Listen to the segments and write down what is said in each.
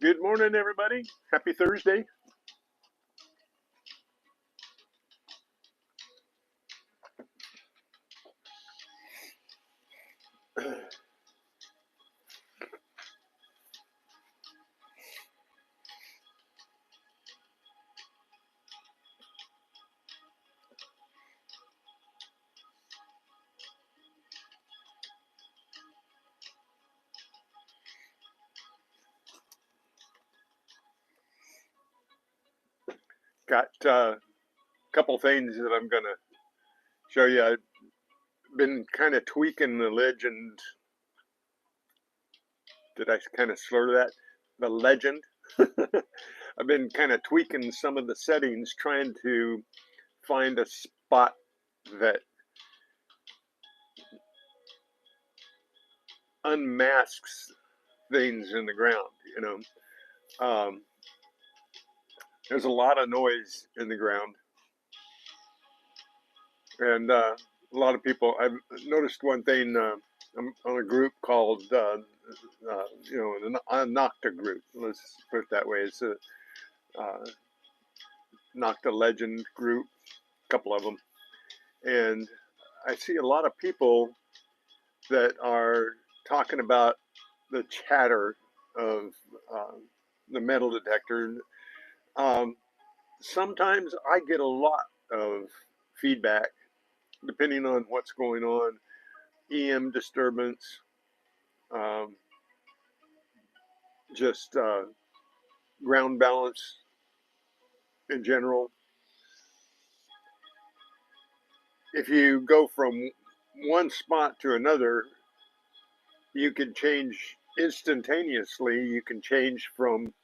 Good morning, everybody. Happy Thursday. Got a couple things that I'm going to show you. I've been kind of tweaking the legend. Did I kind of slur that? The legend. I've been kind of tweaking some of the settings, trying to find a spot that unmasks things in the ground. There's a lot of noise in the ground, and a lot of people. I've noticed one thing. I'm on a group called, a Nocta group. Let's put it that way. It's a Nocta Legend group, a couple of them, and I see a lot of people that are talking about the chatter of the metal detector. Um, Sometimes I get a lot of feedback depending on what's going on, EM disturbance, um, just ground balance in general. If you go from one spot to another, you can change instantaneously. You can change from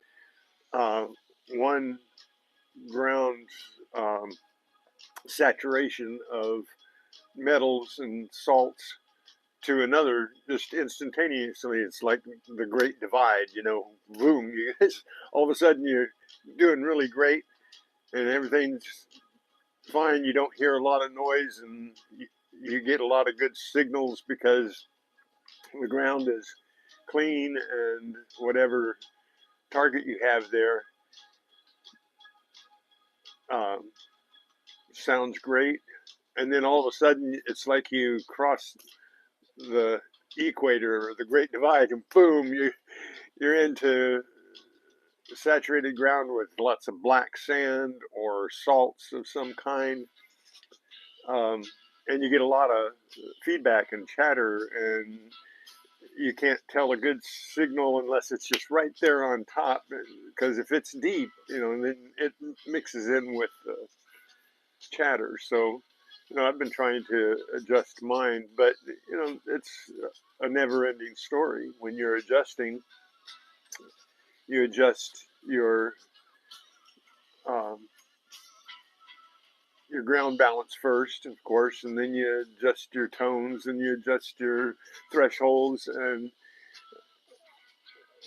uh, one ground saturation of metals and salts to another just instantaneously. It's like the Great Divide, boom, you guys, all of a sudden you're doing really great and everything's fine. You don't hear a lot of noise and you get a lot of good signals because the ground is clean and whatever target you have there um, sounds great. And then all of a sudden it's like you cross the equator or the Great Divide and boom, you're into saturated ground with lots of black sand or salts of some kind. Um, and you get a lot of feedback and chatter, and you can't tell a good signal unless it's just right there on top. Because if it's deep, then it mixes in with the chatter. So, I've been trying to adjust mine, but it's a never-ending story. When you're adjusting, you adjust um, your ground balance first, of course, and then you adjust your tones and you adjust your thresholds and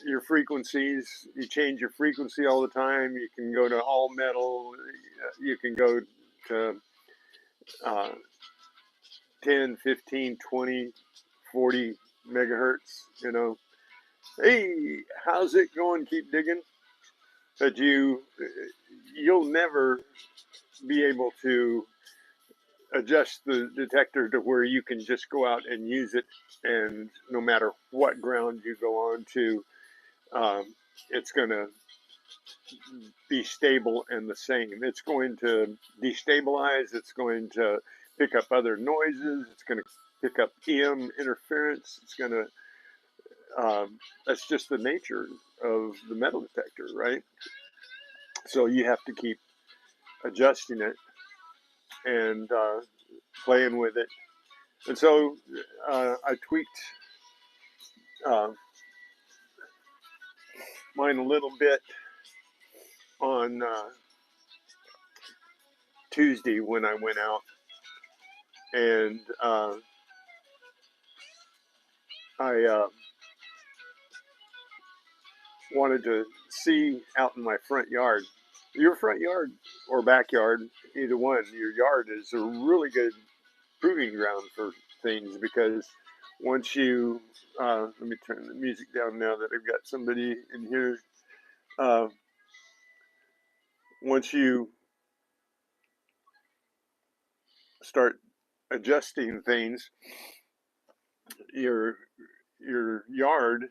your frequencies. You change your frequency all the time. You can go to all metal. You can go to uh, 10, 15, 20, 40 megahertz, Hey, how's it going? Keep digging. But you'll never be able to adjust the detector to where you can just go out and use it, and no matter what ground you go on to, it's going to be stable and the same. It's going to destabilize, it's going to pick up other noises, it's going to pick up EM interference, it's going to that's just the nature of the metal detector, right? So you have to keep adjusting it and playing with it. And so I tweaked uh, mine a little bit on Tuesday when I went out, and I wanted to see out in my front yard. Your front yard or backyard, either one, your yard is a really good proving ground for things because once you, let me turn the music down now that I've got somebody in here. once you start adjusting things, your yard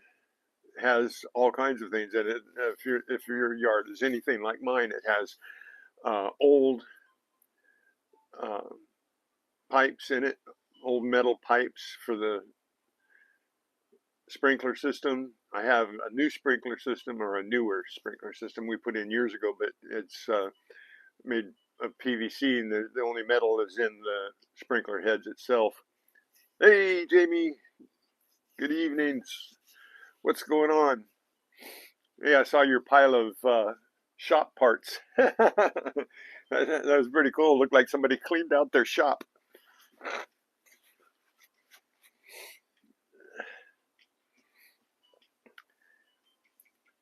has all kinds of things in it. If your yard is anything like mine, it has old uh, pipes in it, old metal pipes for the sprinkler system. I have a new sprinkler system, or a newer sprinkler system we put in years ago, but it's made of PVC, and the only metal is in the sprinkler heads itself. Hey, Jamie, good evening. What's going on? Yeah, I saw your pile of shop parts. That was pretty cool. Looked like somebody cleaned out their shop.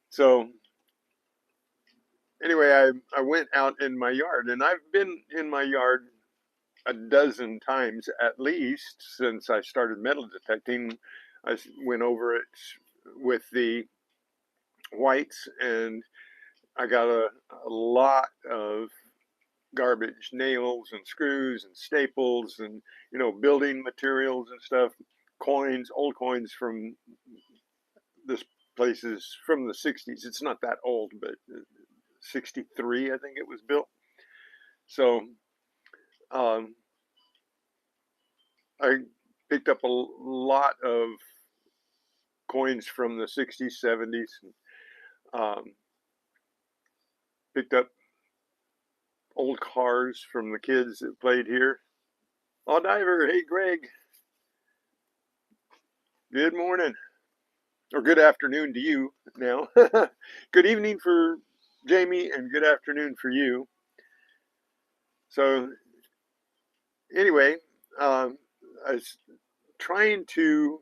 So anyway, I went out in my yard, and I've been in my yard a dozen times at least since I started metal detecting. I went over it with the whites, and I got a lot of garbage, nails and screws and staples, and building materials and stuff, coins, old coins from this place is from the 60s. It's not that old, but 63 I think it was built. So um, I picked up a lot of coins from the 60s, 70s, um, picked up old cars from the kids that played here. Oh, Diver, hey Greg, good morning, or good afternoon to you now. Good evening for Jamie, and good afternoon for you. So anyway, I was trying to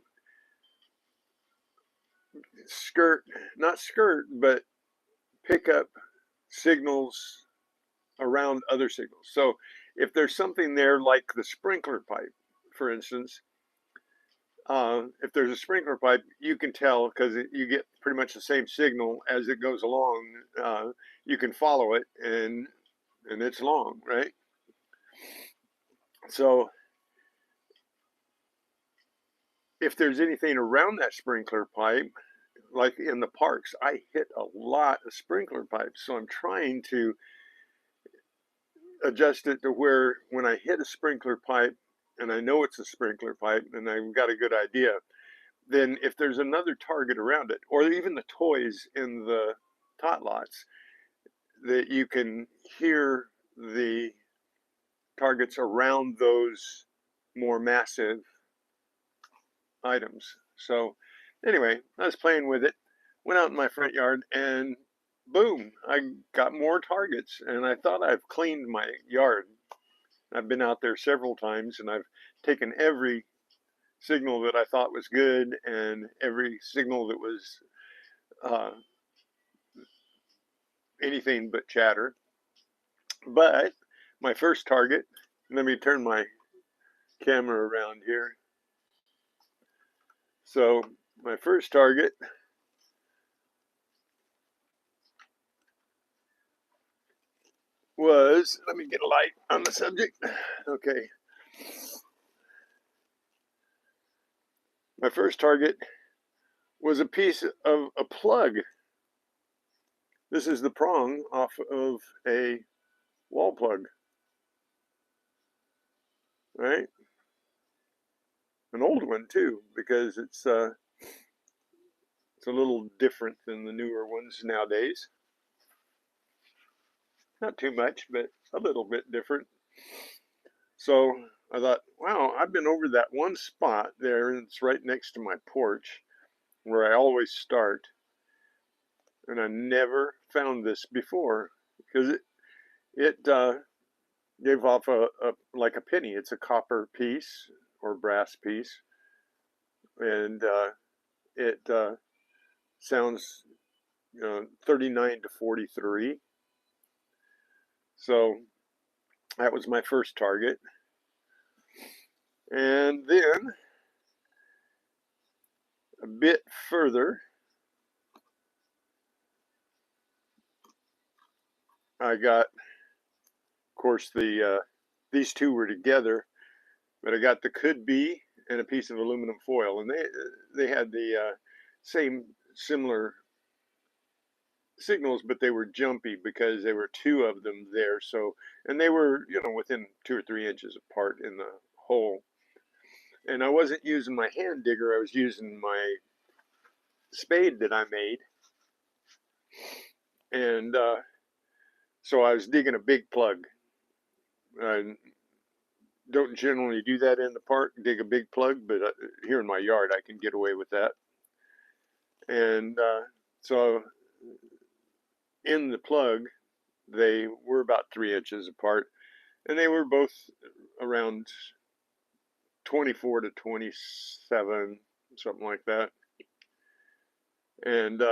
not skirt, but pick up signals around other signals. So if there's something there like the sprinkler pipe, for instance, if there's a sprinkler pipe, you can tell because you get pretty much the same signal as it goes along. You can follow it, and it's long, right? So if there's anything around that sprinkler pipe, like in the parks, I hit a lot of sprinkler pipes. So I'm trying to adjust it to where when I hit a sprinkler pipe and I know it's a sprinkler pipe and I've got a good idea, then if there's another target around it, or even the toys in the tot lots, that you can hear the targets around those more massive items. So anyway, I was playing with it, went out in my front yard, and boom, I got more targets. And I thought I've cleaned my yard. I've been out there several times, and I've taken every signal that I thought was good and every signal that was uh, anything but chatter. But my first target, let me turn my camera around here. So my first target was, let me get a light on the subject. Okay. My first target was a piece of a plug. This is the prong off of a wall plug, right? An old one too, because it's a little different than the newer ones nowadays. Not too much, but a little bit different. So I thought, wow, I've been over that one spot there, and it's right next to my porch where I always start. And I never found this before because it gave off like a penny. It's a copper piece or brass piece, and it sounds 39 to 43. So that was my first target. And then a bit further, I got, of course, these two were together, but I got the could be and a piece of aluminum foil, and they had the same similar signals, but they were jumpy because there were two of them there. So, and they were, you know, within 2 or 3 inches apart in the hole. And I wasn't using my hand digger; I was using my spade that I made, and so I was digging a big plug. I don't generally do that in the park, dig a big plug, but here in my yard I can get away with that. And so in the plug, they were about 3 inches apart, and they were both around 24 to 27, something like that. And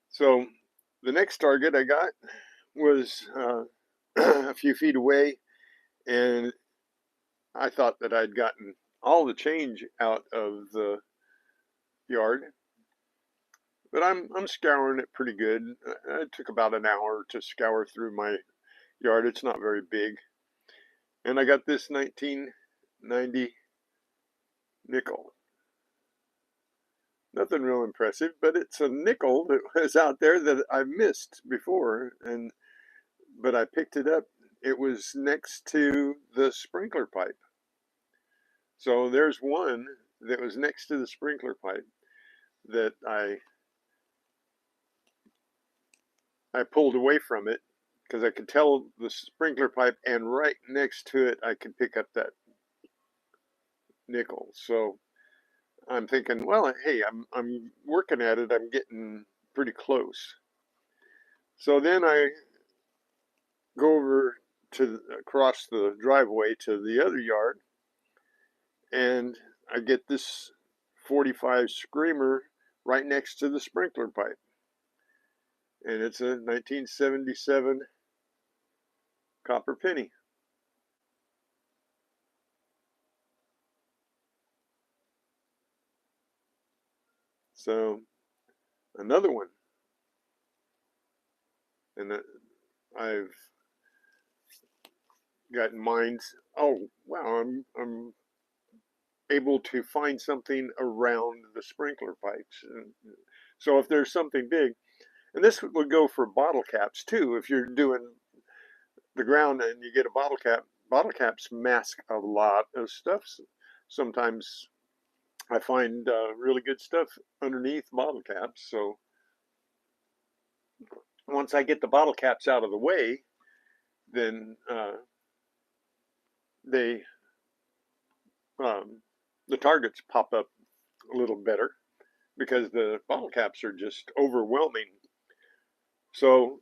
so the next target I got was a few feet away, and I thought that I'd gotten all the change out of the yard, but I'm scouring it pretty good. It took about an hour to scour through my yard. It's not very big, and I got this 1990 nickel. Nothing real impressive, but it's a nickel that was out there that I missed before, and but I picked it up. It was next to the sprinkler pipe. So there's one that was next to the sprinkler pipe that I pulled away from it because I could tell the sprinkler pipe, and right next to it I could pick up that nickel. So I'm thinking, well, hey, I'm working at it. I'm getting pretty close. So then I go over to across the driveway to the other yard, and I get this 45 screamer right next to the sprinkler pipe, and it's a 1977 copper penny. So another one, and I've got mines. Oh wow, I'm able to find something around the sprinkler pipes. And so if there's something big, and this would go for bottle caps too. If you're doing the ground and you get a bottle caps mask a lot of stuff. Sometimes I find really good stuff underneath bottle caps. So once I get the bottle caps out of the way, then they the targets pop up a little better because the bottle caps are just overwhelming. So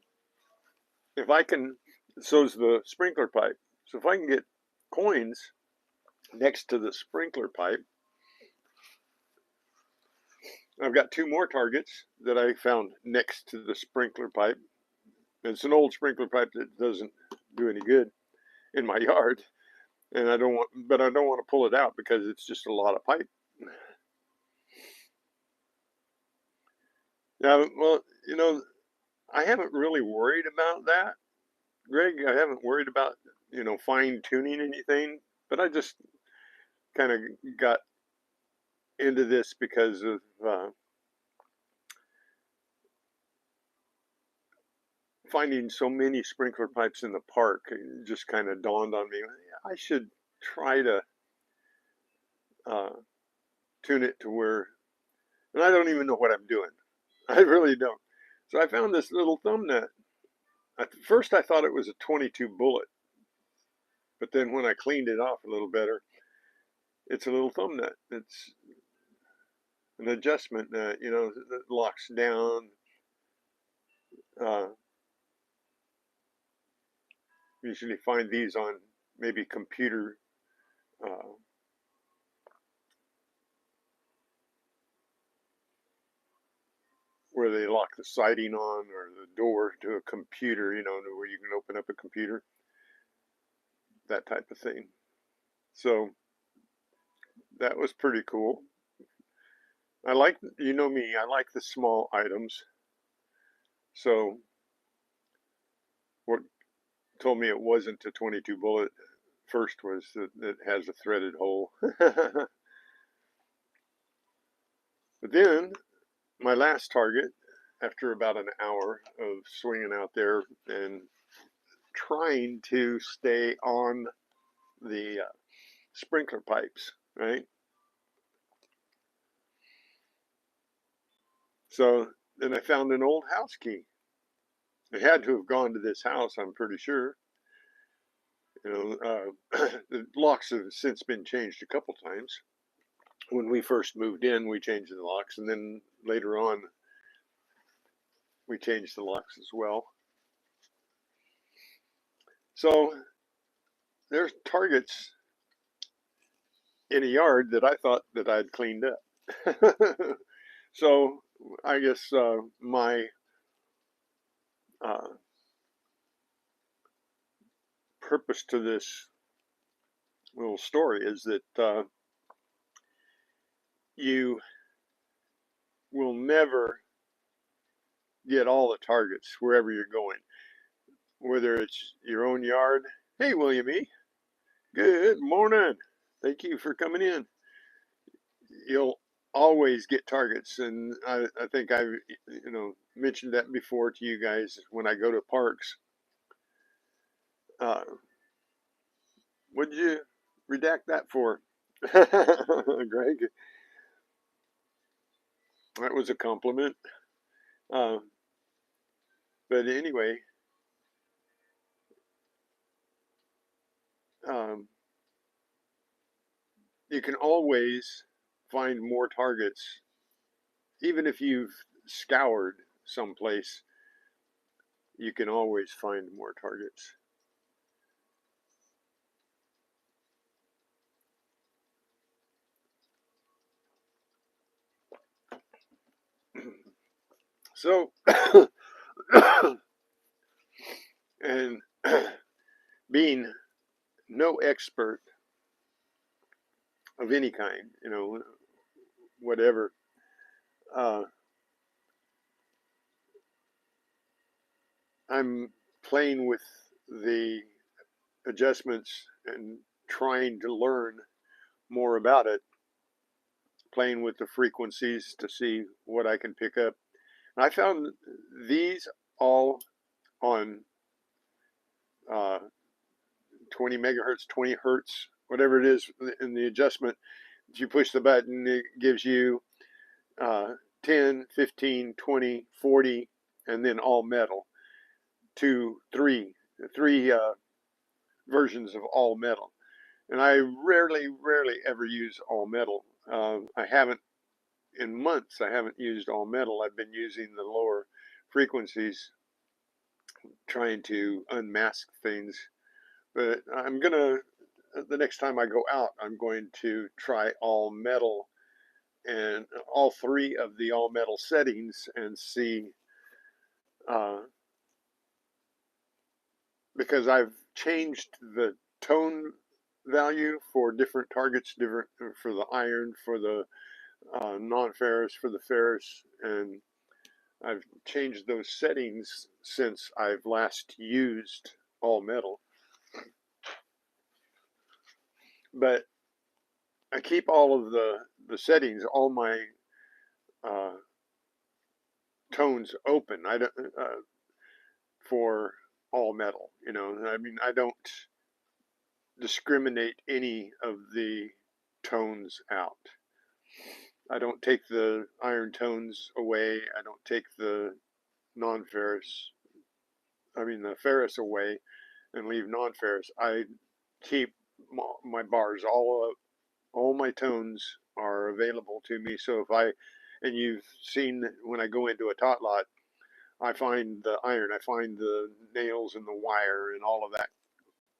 if I can, so's the sprinkler pipe. So if I can get coins next to the sprinkler pipe, I've got two more targets that I found next to the sprinkler pipe. It's an old sprinkler pipe that doesn't do any good in my yard, and but I don't want to pull it out because it's just a lot of pipe. Yeah, well, I haven't really worried about that, Greg. I haven't worried about fine tuning anything, but I just kind of got into this because of finding so many sprinkler pipes in the park. It just kind of dawned on me I should try to uh, tune it to where, and I don't even know what I'm doing. I really don't. So I found this little thumb nut. At first I thought it was a 22 bullet, but then when I cleaned it off a little better, it's a little thumb nut. It's an adjustment nut, that locks down. Uh, Usually find these on maybe computer uh, where they lock the siding on or the door to a computer, where you can open up a computer, that type of thing. So that was pretty cool. I like, you know me, I like the small items. So what told me it wasn't a 22 bullet first was that it has a threaded hole. But then my last target, after about an hour of swinging out there and trying to stay on the sprinkler pipes, right? So then I found an old house key. It had to have gone to this house, I'm pretty sure. You know, the locks have since been changed a couple times. When we first moved in, we changed the locks, and then later on, we changed the locks as well. So there's targets in a yard that I thought that I'd cleaned up. So I guess my uh, purpose to this little story is that you will never get all the targets wherever you're going, whether it's your own yard. Hey, William E. Good morning. Thank you for coming in. You'll always get targets, and I think I've mentioned that before to you guys when I go to parks. Uh, what did you redact that for, Greg? That was a compliment. Uh, but anyway, um, you can always find more targets, even if you've scoured someplace. You can always find more targets. So, and being no expert of any kind, whatever, uh, I'm playing with the adjustments and trying to learn more about it, playing with the frequencies to see what I can pick up. And I found these all on uh, 20 megahertz, 20 hertz, whatever it is in the adjustment. If you push the button, it gives you 10, 15, 20, 40, and then all metal. Three versions of all metal. And I rarely ever use all metal. I haven't in months. I haven't used all metal. I've been using the lower frequencies, trying to unmask things. But I'm gonna the next time I go out, I'm going to try all metal and all three of the all metal settings and see, uh, because I've changed the tone value for different targets, different for the iron, for the non-ferrous, for the ferrous, and I've changed those settings since I've last used all metal. But I keep all of the settings, all my uh, tones open. I don't for all metal. I mean, I don't discriminate any of the tones out. I don't take the iron tones away. I don't take the non-ferrous, the ferrous away and leave non-ferrous. I keep my bars all my tones are available to me. So and you've seen when I go into a tot lot, I find the iron, I find the nails and the wire and all of that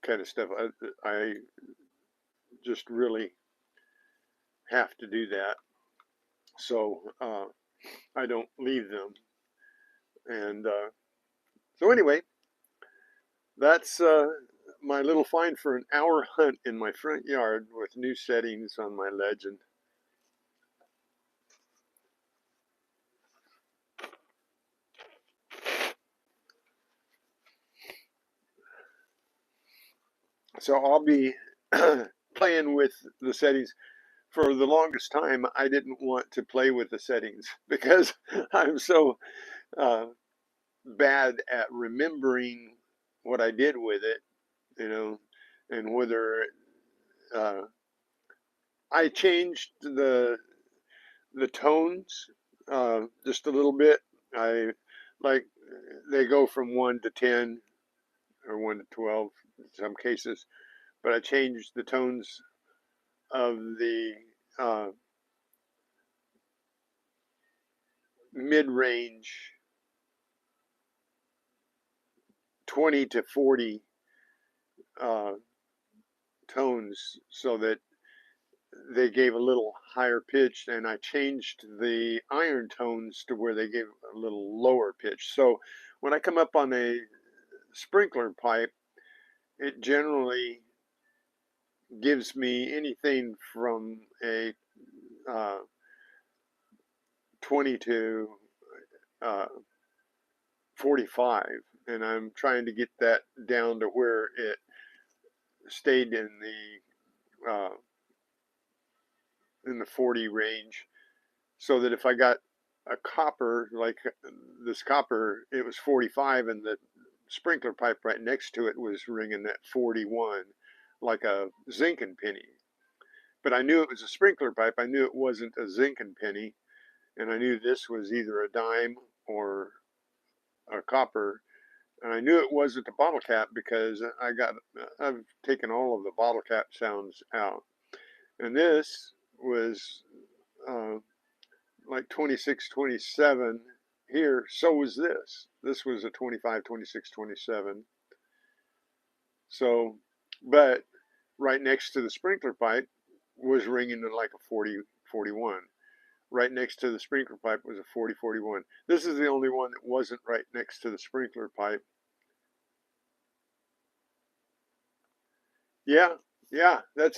kind of stuff. I just really have to do that. So I don't leave them. And so anyway, that's my little find for an hour hunt in my front yard with new settings on my Legend. So I'll be playing with the settings. For the longest time, I didn't want to play with the settings because I'm so uh, bad at remembering what I did with it, you know, and whether uh, I changed the tones just a little bit. I like they go from 1 to 10 or 1 to 12 in some cases, but I changed the tones of the uh, mid-range 20 to 40 uh, tones so that they gave a little higher pitch, and I changed the iron tones to where they gave a little lower pitch. So when I come up on a sprinkler pipe, it generally gives me anything from a uh, 20 to uh, 45, and I'm trying to get that down to where it stayed in the 40 range, so that if I got a copper like this copper, it was 45, and the sprinkler pipe right next to it was ringing at 41, like a zinc and penny. But I knew it was a sprinkler pipe. I knew it wasn't a zinc and penny, and I knew this was either a dime or a copper. And I knew it wasn't a bottle cap because I've taken all of the bottle cap sounds out. And this was uh, like 26, 27 here. So was this. This was a 25, 26, 27. So, but right next to the sprinkler pipe was ringing at like a 40, 41. Right next to the sprinkler pipe was a 40, 41. This is the only one that wasn't right next to the sprinkler pipe. Yeah, yeah, that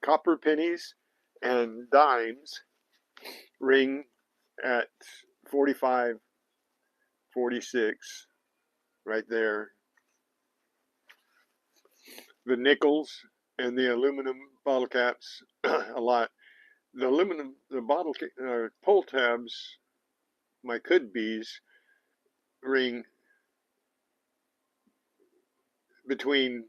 copper pennies and dimes ring at 45, 46, right there. The nickels and the aluminum bottle caps a lot. The aluminum, the pull tabs, my could be's ring between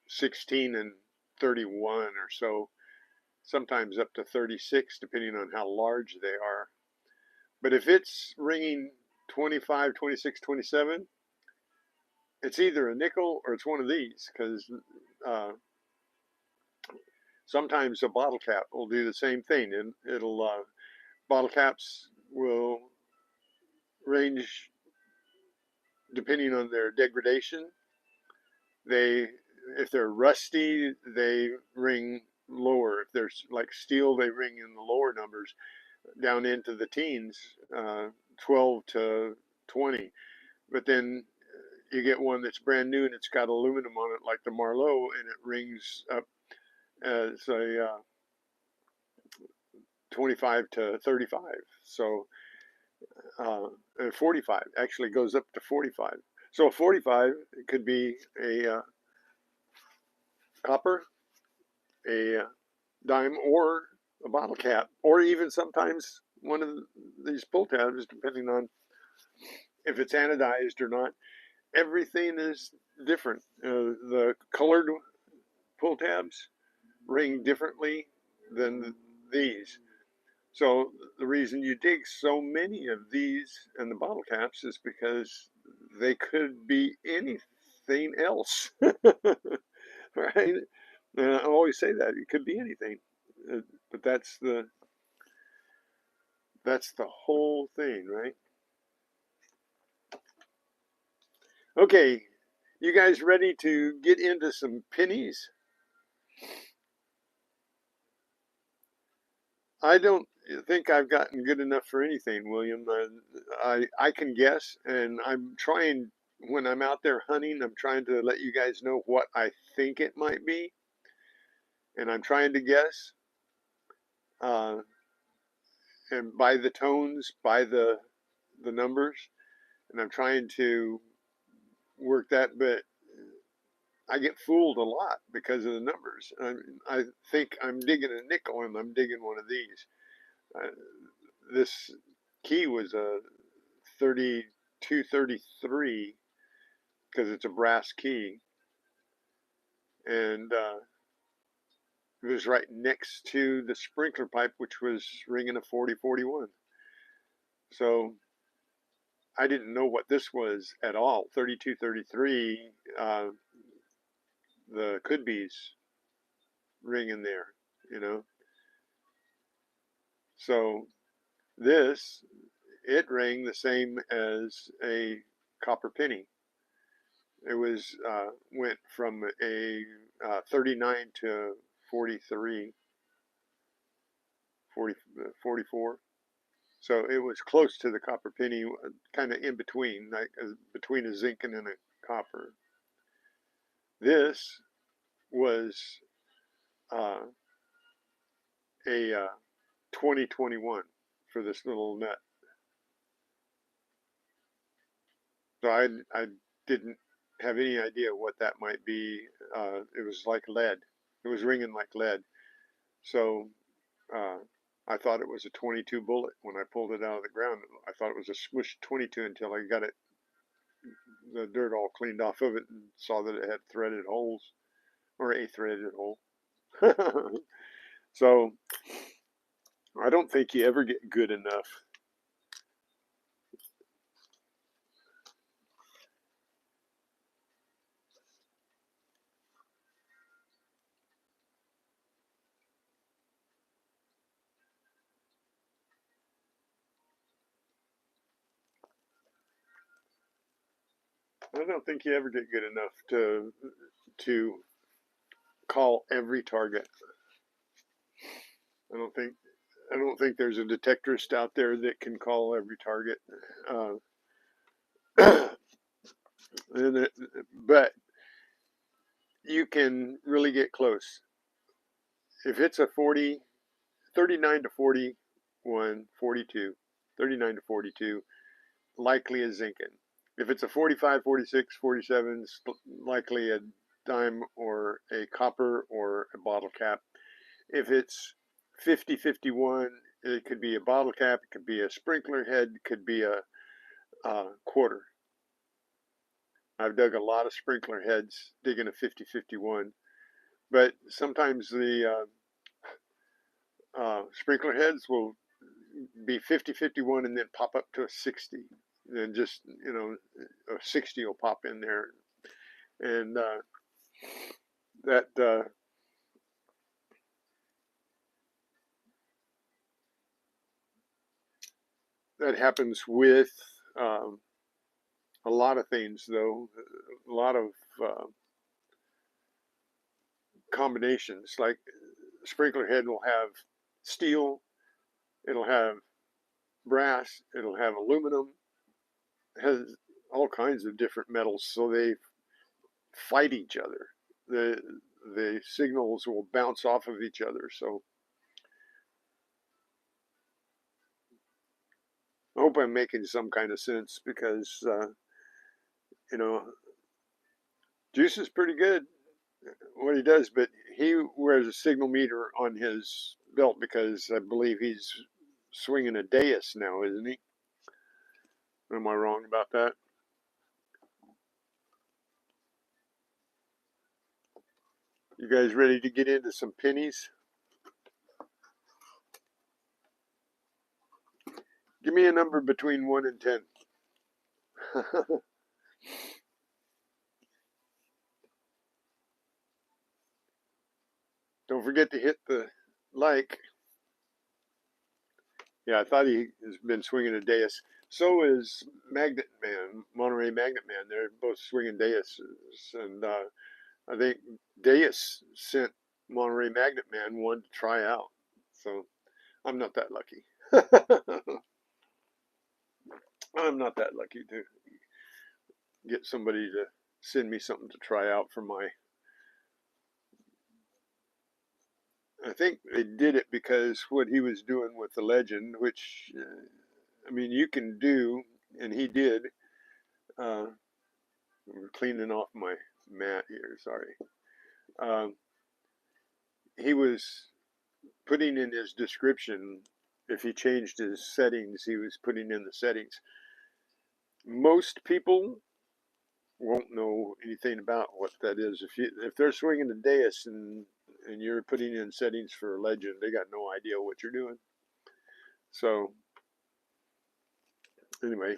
16 and 31 or so, sometimes up to 36, depending on how large they are. But if it's ringing 25, 26, 27, it's either a nickel or it's one of these, because uh, sometimes a bottle cap will do the same thing, and bottle caps will range depending on their degradation. They, if they're rusty, they ring lower. If they're like steel, they ring in the lower numbers, down into the teens, 12 to 20. But then you get one that's brand new and it's got aluminum on it, like the Marlowe, and it rings up as a 25 to 35. So, and 45 actually goes up to 45. So 45 could be a copper, a dime, or a bottle cap, or even sometimes one of these pull tabs, depending on if it's anodized or not. Everything is different. The colored pull tabs ring differently than these. So the reason you dig so many of these and the bottle caps is because they could be anything else, right? And I always say that it could be anything, but that's the whole thing, right? Okay, you guys ready to get into some pennies? I don't think I've gotten good enough for anything, William. I can guess, and I'm trying when I'm out there hunting, I'm trying to let you guys know what I think it might be, and I'm trying to guess. Uh, and by the tones, by the numbers, and I'm trying to work that, but I get fooled a lot because of the numbers. I think I'm digging a nickel and I'm digging one of these. Uh, this key was a 3233 because it's a brass key, and it was right next to the sprinkler pipe, which was ringing a 4041. So I didn't know what this was at all. 3233, the could be's ringing there, you know. So this, it rang the same as a copper penny. It was went from a 39 to 43, 40, 44. So it was close to the copper penny, kind of in between, like between a zinc and a copper. This was uh, a 2021 for this little nut. So I didn't have any idea what that might be. It was like lead. It was ringing like lead. So uh, I thought it was a 22 bullet when I pulled it out of the ground. I thought it was a swish 22 until I got it, the dirt all cleaned off of it, and saw that it had threaded holes, or a threaded hole. So I don't think you ever get good enough. I don't think you ever get good enough to call every target. I don't think I don't think there's a detectorist out there that can call every target. Uh, but you can really get close. If it's a 40, 39 to 41, 42, 39 to 42, likely a zinc-in. If it's a 45, 46, 47, likely a dime or a copper or a bottle cap. If it's 50, 51, it could be a bottle cap, it could be a sprinkler head, it could be a quarter. I've dug a lot of sprinkler heads digging a 50, 51, but sometimes the sprinkler heads will be 50, 51 and then pop up to a 60. And just, you know, a 60 will pop in there. And that that happens with um, a lot of things, though. A lot of uh, combinations. Like sprinkler head will have steel, it'll have brass, it'll have aluminum, it has all kinds of different metals, so they fight each other. The the signals will bounce off of each other. So I hope I'm making some kind of sense because you know, Juice is pretty good what he does, but he wears a signal meter on his belt because I believe he's swinging a Deus now, isn't he? Am I wrong about that? You guys ready to get into some pennies? Give me a number between 1 and 10. Don't forget to hit the like. Yeah, I thought he has been swinging a Deus. So is Magnet Man, Monterey Magnet Man. They're both swinging Deuses. And I think Deus sent Monterey Magnet Man one to try out. So I'm not that lucky. I'm not that lucky to get somebody to send me something to try out for my. I think they did it because what he was doing with the Legend, which I mean you can do, and he did. We're cleaning off my mat here. Sorry. Um, he was putting in his description. If he changed his settings, he was putting in the settings. Most people won't know anything about what that is. If they're swinging the dais and you're putting in settings for Legend, they got no idea what you're doing. So anyway,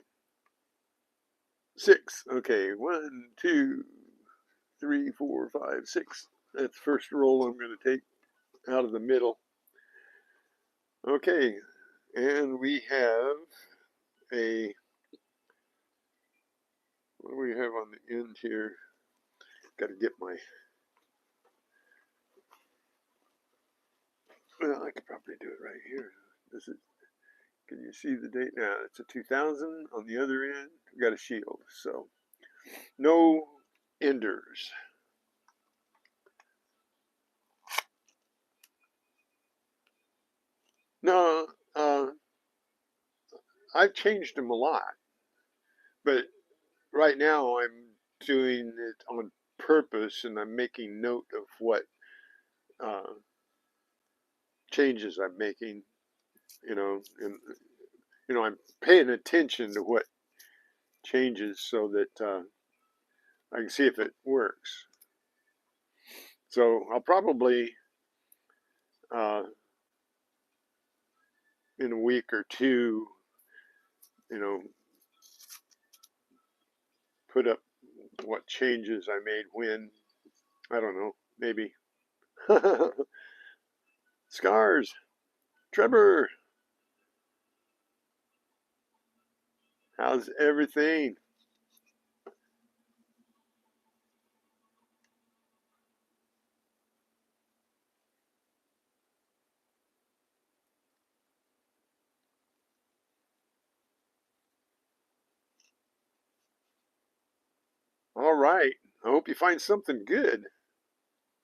6. Okay, 1, 2, 3, 4, 5, 6. That's the first roll I'm going to take out of the middle. Okay, and we have a, what do we have on the end here? Got to get my, well, I could probably do it right here. This is, can you see the date now? It's a 2000 on the other end. We got a shield, so no enders. No, I've changed them a lot, but right now I'm doing it on purpose and I'm making note of what uh, changes I'm making, and I'm paying attention to what changes so that I can see if it works. So I'll probably uh, in a week or two, you know, put up what changes I made when. I don't know, maybe. Scars, Trevor, how's everything? All right. I hope you find something good.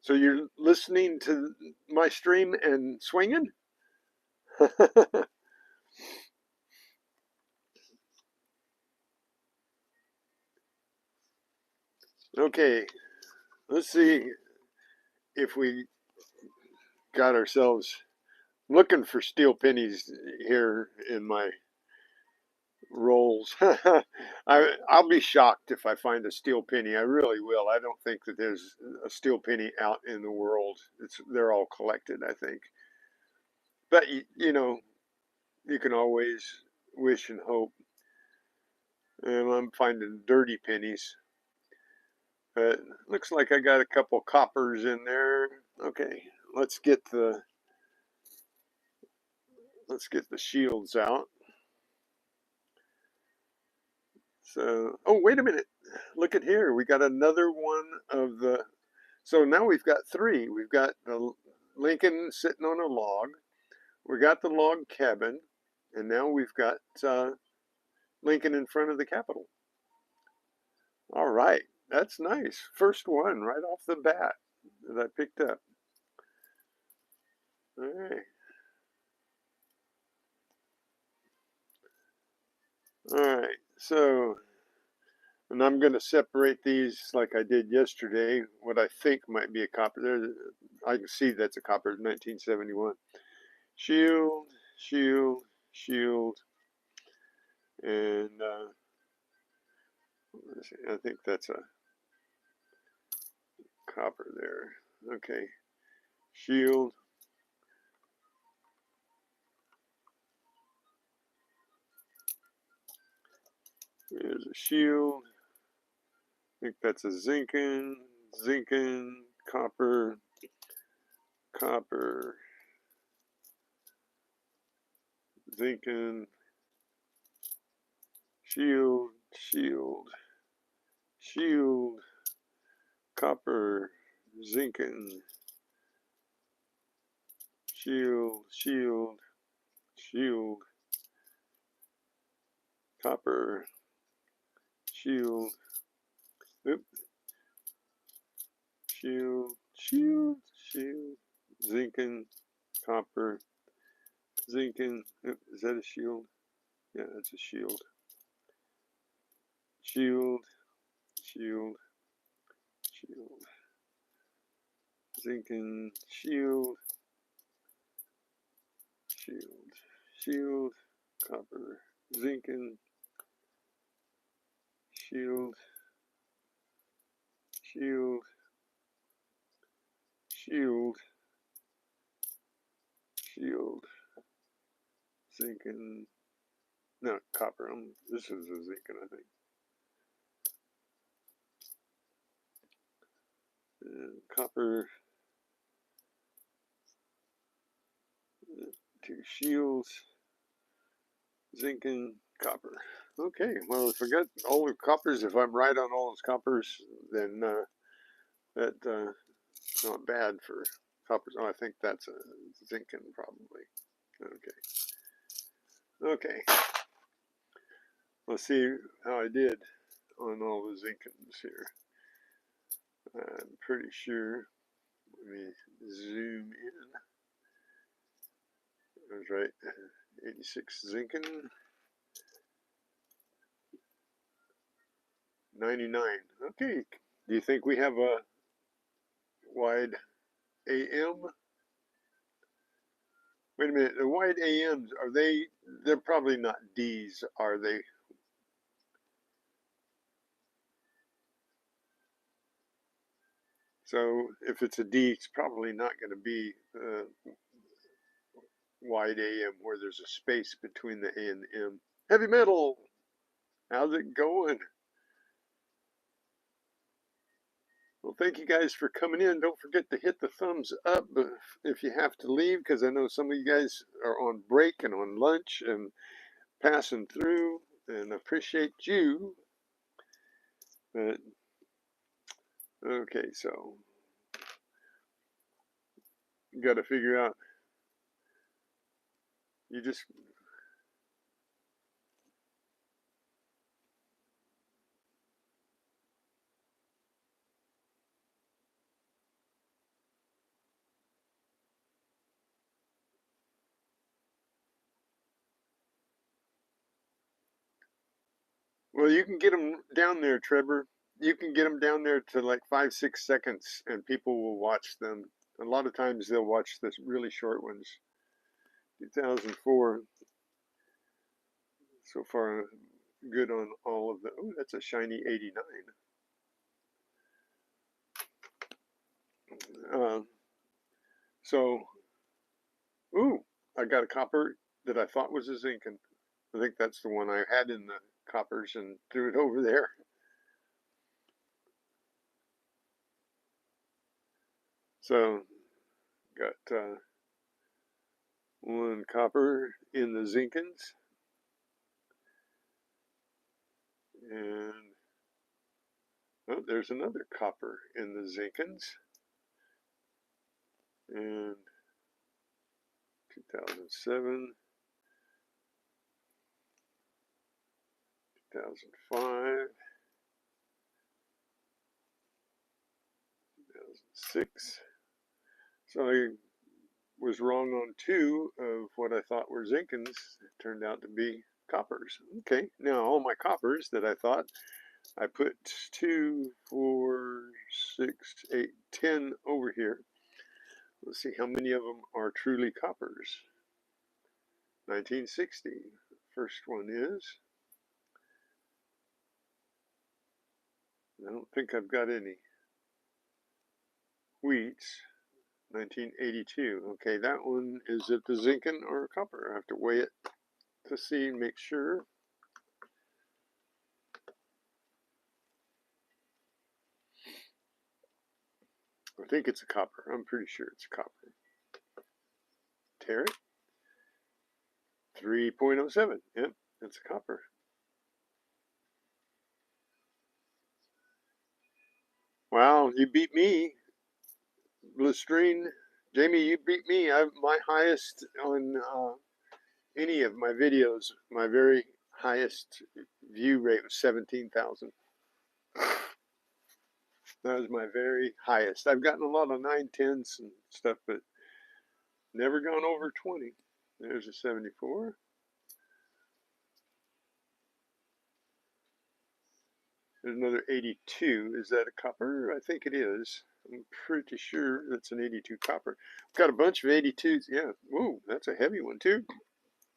So you're listening to my stream and swinging? Okay, let's see if we got ourselves looking for steel pennies here in my rolls. I'll be shocked if I find a steel penny. I really will. I don't think that there's a steel penny out in the world. They're all collected, I think. But you can always wish and hope. And I'm finding dirty pennies. But looks like I got a couple coppers in there. Okay, let's get the shields out. So, oh, wait a minute. Look at here. We got another one of the. So now we've got 3. We've got the Lincoln sitting on a log. We got the log cabin, and now we've got Lincoln in front of the Capitol. All right, that's nice. First one right off the bat that I picked up. All right. All right. So, and I'm going to separate these like I did yesterday. What I think might be a copper. There, I can see that's a copper. 1971. Shield, shield, shield, and let's see, I think that's a copper there. Okay. Shield. Here's a shield. I think that's a zinc-in, copper, copper, zinc-in, shield, shield, shield, copper, zinc-in, shield, shield, shield, copper, shield, Oop. Shield, shield, shield. Zinc, copper, zinc. Oop, is that a shield? Yeah, that's a shield. Shield, shield, shield. Zinc, shield, shield, shield, copper, zinc, shield, shield, shield, shield, zinc, no, copper. This is a zinc, I think. And copper, 2 shields, zinc, copper. Okay, well, if I got all the coppers, if I'm right on all those coppers, then that's not bad for coppers. Oh, I think that's a zinc probably. Okay. Okay. Let's see how I did on all the zincans here. I'm pretty sure. Let me zoom in. I was right. 86 zincan. 99. Okay. Do you think we have a wide AM? Wait a minute. The wide AMs, are they? They're probably not Ds, are they? So if it's a D, it's probably not going to be wide AM where there's a space between the A and the M. Heavy metal. How's it going? Well, thank you guys for coming in. Don't forget to hit the thumbs up if you have to leave, because I know some of you guys are on break and on lunch and passing through, and I appreciate you. But, okay, so you got to figure out, you just, well, you can get them down there, Trevor. You can get them down there to like 5-6 seconds, and people will watch them. A lot of times they'll watch the really short ones. 2004, so far good on all of the. Oh, that's a shiny 89. So, ooh, I got a copper that I thought was a zinc, and I think that's the one I had in the coppers and threw it over there. So, got one copper in the zincans, and oh, there's another copper in the zincans, and 2007, 2005, 2006. So I was wrong on 2 of what I thought were zincans. It turned out to be coppers. Okay, now all my coppers that I thought, I put 2, 4, 6, 8, 10 over here. Let's see how many of them are truly coppers. 1960, first one is. I don't think I've got any. Wheats, 1982. Okay, that one, is it the zincan or copper? I have to weigh it to see, make sure. I think it's a copper. I'm pretty sure it's a copper. Terry, 3.07. Yep, that's a copper. Wow, you beat me. Listerine, Jamie, you beat me. My highest on any of my videos, my very highest view rate was 17,000. That was my very highest. I've gotten a lot of 910s and stuff, but never gone over 20. There's a 74. There's another 82. Is that a copper? I think it is. I'm pretty sure that's an 82 copper. Got a bunch of 82s. Yeah. Whoa, that's a heavy one too.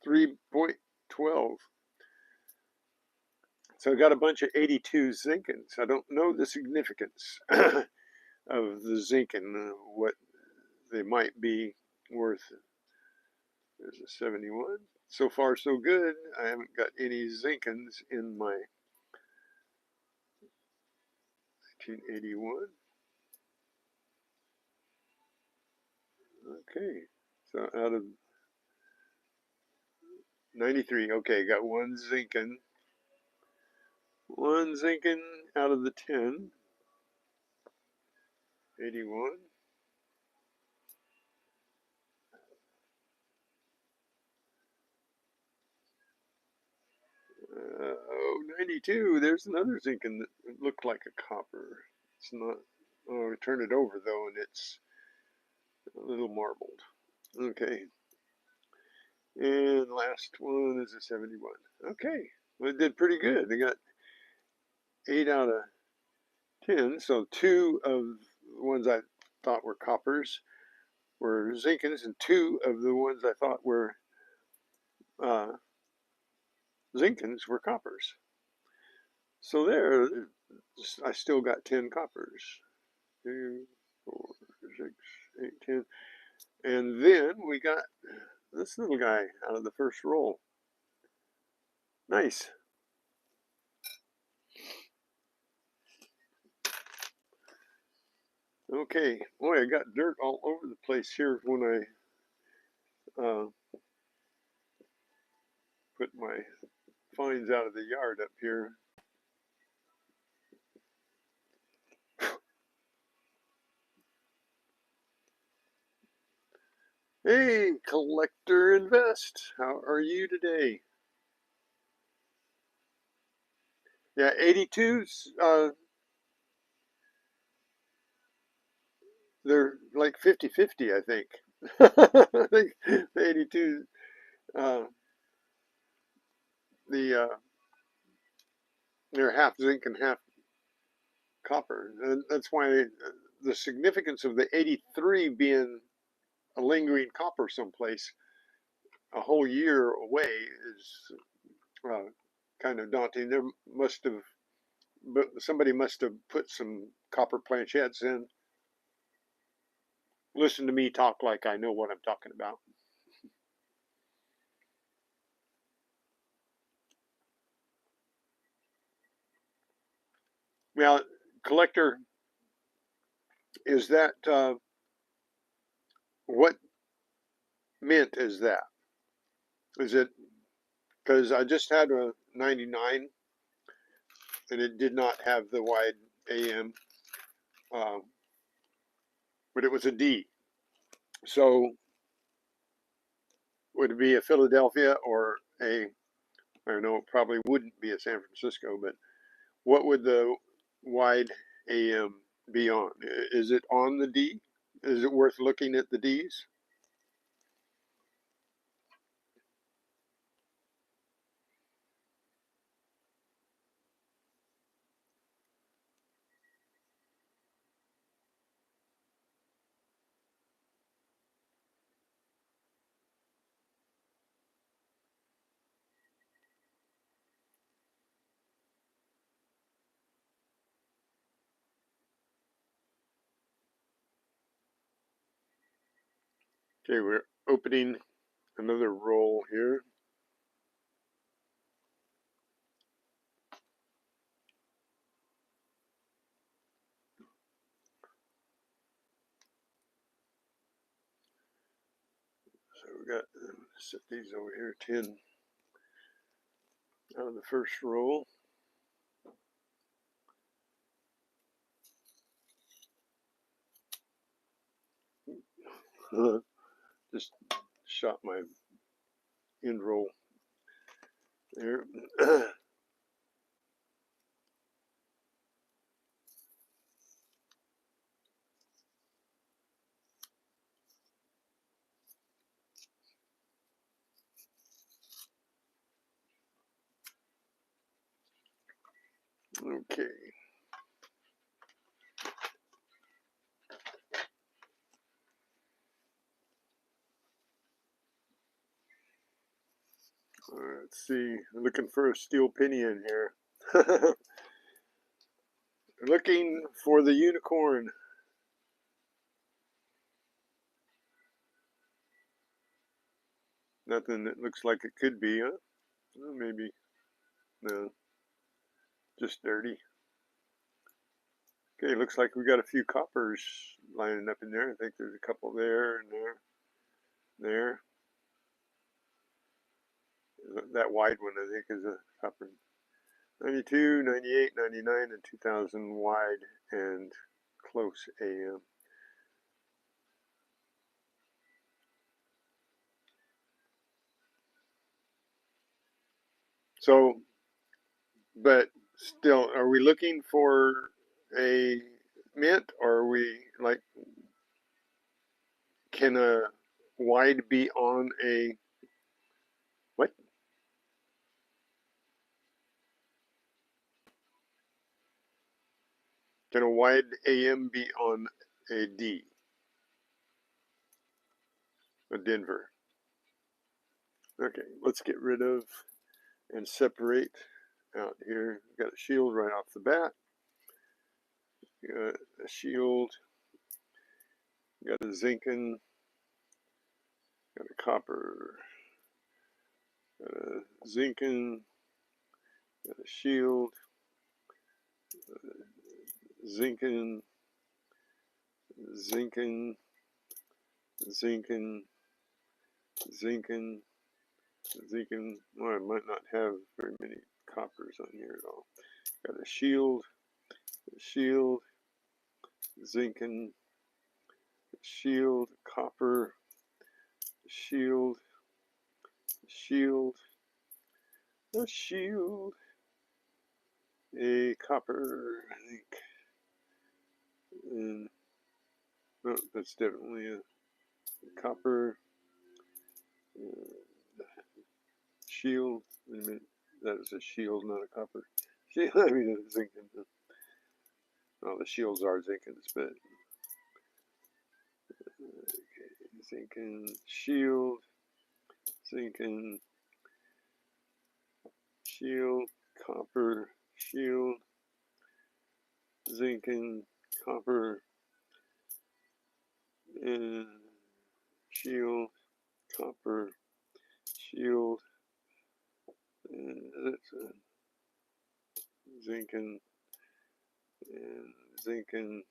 3.12. So I got a bunch of 82 zincans. I don't know the significance of the zincan, what they might be worth. There's a 71. So far, so good. I haven't got any zincans in my 1981. Okay, so out of 93, okay, got one zincan. One zincan out of the 10. 81. Oh, 92. There's another zincan that looked like a copper. It's not. Oh, I turn it over though, and it's a little marbled. Okay. And last one is a 71. Okay. Well, it did pretty good. They got 8 out of 10. So 2 of the ones I thought were coppers were zincans, and 2 of the ones I thought were uh, zincans were coppers. So there, I still got 10 coppers. 2, 4, 6, 8, 10. And then we got this little guy out of the first roll. Nice. Okay. Boy, I got dirt all over the place here when I put my finds out of the yard up here. Hey, Collector Invest. How are you today? Yeah, 82s. They're like 50-50, I think. I think the 82, uh, they're half zinc and half copper. And that's why the significance of the 83 being a lingering copper someplace a whole year away is kind of daunting. There must have, but somebody must have put some copper planchettes in. Listen to me talk like I know what I'm talking about. Now, Collector, is that what mint is that? Is it because I just had a 99 and it did not have the wide AM, uh, but it was a D. So would it be a Philadelphia or a, I don't know, it probably wouldn't be a San Francisco, but what would the wide AM be on? Is it on the D? Is it worth looking at the Ds? Okay, we're opening another roll here. So we got, set these over here, 10 out of the first roll. Just shot my end roll there. Okay. Let's see. I'm looking for a steel penny in here. Looking for the unicorn. Nothing that looks like it could be, huh? Well, maybe. No. Just dirty. Okay, looks like we got a few coppers lining up in there. I think there's a couple there and there. That wide one, I think, is a copper. 92, 98, 99, and 2000 wide and close AM. So, but still, are we looking for a mint, or are we like, can a wide be on a what? Can a wide AM be on a D, a Denver? Okay, let's get rid of and separate out here. Got a shield right off the bat. Got a shield. Got a zinc-in. Got a copper. Got a zinc-in. Got a shield. Zinc-in. Zinc-in. Zinc-in. Zinc-in. Zinc-in. Well, I might not have very many coppers on here at all. Got a shield. A shield. Zinc-in. Shield. Copper. Shield. Shield. A shield. A copper, I think. And no, that's definitely a copper. Shield. Wait a minute. That is a shield, not a copper. Shield, I mean, a zinc. Oh, the shields are zinc-ins, but okay. Zinc-in, shield, zinc-in, shield, copper, shield, zinc-in, copper, and shield, copper, shield, and that's a zinc-in, and zinc-in,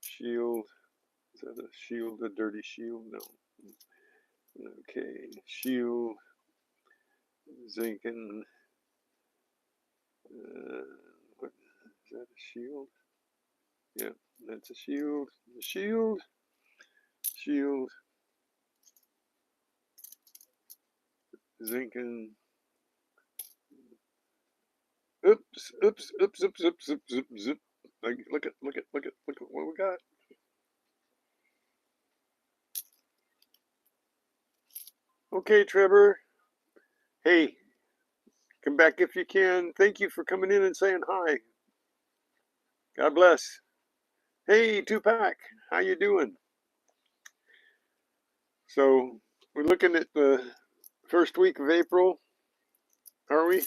shield. Is that a shield, a dirty shield? No. Okay, shield, zinc-in, what is that, a shield? Yeah, that's a shield. Shield, shield, zinc-in. Oops, oops, oops, oops, oops, oops, oops, zip. Like, look at what we got. Okay, Trevor. Hey, come back if you can. Thank you for coming in and saying hi. God bless. Hey, Tupac, how you doing? So we're looking at the first week of April, are we?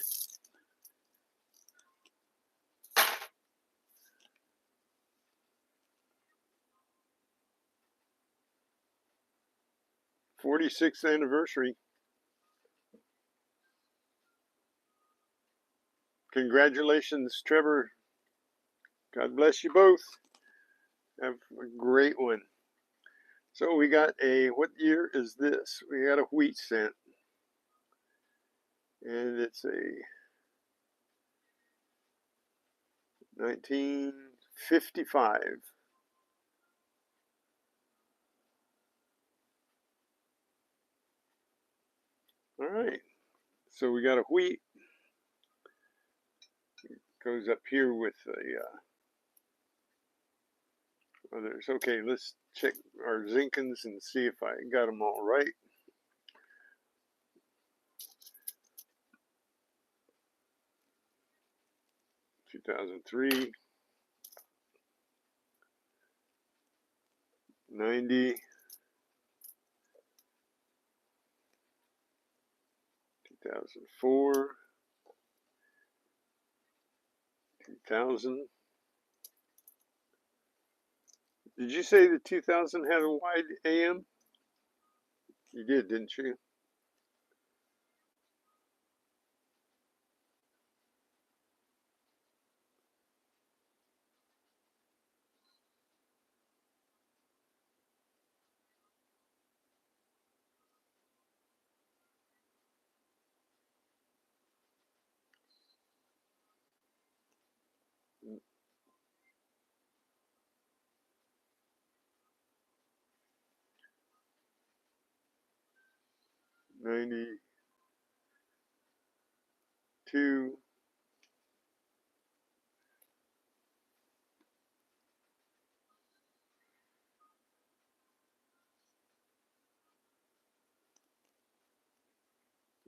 46th anniversary. Congratulations, Trevor. God bless you both. Have a great one. So we got a, what year is this? We got a wheat cent. And it's a 1955. All right. So we got a wheat. Goes up here with a others. Okay, let's check our zinc-ins and see if I got them all right. 2003, 90, 2004, 2000. Did you say the 2000 had a wide AM? You did, didn't you? Mm, 92.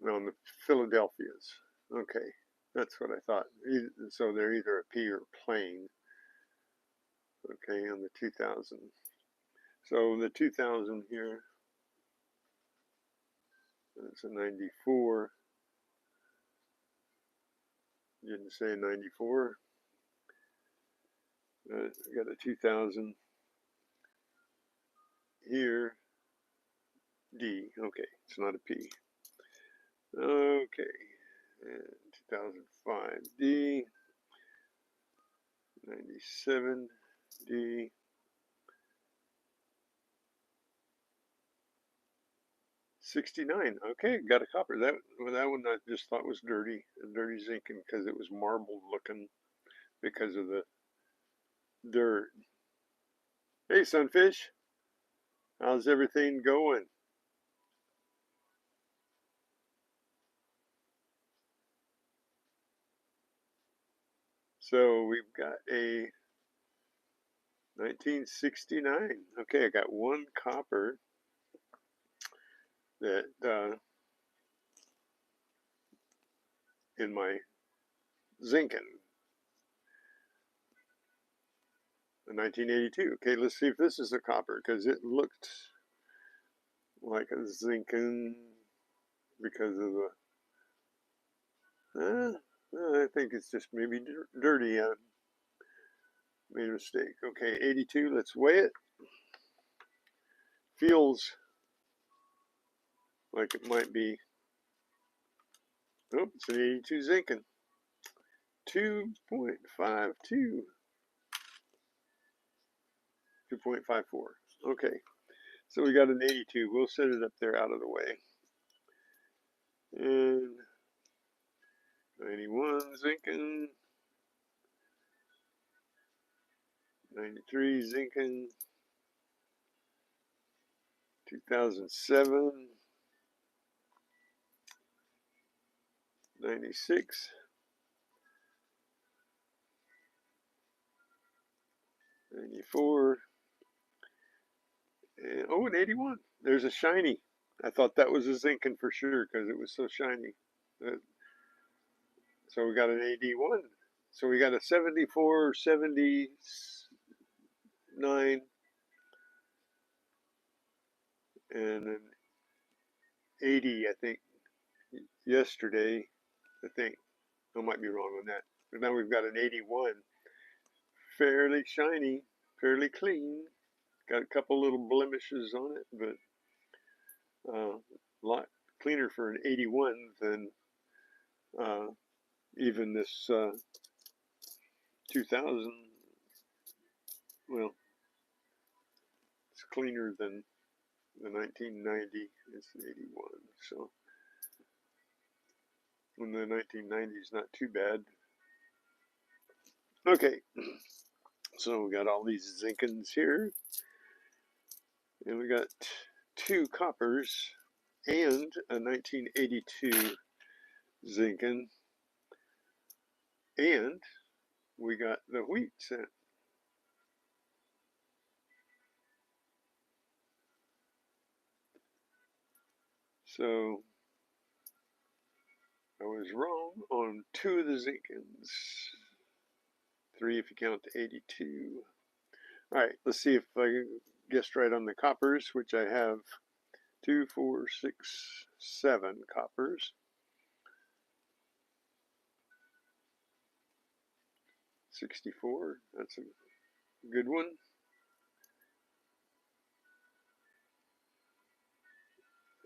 On the Philadelphias. Okay, that's what I thought. So they're either a P or plain. Okay, on the 2000. So the 2000 here, that's a 94. Didn't say 94. We got a 2000 here. D. Okay, it's not a P. Okay, and 2005 D. 97 D. 69. Okay, got a copper. That one I just thought was dirty, a dirty zinc, because it was marbled looking because of the dirt. Hey, Sunfish, how's everything going? So we've got a 1969. Okay, I got one copper that in my zinking. A 1982. Okay, let's see if this is a copper because it looked like a zinking because of the. I think it's just maybe dirty. I made a mistake. Okay, 82. Let's weigh it. Feels like it might be. Oh, it's an 82 zinking. 2.52. 2.54. Okay, so we got an 82. We'll set it up there out of the way. And 91 zinking. 93 zinking. 2007. 96. 94. And, oh, and 81. There's a shiny. I thought that was a zinking for sure because it was so shiny. So we got an 81. So we got a 74, 79, and an 80, I think, yesterday. I think. I might be wrong on that. But now we've got an 81. Fairly shiny, fairly clean. Got a couple little blemishes on it, but a lot cleaner for an 81 than uh, even this 2000. Well, it's cleaner than the 1990. It's 81. So, when the 1990 is not too bad. Okay, so we got all these zinkins here, and we got two coppers and a 1982 zinkin, and we got the wheat cent. So I was wrong on two of the zinkins. 3 if you count to 82. All right, let's see if I guessed right on the coppers, which I have 2, 4, 6, 7 coppers. 64, that's a good one.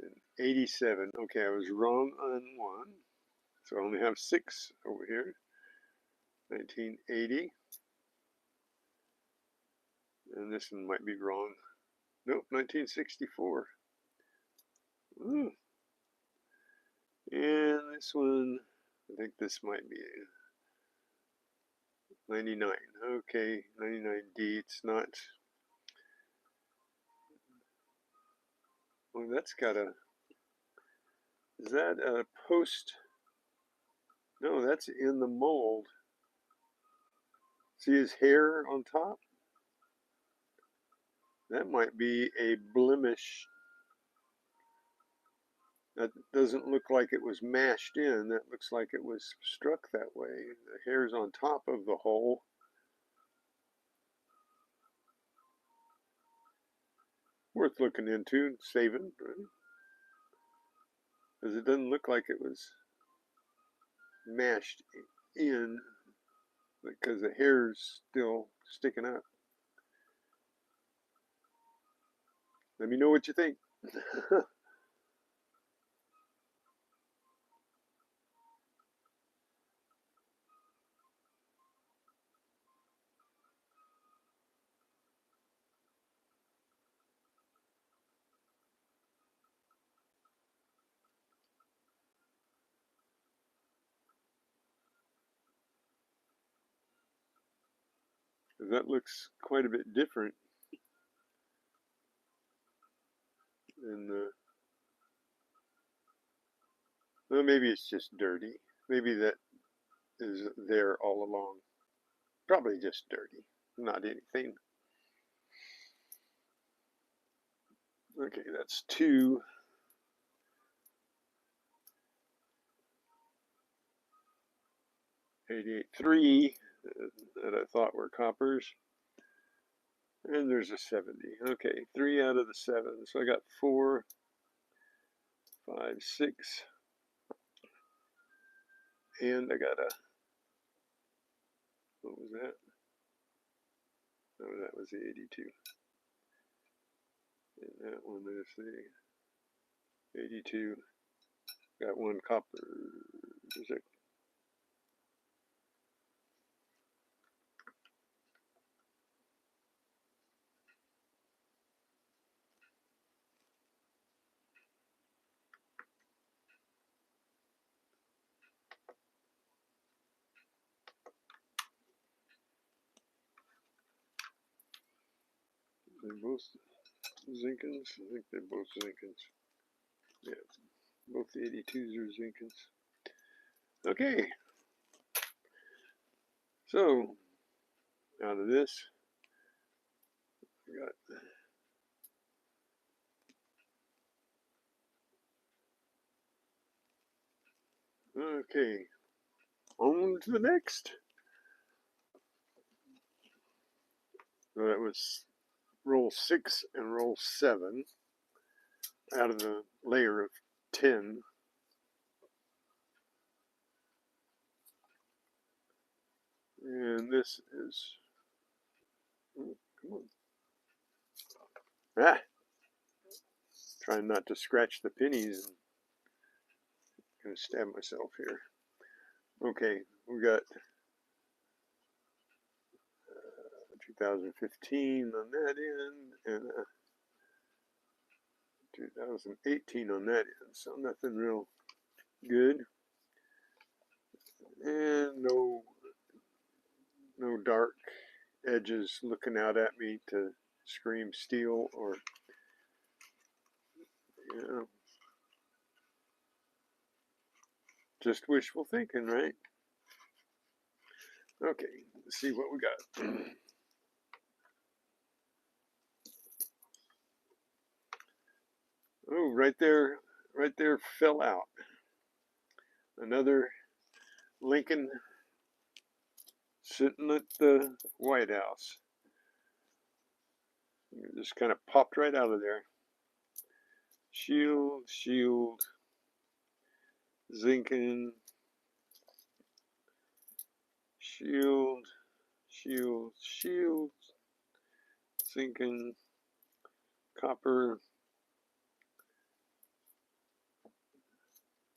And 87, okay, I was wrong on one. So I only have 6 over here. 1980. And this one might be wrong. Nope, 1964. Ooh. And this one, I think this might be 99. Okay, 99D. It's not. Oh, that's got a. Is that a post? No, that's in the mold. See his hair on top? That might be a blemish. That doesn't look like it was mashed in. That looks like it was struck that way. The hair's on top of the hole. Worth looking into, saving, right? Because it doesn't look like it was mashed in, because the hair's still sticking up. Let me know what you think. That looks quite a bit different than the, well, maybe it's just dirty. Maybe that is there all along. Probably just dirty, not anything. Okay, that's 2. 88, 3 that I thought were coppers. And there's a 70. Okay, 3 out of the 7. So I got 4, 5, 6. And I got a, what was that? Oh, that was the 82. And that one is the 82. Got 1 copper. Is it? They're both Zinkins. I think they're both Zinkins. Yeah, both the 82s are Zinkins. Okay. So, out of this, I got okay, on to the next. So that was roll 6 and roll 7 out of the layer of 10. And this is, oh, come on. Ah, trying not to scratch the pennies. And gonna stab myself here. Okay, we got 2015 on that end and 2018 on that end. So nothing real good. And no dark edges looking out at me to scream steel or, you know, just wishful thinking, right? Okay, let's see what we got. Oh, right there fell out. Another Lincoln sitting at the White House. It just kind of popped right out of there. Shield, shield, zinking, shield, shield, shield, zinking, copper,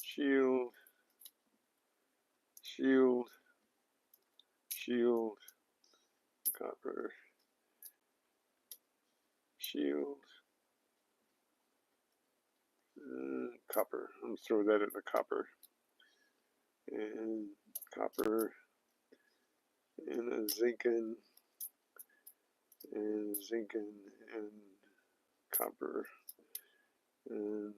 shield, shield, shield, copper, shield, copper. I'm going to throw that at the copper. And copper, and a zinking, and zinking, and copper, and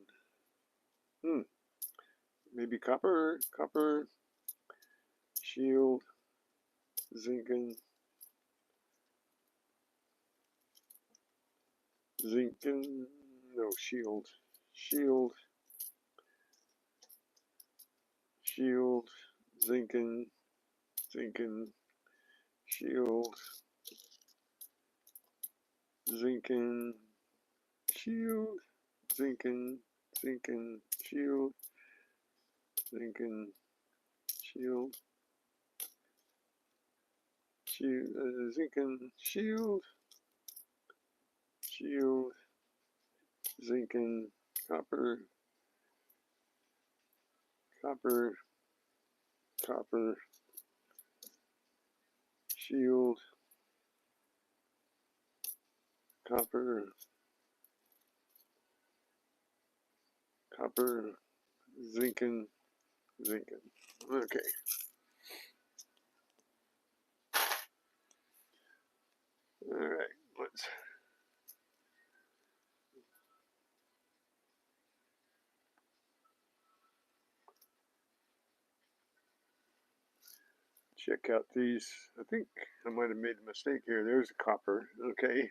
maybe copper, copper, shield, zinking, zinking, no, shield, shield, shield, zinking, zinking, shield, zinking, shield, zinking, zinking, shield, zinking, shield, zinking, shield, shield, zinking, copper, copper, copper, shield, copper, copper, zinking, zinking. Okay. All right. Let's check out these. I think I might have made a mistake here. There's a copper. Okay.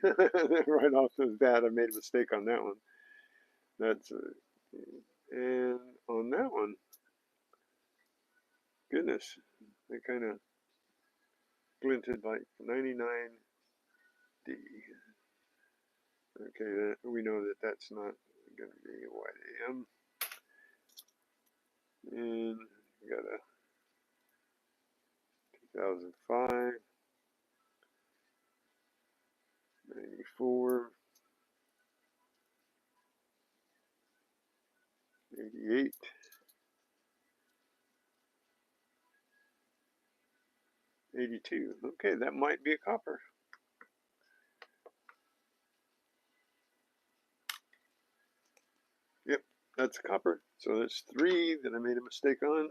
Right off the bat, I made a mistake on that one. That's and on that one, goodness, they kind of glinted like 99D. Okay, we know that that's not going to be what I am. And got a 2005, 94, 88, 82. Okay, that might be a copper. Yep, that's copper. So there's 3 that I made a mistake on.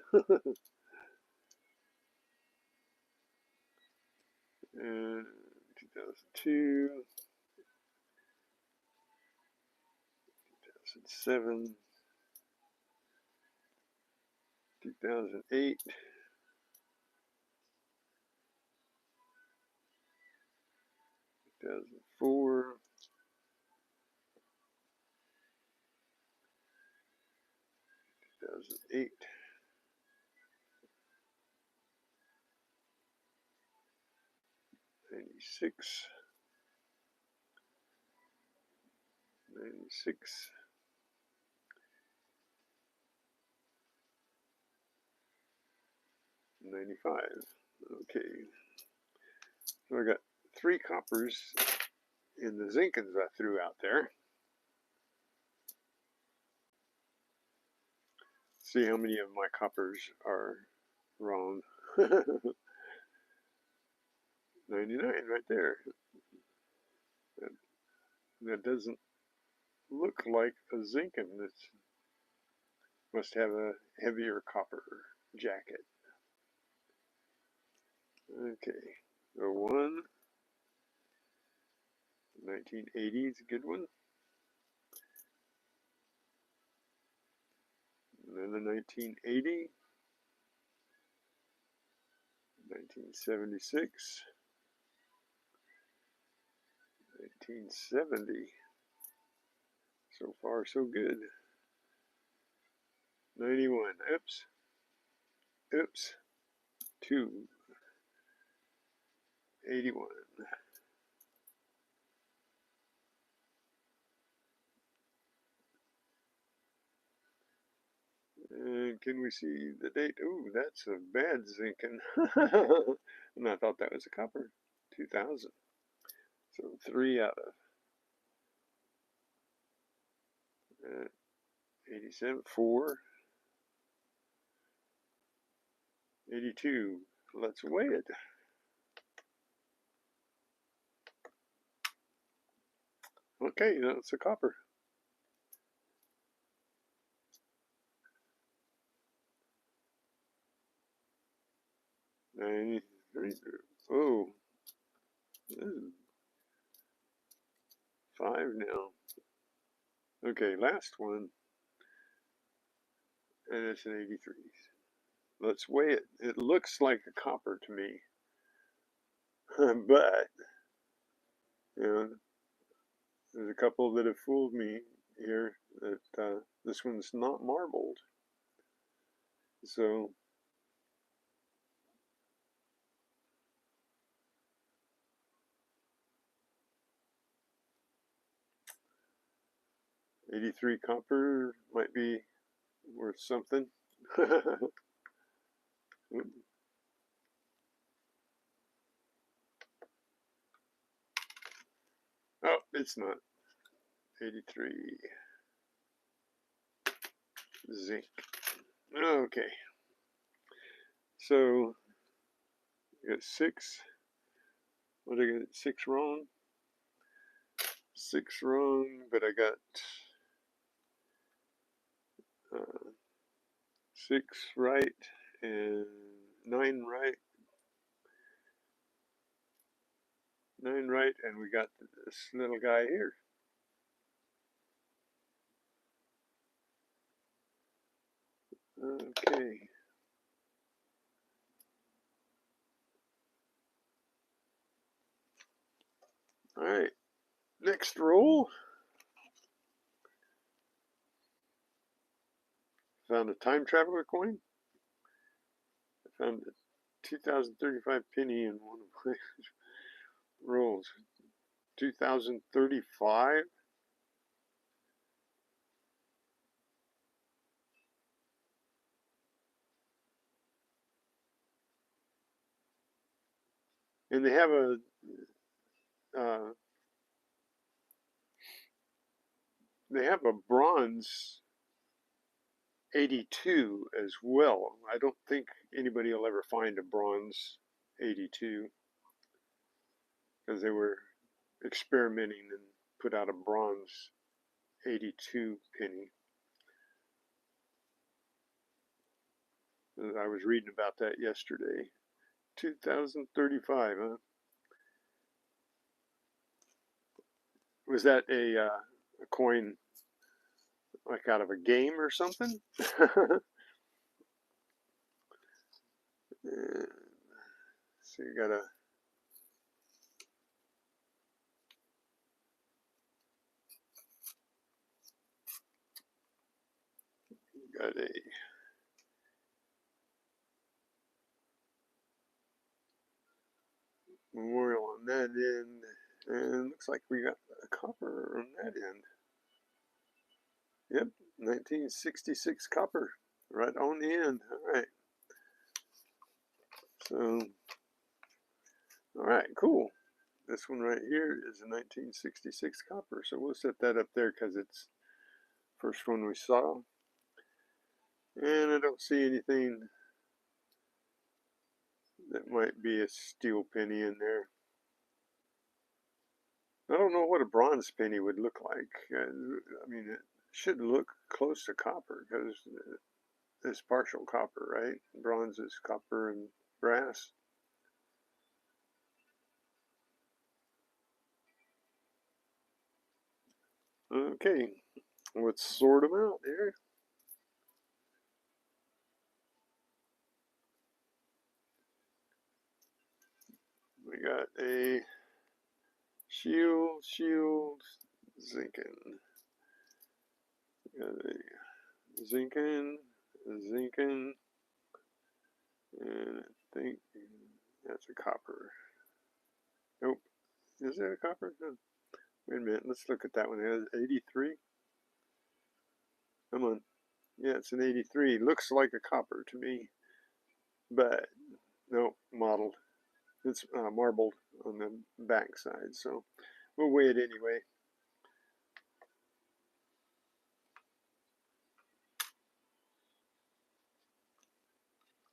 And 2002, 2007, 2008, 2004, 2008, 96, 96, 95. Okay, so I got 3 coppers in the zinkins I threw out there. See how many of my coppers are wrong. 99 right there. That doesn't look like a zinkin. It must have a heavier copper jacket. Okay, so 1980 is a good one. Another 1980, 1976, 1970. So far, so good. 91. Oops. Oops. 2. 81. And can we see the date? Oh, that's a bad zinking. And I thought that was a copper. 2000. So 3 out of 87. 4. 82. Let's weigh it. Okay, that's a copper. 93. Oh, this is 5 now. Okay, last one. And it's an 83. Let's weigh it. It looks like a copper to me. But, you know, there's a couple that have fooled me here that this one's not marbled. So, '83 copper might be worth something. Oh, it's not. 83 zinc. Okay. So, I got 6. What did I get? 6 wrong? 6 wrong, but I got 6 right and 9 right. 9 right, and we got this little guy here. Okay. All right. Next roll. Found a time traveler coin. I found a 2035 penny in one of my rolls. 2035. And they have a bronze 82 as well. I don't think anybody will ever find a bronze 82 because they were experimenting and put out a bronze 82 penny. I was reading about that yesterday. 2035, huh? Was that a coin like out of a game or something? So you got a memorial on that end, and looks like we got a copper on that end. Yep, 1966 copper, right on the end. All right. So, all right, cool. This one right here is a 1966 copper, so we'll set that up there because it's the first one we saw. And I don't see anything that might be a steel penny in there. I don't know what a bronze penny would look like. I mean, it should look close to copper because it's partial copper, right? Bronze is copper and brass. Okay, let's sort them out here. We got a shield, zinkin. We got a zinkin, and I think that's a copper. Nope. Is it a copper? No. Wait a minute. Let's look at that one. It has 83. Come on. Yeah, it's an 83. Looks like a copper to me. But no, mottled. It's marbled on the back side. So we'll weigh it anyway.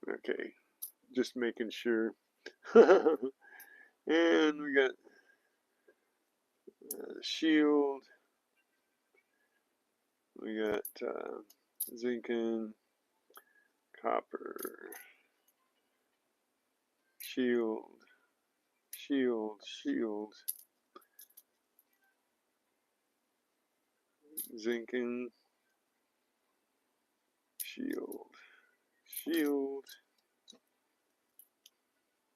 Okay. Just making sure. And we got shield. We got zinc and copper. Shield. Shield. Shield. Zinc and shield. Shield.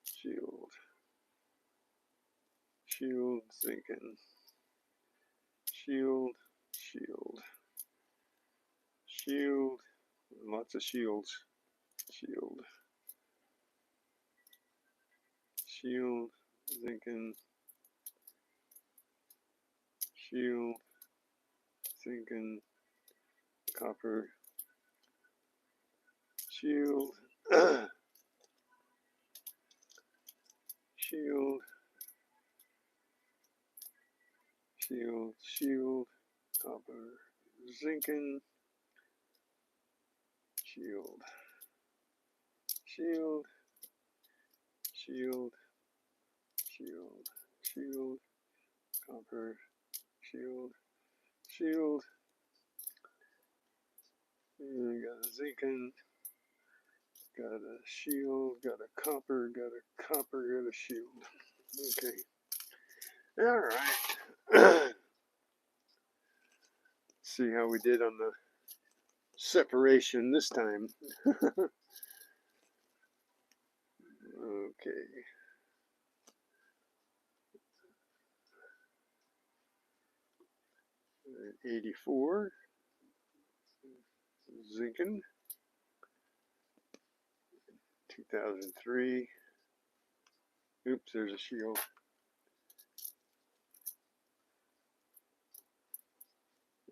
Shield. Shield. Zinc and shield. Shield. Shield. Lots of shields. Shield. Shield. Zinc and shield. Zinc and copper. Shield. Shield. Shield. Shield. Copper. Zinc and shield. Shield. Shield. Shield. Shield. Copper. Shield. Shield. And we got a zinc and got a shield, got a copper, got a shield. Okay. Alright. See how we did on the separation this time. Okay. '84. Zinken. 2003. Oops, there's a shield.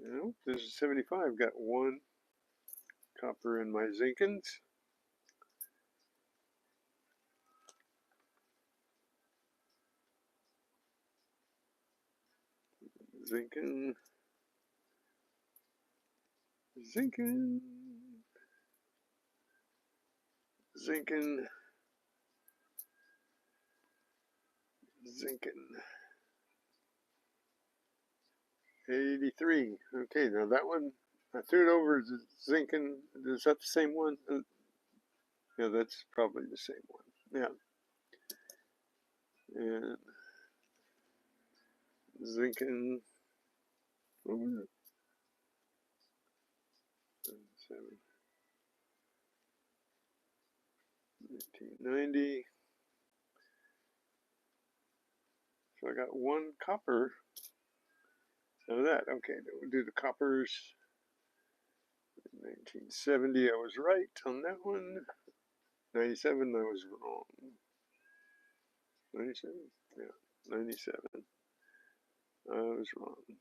Nope, there's a 75. Got one copper in my Zinkens. Zinken. Zinken. Zinken. Zinken. 83. Okay, now that one, I threw it over as Zinken. Is that the same one? Yeah, that's probably the same one. Yeah. And Zinken. Oh, 1990. So I got one copper out of that. Okay, we'll do the coppers. 1970, I was right on that one. 97, I was wrong. 97? Yeah, 97. I was wrong.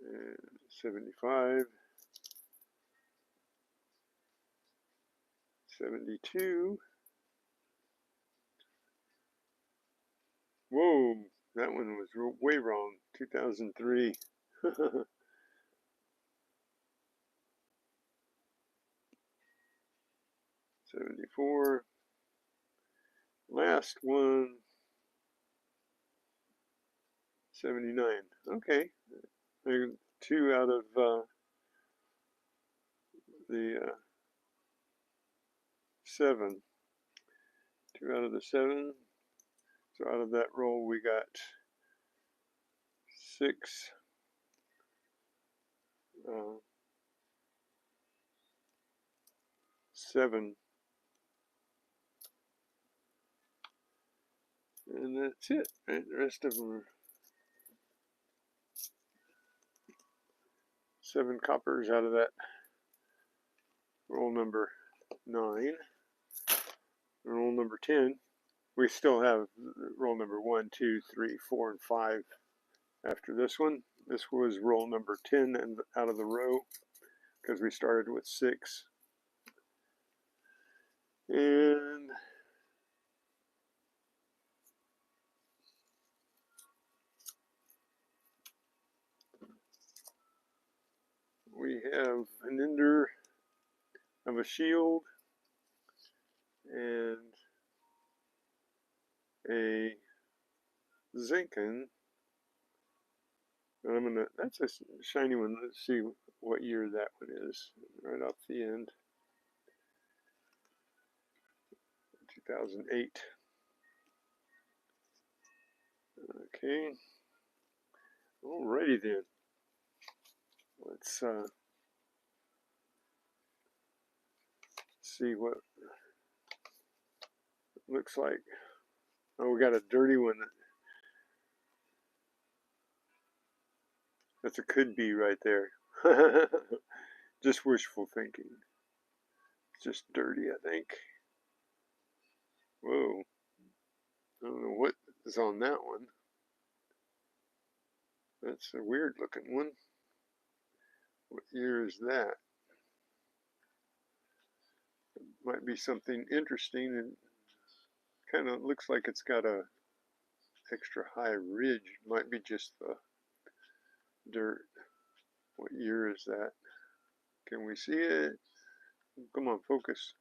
And 75. 72. Whoa, that one was way wrong. 2003. 74. Last one. 79. Okay. 2 out of the 7. 2 out of the 7. So out of that roll, we got 6. 7. And that's it. Right? The rest of them are 7 coppers out of that roll number 9. roll number 10. We still have roll number 1, 2, 3, 4, and 5 after this one. This was roll number 10 and out of the row because we started with 6. And we have an ender of a shield and a Zinken. And that's a shiny one. Let's see what year that one is. Right off the end. 2008. Okay. Alrighty then. Let's see what it looks like. Oh, we got a dirty one. That's a could be right there. Just wishful thinking. It's just dirty, I think. Whoa. I don't know what is on that one. That's a weird looking one. What year is that? It might be something interesting, and kind of looks like it's got a extra high ridge. Might be just the dirt. What year is that? Can we see it? Come on, focus.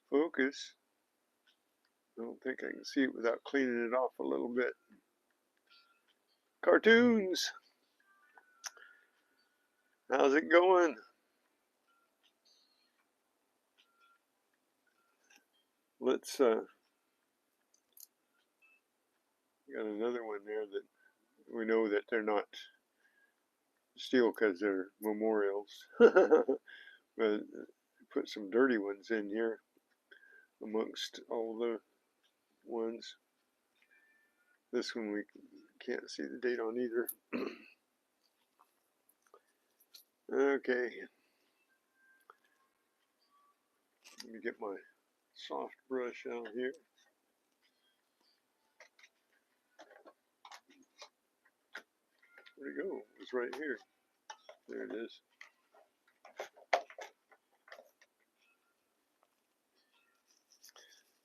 Focus. I don't think I can see it without cleaning it off a little bit. Cartoons! How's it going? Let's, got another one there that we know that they're not steel because they're memorials. But put some dirty ones in here amongst all the ones. This one we can't see the date on either. Okay. Let me get my soft brush out here. Where'd it go? It's right here. There it is.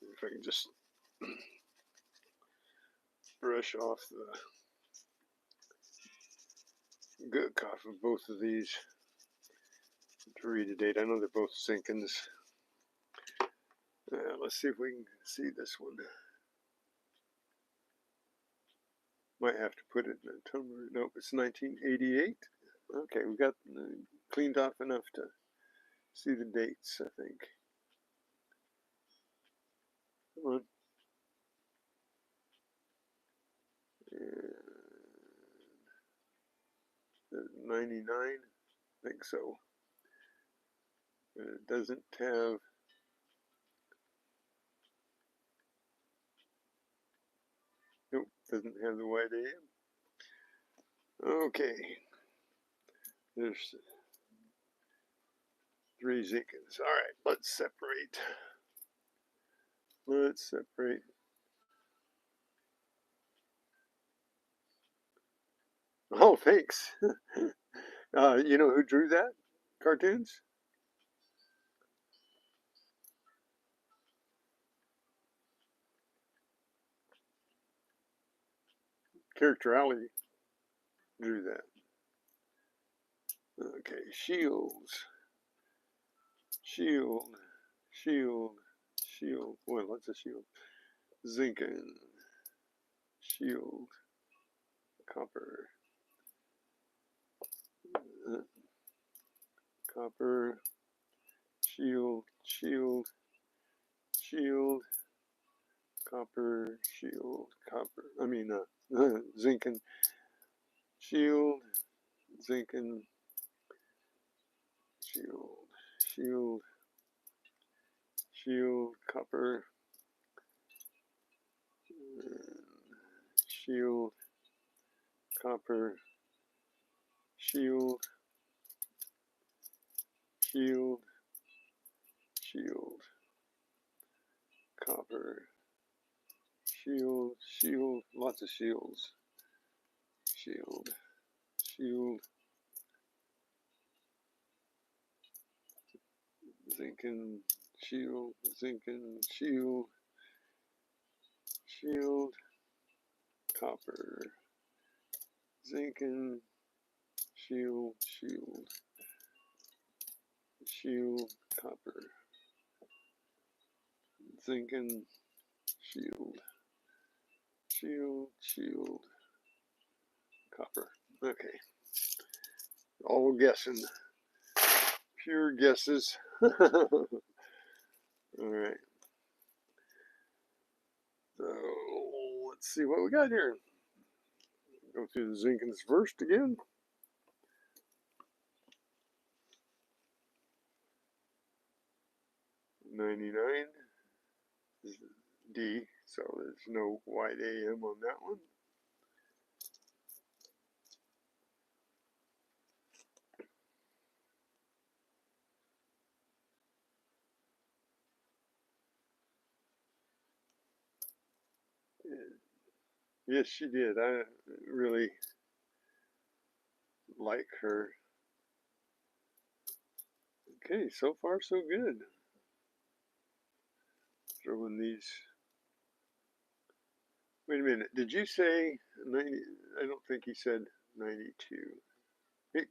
If I can just brush off the good off of both of these to read the date. I know they're both Zinkens. Let's see if we can see this one. Might have to put it in a tumbler. Nope, it's 1988. Okay, we got cleaned off enough to see the dates, I think. Come on. And 99, I think so. But it doesn't have. Nope, doesn't have the white AM. Okay. There's 3 Zinkens. All right, let's separate. Let's separate. Oh, thanks. You know who drew that? Cartoons? Characterality drew that. Okay, shields. Shield. Shield. Shield. Well, what's a shield? Zinken. Shield. Copper. Copper. Shield. Shield. Shield. Copper. Shield. Copper. I mean, Zinken. Shield. Zinken. Shield. Shield. Shield. Copper. Shield. Copper. Shield. Shield. Shield. copper, shield, shield, lots of shields, shield, shield, zinc and shield, zinc and shield, shield, copper, zinc and shield, shield, shield, copper, zinc and shield, shield, shield, copper. Okay, all guessing, pure guesses. All right, so let's see what we got here. Go through the Zinkins first again. $99 is D, so there's no white AM on that one. Yes, she did. I really like her. Okay, so far so good. Throwing these. Wait a minute. Did you say 90? I don't think he said 92. Hey,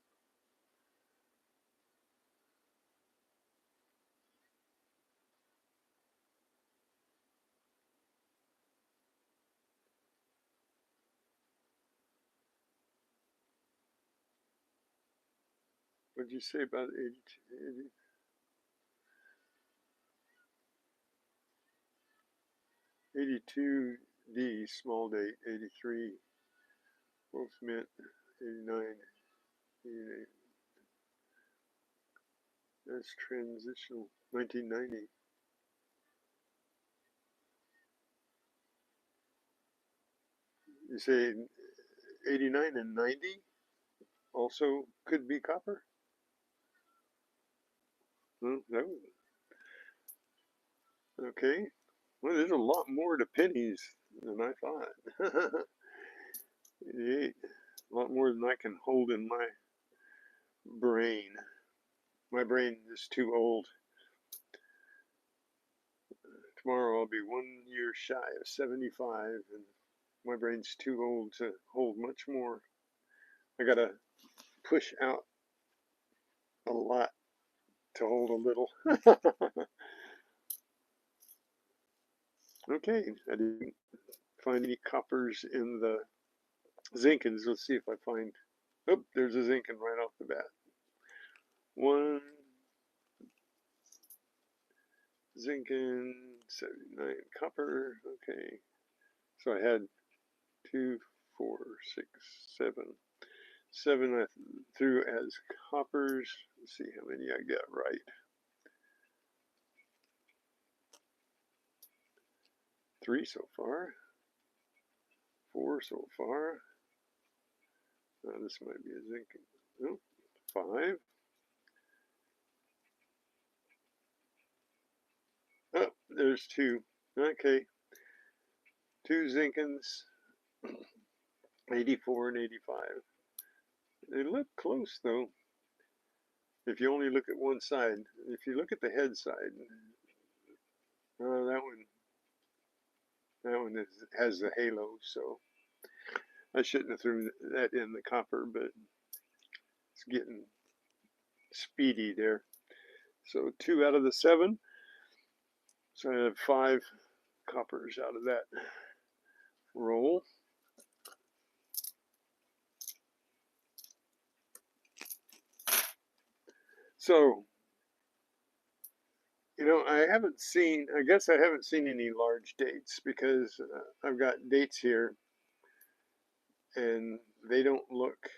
what did you say about 82? 82D, small date, 83, both mint, 89, 88. That's transitional, 1990. You say 89 and 90 also could be copper? Well, that was, okay. Well, there's a lot more to pennies than I thought. 88, a lot more than I can hold in my brain. My brain is too old. Tomorrow I'll be 1 year shy of 75, and my brain's too old to hold much more. I gotta push out a lot to hold a little. Okay, I didn't find any coppers in the Zinkins. Let's see if I find. Oh, there's a Zinkin right off the bat. One Zinkin, 79 copper. Okay, so I had 2, 4, 6, 7. 7 I threw as coppers. Let's see how many I got right. 3 so far. 4 so far. This might be a zinc. Oh, 5. Oh, there's 2. Okay. 2 Zinkins, 84 and 85. They look close though. If you only look at one side. If you look at the head side, that one has the halo, so I shouldn't have thrown that in the copper, but it's getting speedy there. So 2 out of the 7. So I have 5 coppers out of that roll. So, you know, I guess I haven't seen any large dates because I've got dates here and they don't look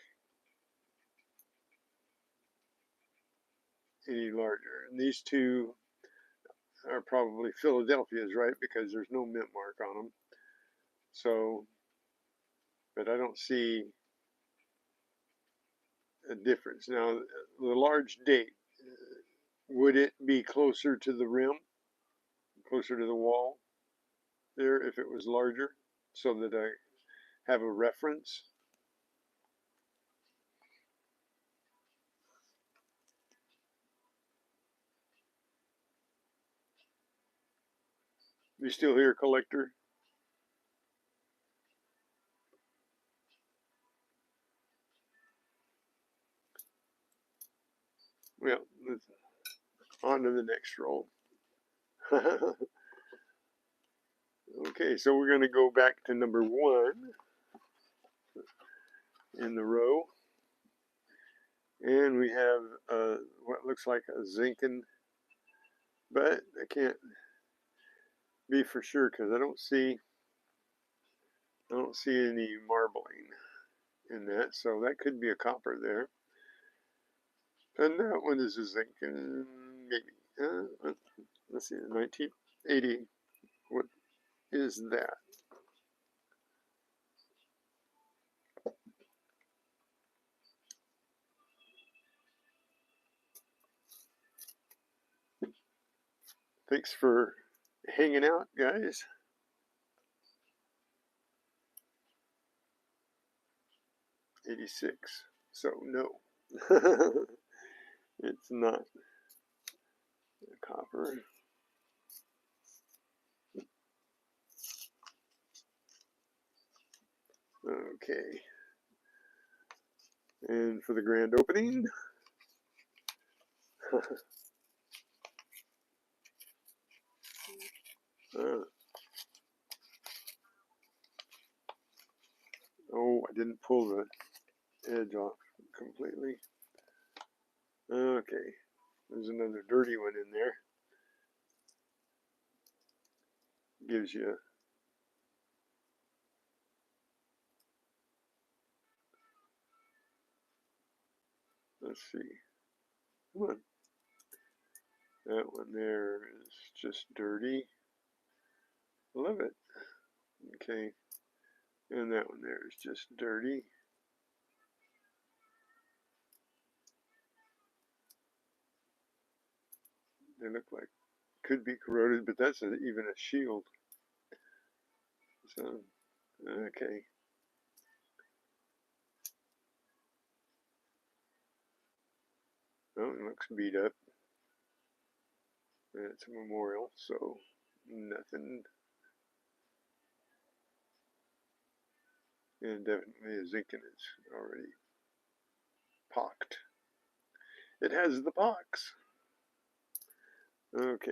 any larger. And these 2 are probably Philadelphia's, right? Because there's no mint mark on them. So, but I don't see a difference. Now, the large date, would it be closer to the rim, closer to the wall? there if it was larger, so that I have a reference. You still here, collector? Well, let's on to the next roll. Okay, so we're going to go back to number 1 in the row. And we have what looks like a zinkin, but I can't be for sure because I don't see any marbling in that, so that could be a copper there. And that one is a zinkin, maybe. Let's see, 1980. What is that? Thanks for hanging out, guys. '86. So no, it's not copper. Okay. And for the grand opening. Oh, I didn't pull the edge off completely. Okay, there's another dirty one in there. Gives you, let's see, come on. That one there is just dirty. Love it. Okay, and that one there is just dirty. They look like could be corroded, but that's even a shield. So, okay. Oh, it looks beat up. It's a memorial, so nothing. And definitely a zinc in it's already pocked. It has the pox. Okay.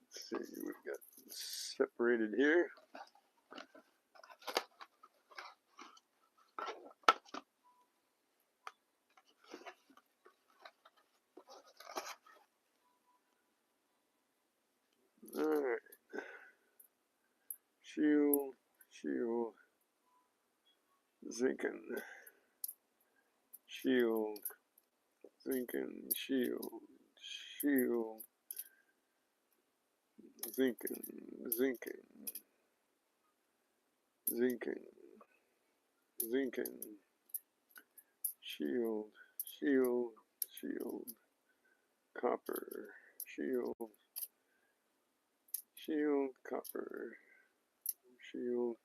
Let's see, we've got separated here. Alright. Shield, shield, zinkin, shield, zinkin, shield, shield, zinkin, zinkin, zinkin, zinkin, shield, shield, shield, copper, shield, shield, copper, shield,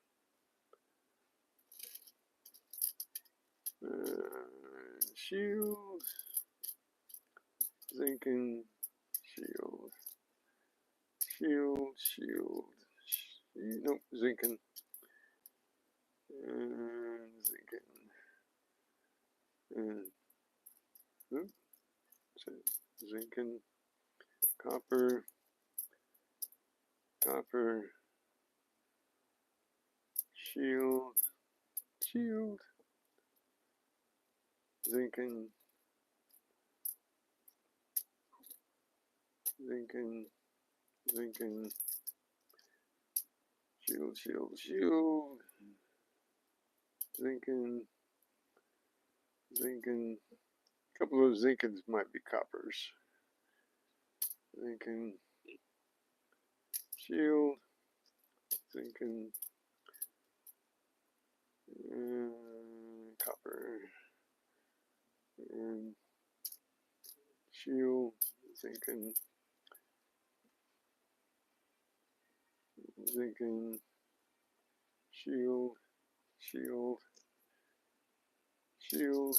shield, zinkin, shield, shield, shield, nope, zinkin, and zinkin, and oops, zinkin, copper, copper, shield, shield, zinkin, zinkin, zinkin, shield, shield, shield, zinkin, zinkin. A couple of those zinkins might be coppers. Zinkin, shield, zinkin, copper, and shield, zinkin, zinc, shield, shield, shield,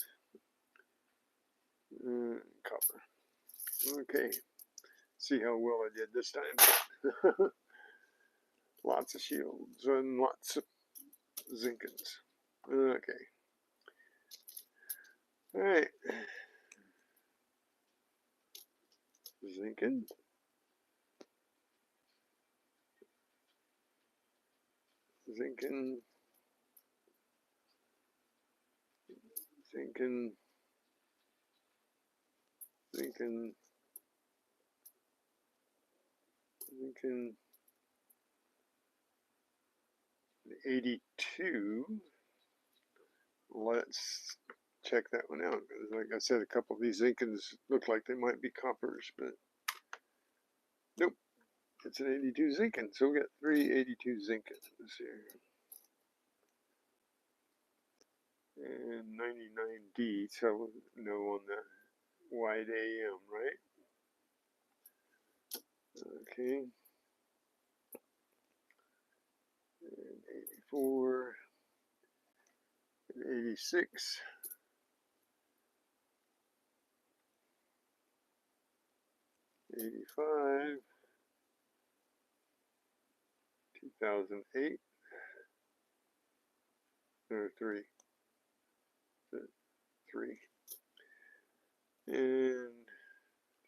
copper. Okay, see how well I did this time. Lots of shields and lots of zincans. Okay. All right. Zincan. Zincan. Zincan. Zincan. Zincan. 82. Let's check that one out. Like I said, a couple of these Zincans look like they might be coppers, but nope. It's an 82 Zincan. So we got 3 82 Zincans here. And 99D, so no on the wide AM, right? Okay. And 84. And 86. 85. 2008. Or 3. 3. And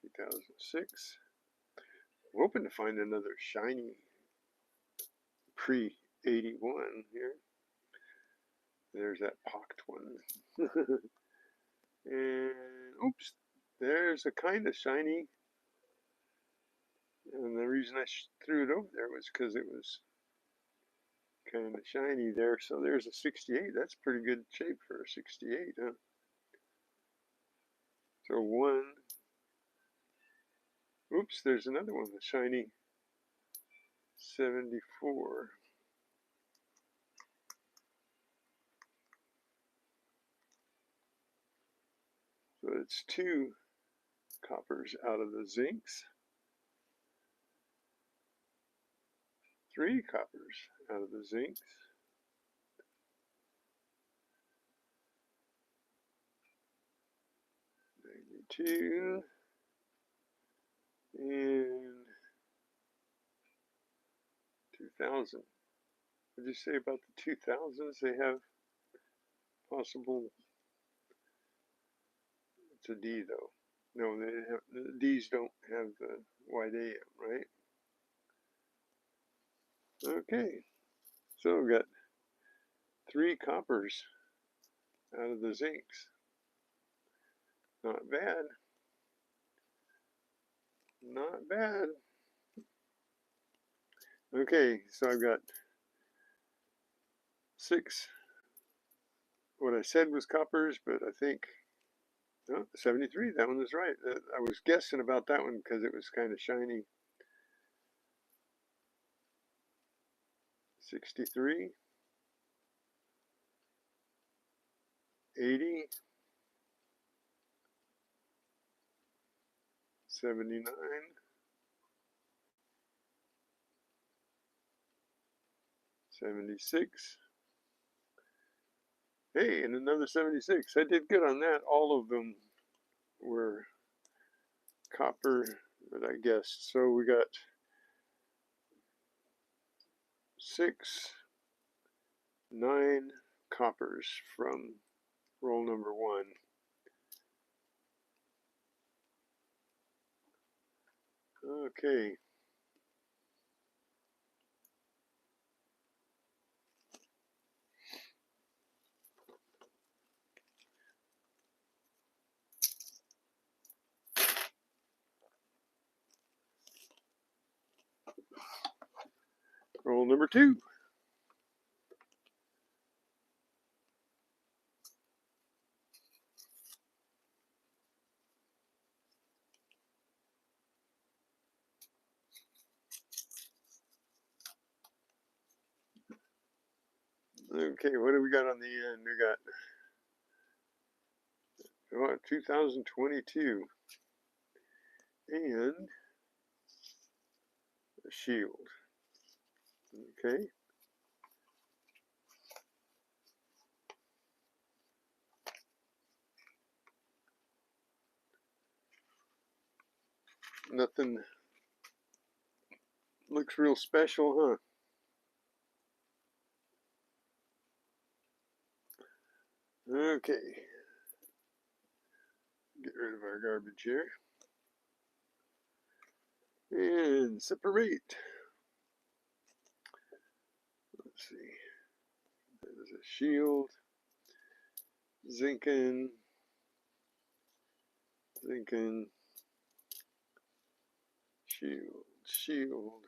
2006. I'm hoping to find another shiny pre-81 here. There's that pocked one. And oops, there's a kind of shiny. And the reason I threw it over there was because it was kind of shiny there. So there's a 68. That's pretty good shape for a 68, huh? So one. Oops, there's another one, the shiny 74. So it's 2 coppers out of the zincs. 3 coppers out of the zincs. 92. And 2000. What did you say about the 2000s? They have possible. It's a D though. No, they have, the D's don't have the wide AM, right? Okay, so we got 3 coppers out of the zincs. Not bad. Not bad. Okay, so I've got 6. What I said was coppers, but I think 73. That one was right. I was guessing about that one because it was kind of shiny. 63. 80. 79. 76. Hey, and another 76. I did good on that. All of them were copper that I guessed. So we got 6, 9 coppers from roll number 1. Okay. Roll number 2. Okay, what do we got on the end? We got 2022 and a shield. Okay. Nothing looks real special, huh? Okay. Get rid of our garbage here. And separate. Let's see. There's a shield. Zinkin. Zinkin. Shield. Shield.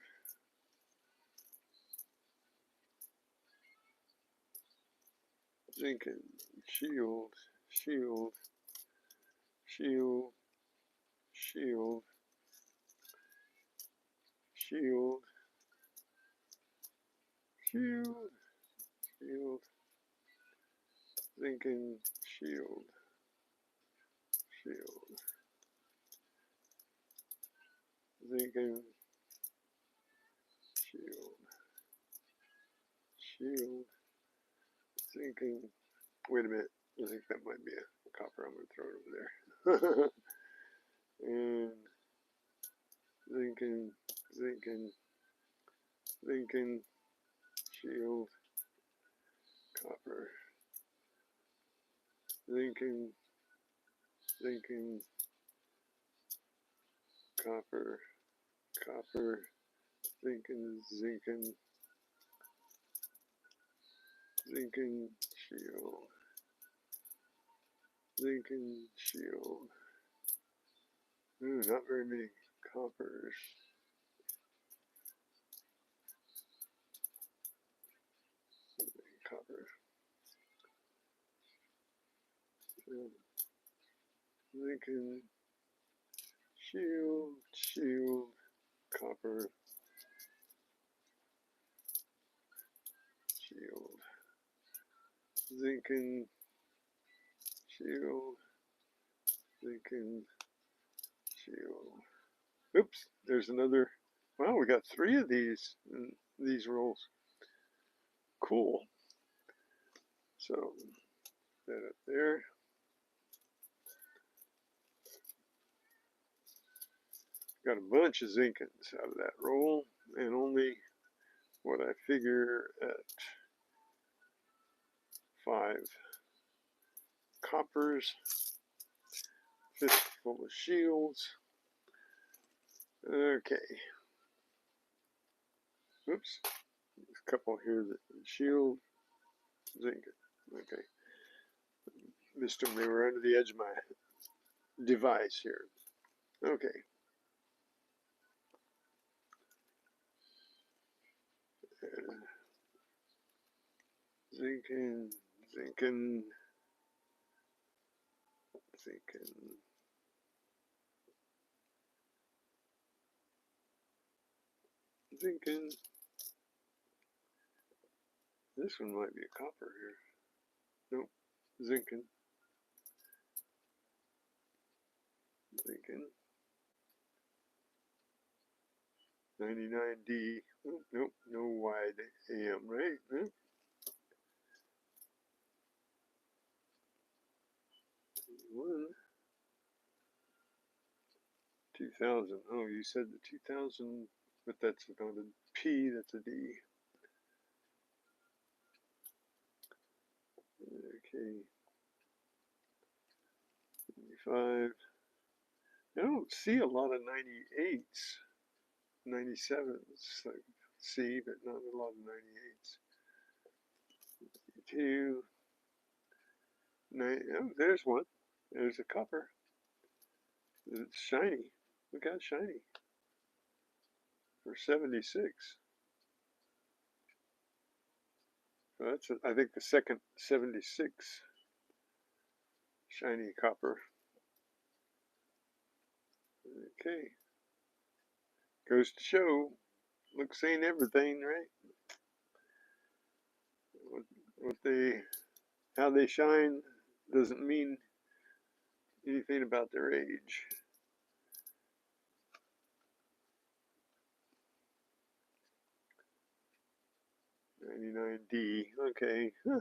Zinkin. Shield. Shield. Shield. Shield. Shield. Shield. Shield. Zinkin. Shield. Shield. Zinkin. Shield. Shield. Zinkin. Wait a minute. I think that might be a copper. I'm going to throw it over there. And Zinkin. Zinkin. Zinkin. Shield. Copper. Zinkin. Zinkin. Copper. Copper. Zinkin. Zinkin. Zinkin. Shield. Zinkin. Shield. Ooh, not very many coppers. Copper. Zinkin. Shield. Shield. Copper. Shield. Zinkin. Shield. Zinkin. Shield. Oops, there's another. Wow, we got 3 of these in these rolls. Cool. So that up there. Got a bunch of Zinkins out of that roll, and only what I figure at 5 coppers, fistful of shields. Okay. Oops. There's a couple here that shield, Zinkin. Okay. Missed them. They were under the edge of my device here. Okay. Zinkin, Zinkin, Zinkin. Zinkin. This one might be a copper here. Nope. Zinkin. Zinkin. 99D. Oh, nope. No wide AM, right? Nope. 1. 2000. Oh, you said the 2000, but that's not a P, that's a D. Okay. 95. I don't see a lot of 98s, 97s. I see, but not a lot of 98s. 2. 9. Oh, there's one. There's a copper. It's shiny. Look how shiny. For 76. So that's, I think, the second 76 shiny copper. Okay. Goes to show, looks ain't everything, right? What they, how they shine doesn't mean anything about their age. 99D. Okay. Huh.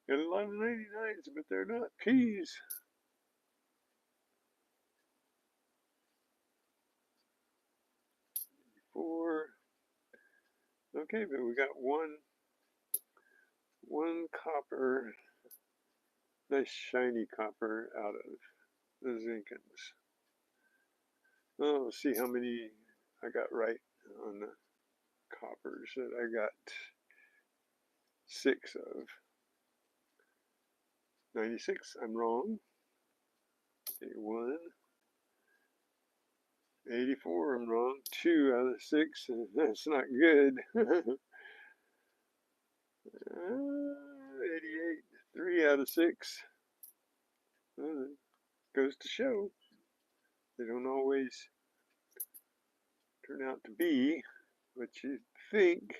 Got a lot of 99s, but they're not P's. Four. Okay, but we got one copper, nice shiny copper out of the Zinkins. Oh, let's see how many I got right on the coppers that I got 6 of. 96, I'm wrong. 81. 84, I'm wrong. 2 out of 6, that's not good. 88, 3 out of 6. Goes to show they don't always turn out to be what you think.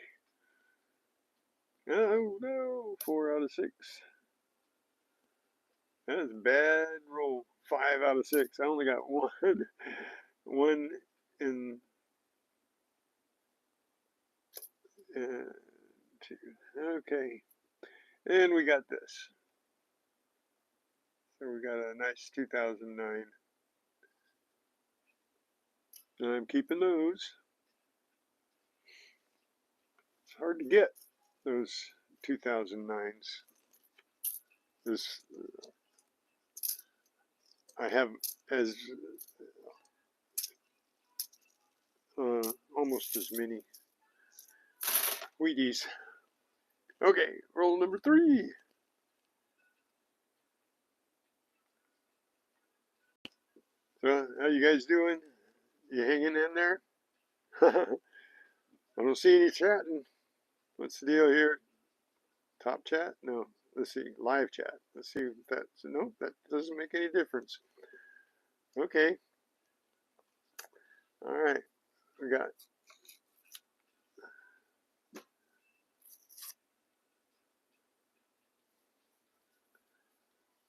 Oh no, 4 out of 6. That's a bad roll. 5 out of 6. I only got one in 2. Okay, and we got this. So we got a nice 2009. And I'm keeping those. It's hard to get those 2009s. This I have as almost as many Wheaties. Okay, roll number 3. So, how you guys doing? You hanging in there? I don't see any chatting. What's the deal here? Top chat? No. Let's see. Live chat. Let's see if that's... Nope, that doesn't make any difference. Okay. All right. We got...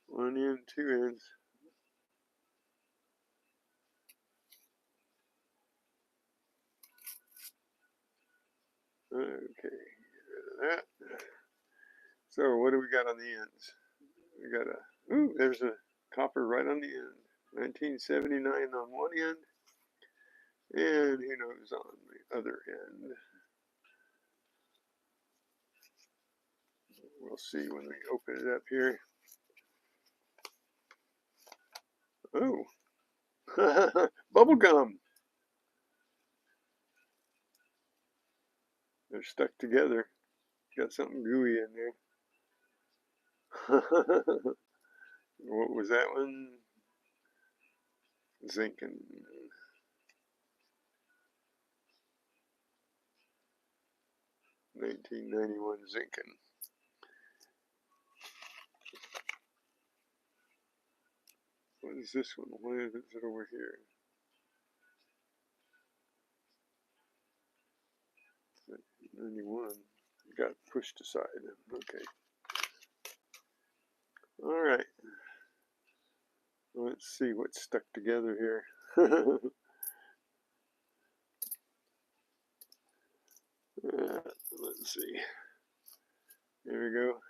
one end, 2 ends. Okay. That. So what do we got on the ends? We got a... Ooh, there's a copper right on the end. 1979 on one end. And who knows on the other end. We'll see when we open it up here. Oh, bubble gum. They're stuck together. Got something gooey in there. What was that one? Zinkin. 1991 Zinkin. What is this one? Why is it over here? 91. Got pushed aside. Okay. All right. Let's see what's stuck together here. Let's see. Here we go.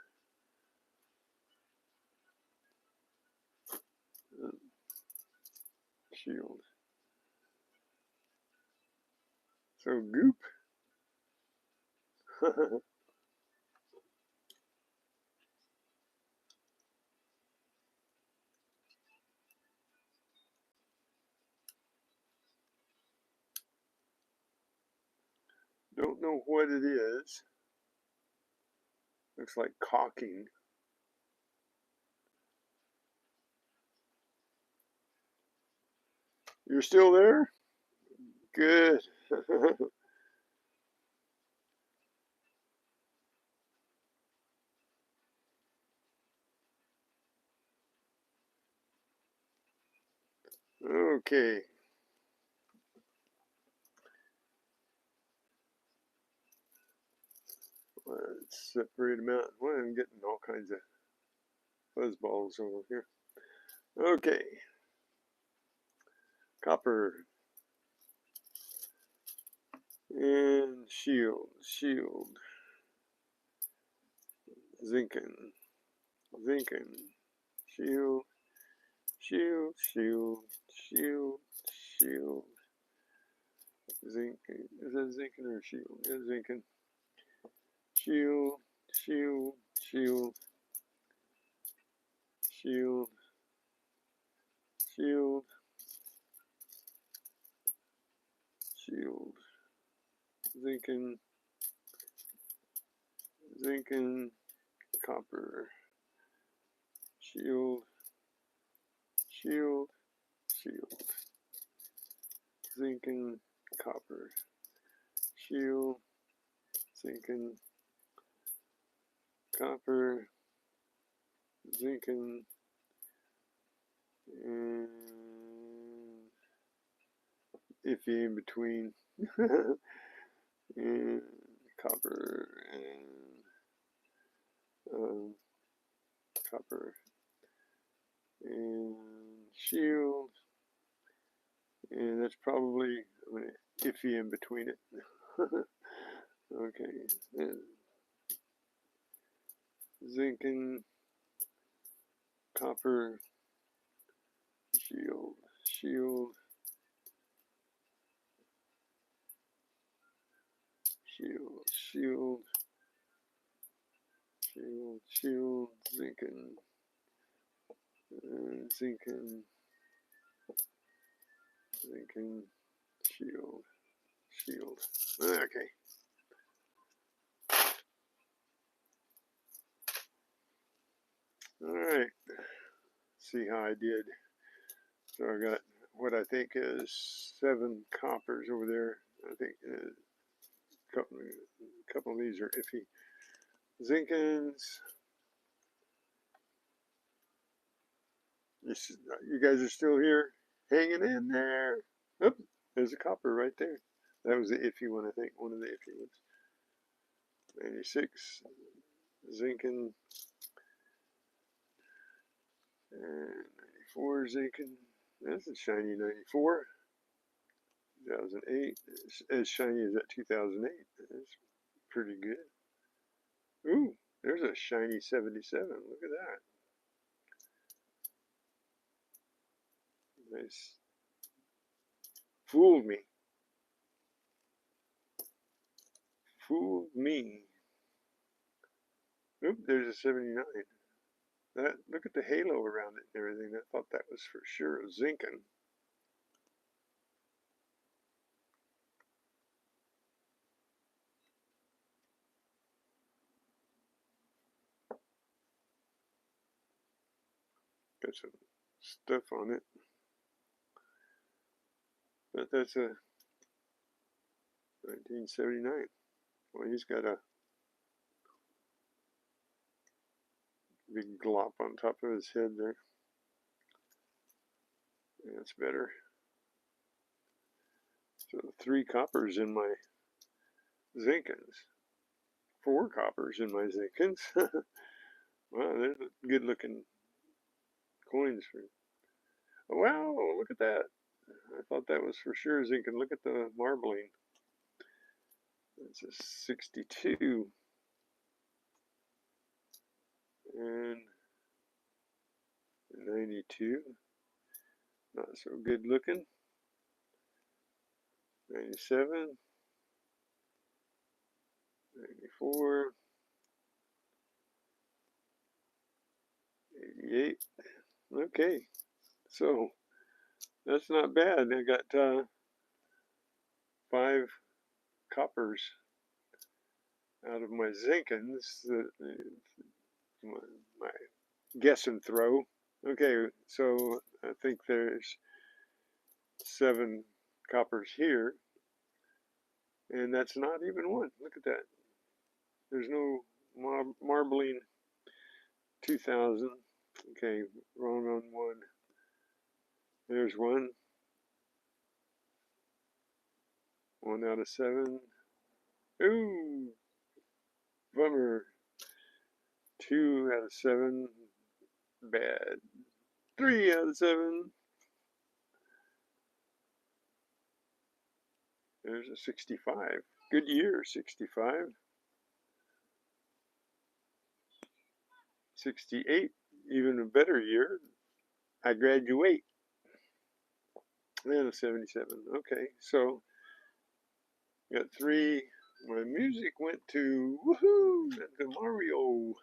Shield. So goop. Don't know what it is. Looks like caulking. You're still there? Good. Okay. Let's separate them out. Well, I'm getting all kinds of fuzz balls over here. Okay. Copper. And shield. zinken, zinken, shield, shield, shield, shield, shield, zinken. Is that zinken or shield? Yeah, zinken. Shield, shield, shield, shield, shield, shield, zinken, zinken, copper, shield, shield, shield, zinken, copper, shield, zinken, copper, zinken, and iffy in between, and copper, and copper, and shield, and that's probably iffy in between it. Okay, and zinken, copper, shield, shield, shield, shield, shield, shield, zinken, zinken, zinken, shield, shield. Okay. All right. See how I did. So I got what I think is 7 coppers over there. I think a couple of these are iffy. Zinkens. You guys are still here, hanging in there. Oop, there's a copper right there. That was the iffy one, I think, one of the iffy ones. 96, zinken, and 94 zinken. That's a shiny 94. 2008, as shiny as that 2008. That's pretty good. Ooh, there's a shiny 77. Look at that. Nice. Fooled me. Fooled me. Oop, there's a 79. That, look at the halo around it and everything. I thought that was for sure a zinken. Got some stuff on it. But that's a 1979. Well, he's got a big glop on top of his head there. That's better. So 3 coppers in my zinkens. 4 coppers in my zinkens. Wow, there's good looking coins for. Wow, look at that. I thought that was for sure zinken. Look at the marbling. It's a 62. And 92. Not so good looking. 97. 94. 88. Okay, so that's not bad. I got 5 coppers out of my zinkens. My guess and throw. Okay, so I think there's 7 coppers here, and that's not even one. Look at that. There's no marbling 2000. Okay, wrong on one. There's one. 1 out of 7. Ooh, bummer. 2 out of 7. Bad. 3 out of 7. There's a 65. Good year, 65. 68, even a better year. I graduate. And a 77. Okay, so got 3. My music went to woohoo, to Mario.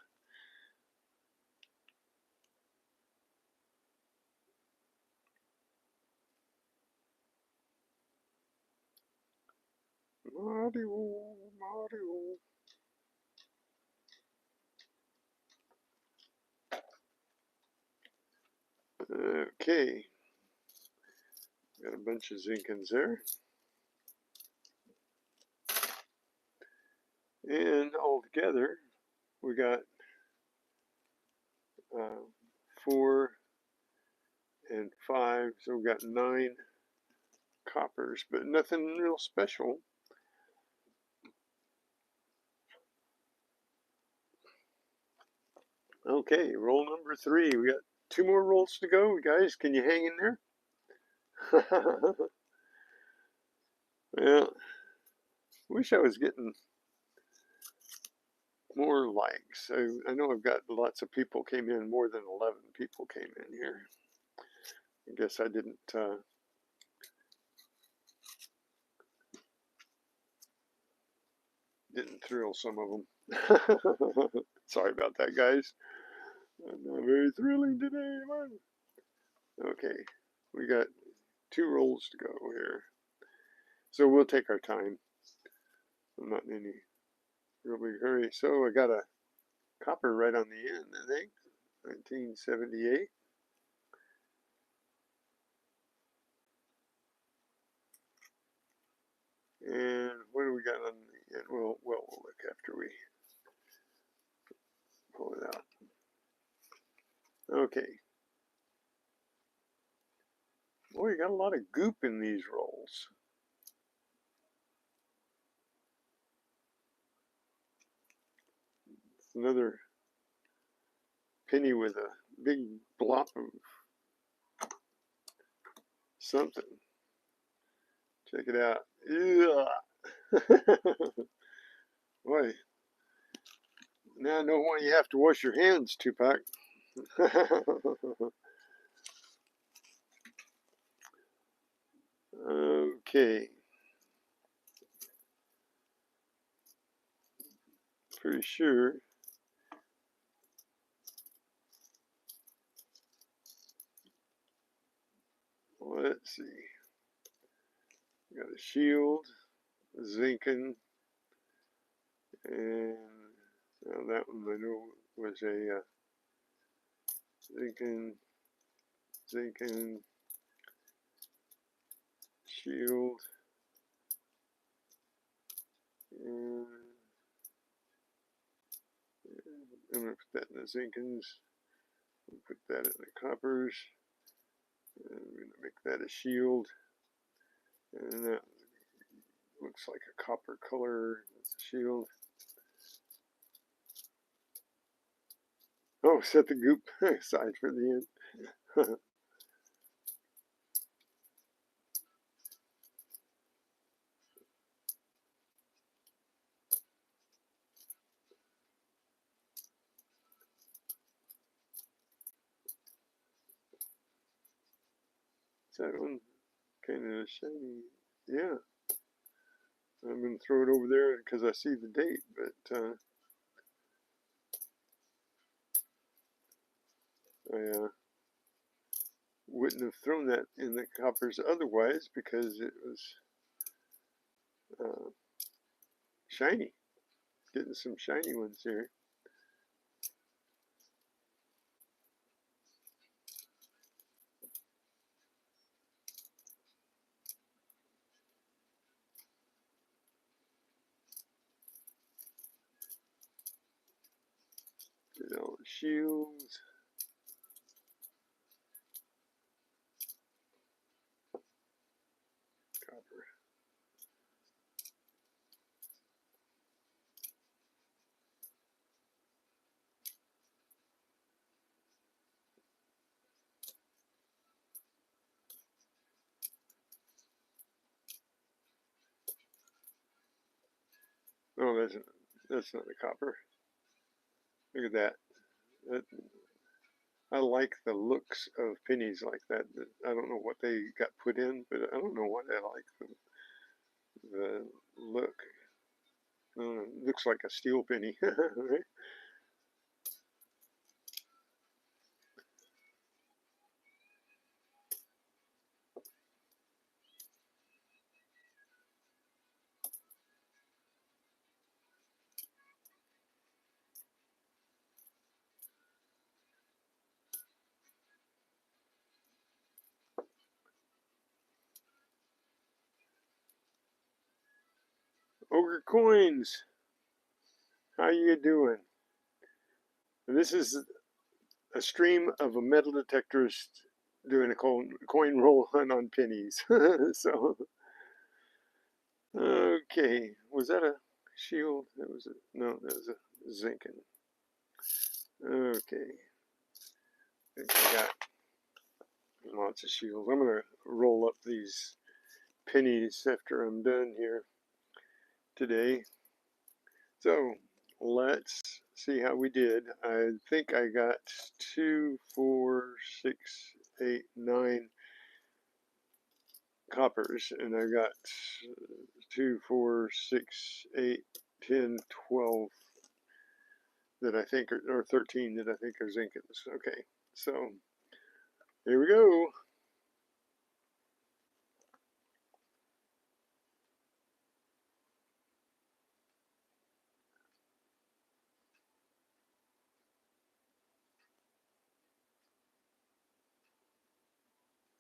Mario, Mario. Okay, got a bunch of Zinkins there. And altogether, we got 4 and 5, so we got 9 coppers, but nothing real special. Okay, roll number 3. We got 2 more rolls to go, guys. Can you hang in there? Well, wish I was getting more likes. I know I've got lots of people came in, more than 11 people came in here. I guess I didn't thrill some of them. Sorry about that, guys. Not very thrilling today. Okay, we got 2 rolls to go here, so we'll take our time. I'm not in any real big hurry. So I got a copper right on the end, I think. 1978. And what do we got on the end? Well, we'll look after we pull it out. Okay. Boy, you got a lot of goop in these rolls. It's another penny with a big blop of something. Check it out. Boy, now I know why you have to wash your hands, Tupac. Okay. Pretty sure. Let's see. Got a shield, a Zinkin, and that one I know was a Zinkin, shield, and I'm going to put that in the Zinkins. We'll put that in the coppers. And I'm going to make that a shield. And that looks like a copper color. That's a shield. Oh, set the goop aside for the end. Is that one kind of shiny? Yeah. I'm going to throw it over there because I see the date, but I wouldn't have thrown that in the coppers otherwise because it was shiny. Getting some shiny ones here. Get all the shields. Copper. Oh, that's not the copper. Look at that. I like the looks of pennies like that. I don't know what they got put in, but I don't know why I like the look. It looks like a steel penny, right? Ogre Coins, how you doing? This is a stream of a metal detectorist doing a coin roll hunt on pennies. So, okay, was that a shield? That was no, that was a Zinkin. Okay, I think I got lots of shields. I'm gonna roll up these pennies after I'm done here today. So let's see how we did. I think I got 2, 4, 6, 8, 9 coppers, and I got 2, 4, 6, 8, 10, 12 that I think are, or 13 that I think are Zinkins. Okay, so here we go.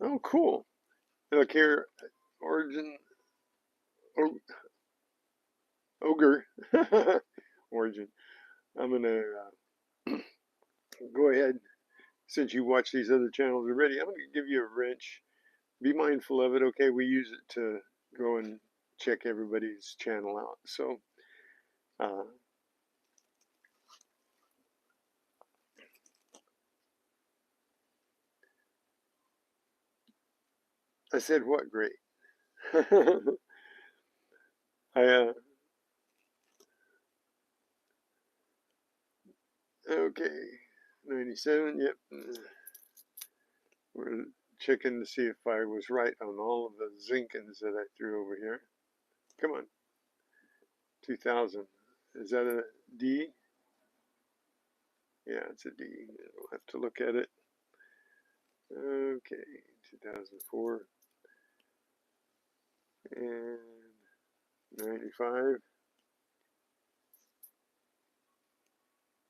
Oh, cool. Look here, origin, ogre, origin. I'm gonna go ahead, since you watch these other channels already, I'm gonna give you a wrench. Be mindful of it, okay? We use it to go and check everybody's channel out. So, uh, I said, what great? I, okay, 97, yep. We're checking to see if I was right on all of the Zinkins that I threw over here. Come on, 2000. Is that a D? Yeah, it's a D. We'll have to look at it. Okay, 2004 and 95.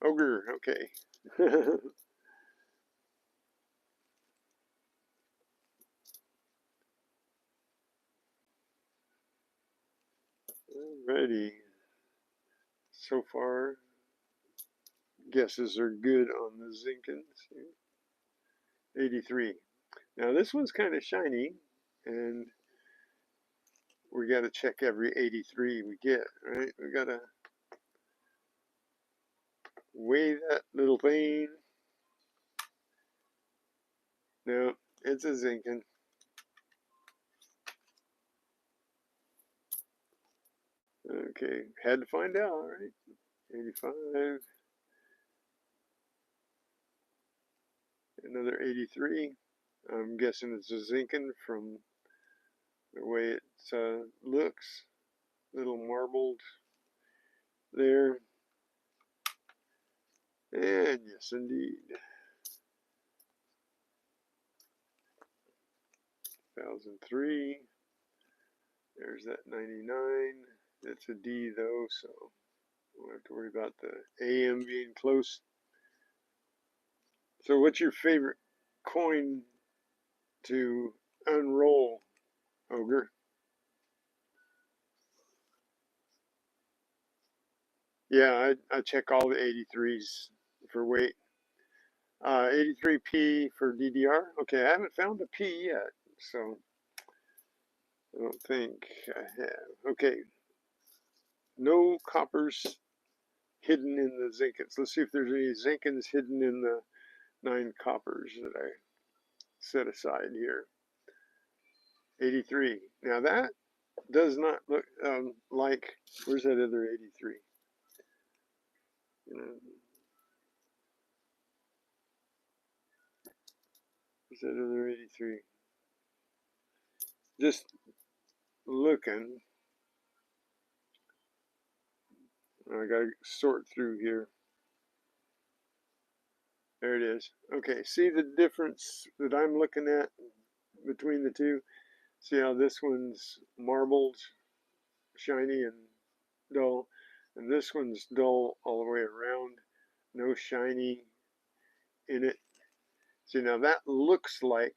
Ogre, okay. Alrighty. So far, guesses are good on the Zinkins. 83. Now this one's kind of shiny, and we got to check every 83 we get, right? We got to weigh that little thing. No, it's a Zinkin. Okay, had to find out, right? 85. Another 83. I'm guessing it's a Zinkin from the way it looks. Little marbled there. And yes, indeed. 1003. There's that 99. It's a D though, so we don't have to worry about the AM being close. So what's your favorite coin to unroll, Ogre? Yeah, I check all the 83s for weight. 83P for DDR. Okay, I haven't found a P yet, so I don't think I have. Okay, no coppers hidden in the Zinkins. Let's see if there's any Zinkins hidden in the 9 coppers that I set aside here. 83. Now that does not look like, where's that other 83? You know, instead of the 83. Just looking. I gotta sort through here. There it is. Okay, see the difference that I'm looking at between the two? See how this one's marbled, shiny, and dull, and this one's dull all the way around, no shiny in it. See, now that looks like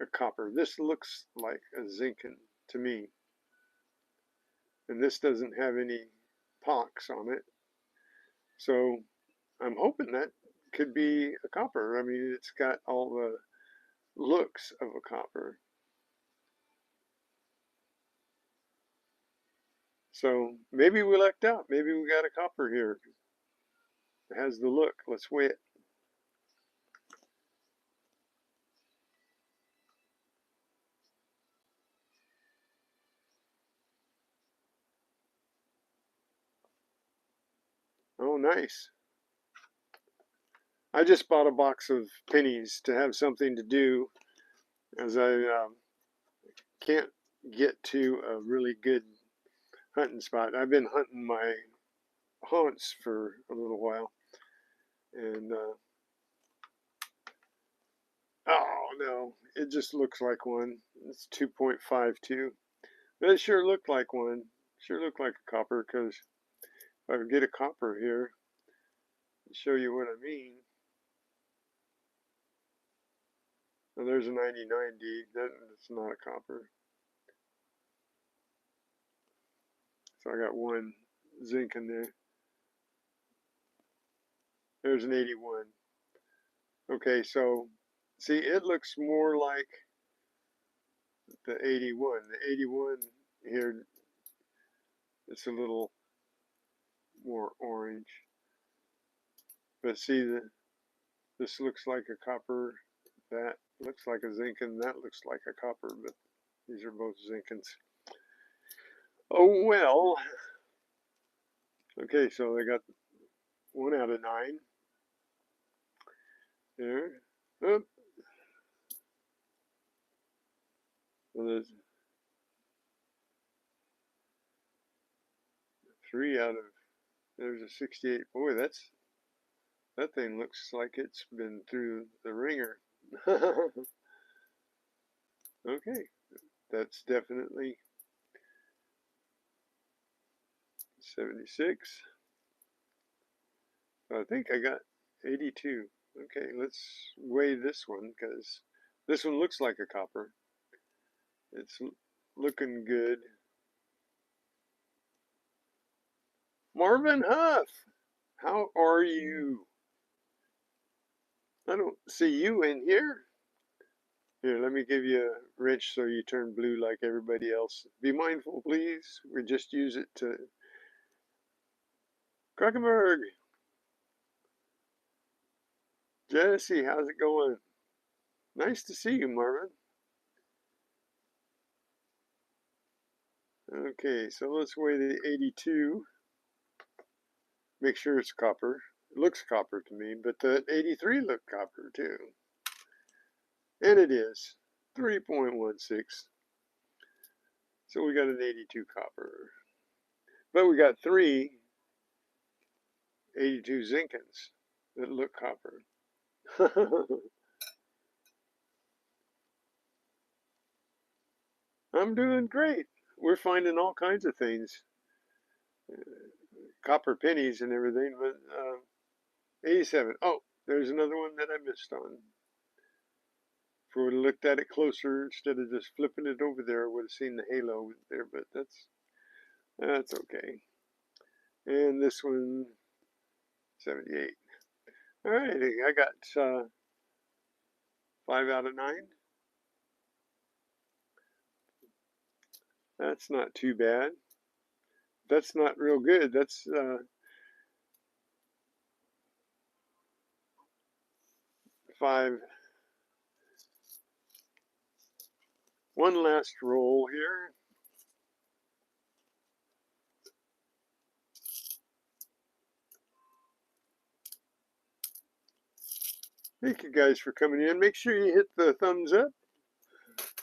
a copper. This looks like a zinc to me. And this doesn't have any pox on it. So I'm hoping that could be a copper. I mean, it's got all the looks of a copper. So maybe we lucked out. Maybe we got a copper here. It has the look. Let's weigh it. Oh, nice. I just bought a box of pennies to have something to do, as I can't get to a really good hunting spot. I've been hunting my haunts for a little while, and oh no, it just looks like one. It's 2.52. But it sure looked like one. Sure looked like a copper, because if I could get a copper here, I'll show you what I mean. Now there's a 99D. That's not a copper. So I got one zinc in there. There's an 81. Okay, so see, it looks more like the 81. The 81 here, it's a little more orange. But see, this looks like a copper. That looks like a zinc, and that looks like a copper, but these are both zincans. Oh well. Okay, so they got 1 out of 9. There. Oop. Well, there's 3 out of. There's a 68. Boy, that thing looks like it's been through the ringer. Okay, that's definitely 76. So I think I got 82. Okay, let's weigh this one, because this one looks like a copper. It's looking good. Marvin Huff, how are you? I don't see you in here. Here, let me give you a wrench so you turn blue like everybody else. Be mindful, please. We just use it to... Krakenberg. Jesse, how's it going? Nice to see you, Marvin. Okay, so let's weigh the 82. Make sure it's copper. It looks copper to me, but the 83 looked copper too. And it is 3.16. So we got an 82 copper. But we got 3 82 zincans that look copper. I'm doing great. We're finding all kinds of things. Copper pennies and everything, but 87. Oh, there's another one that I missed on. If we would have looked at it closer instead of just flipping it over there, I would have seen the halo there, but that's okay. And this one, 78. All right, I got 5 out of 9. That's not too bad. That's not real good. That's 5. One last roll here. Thank you guys for coming in. Make sure you hit the thumbs up,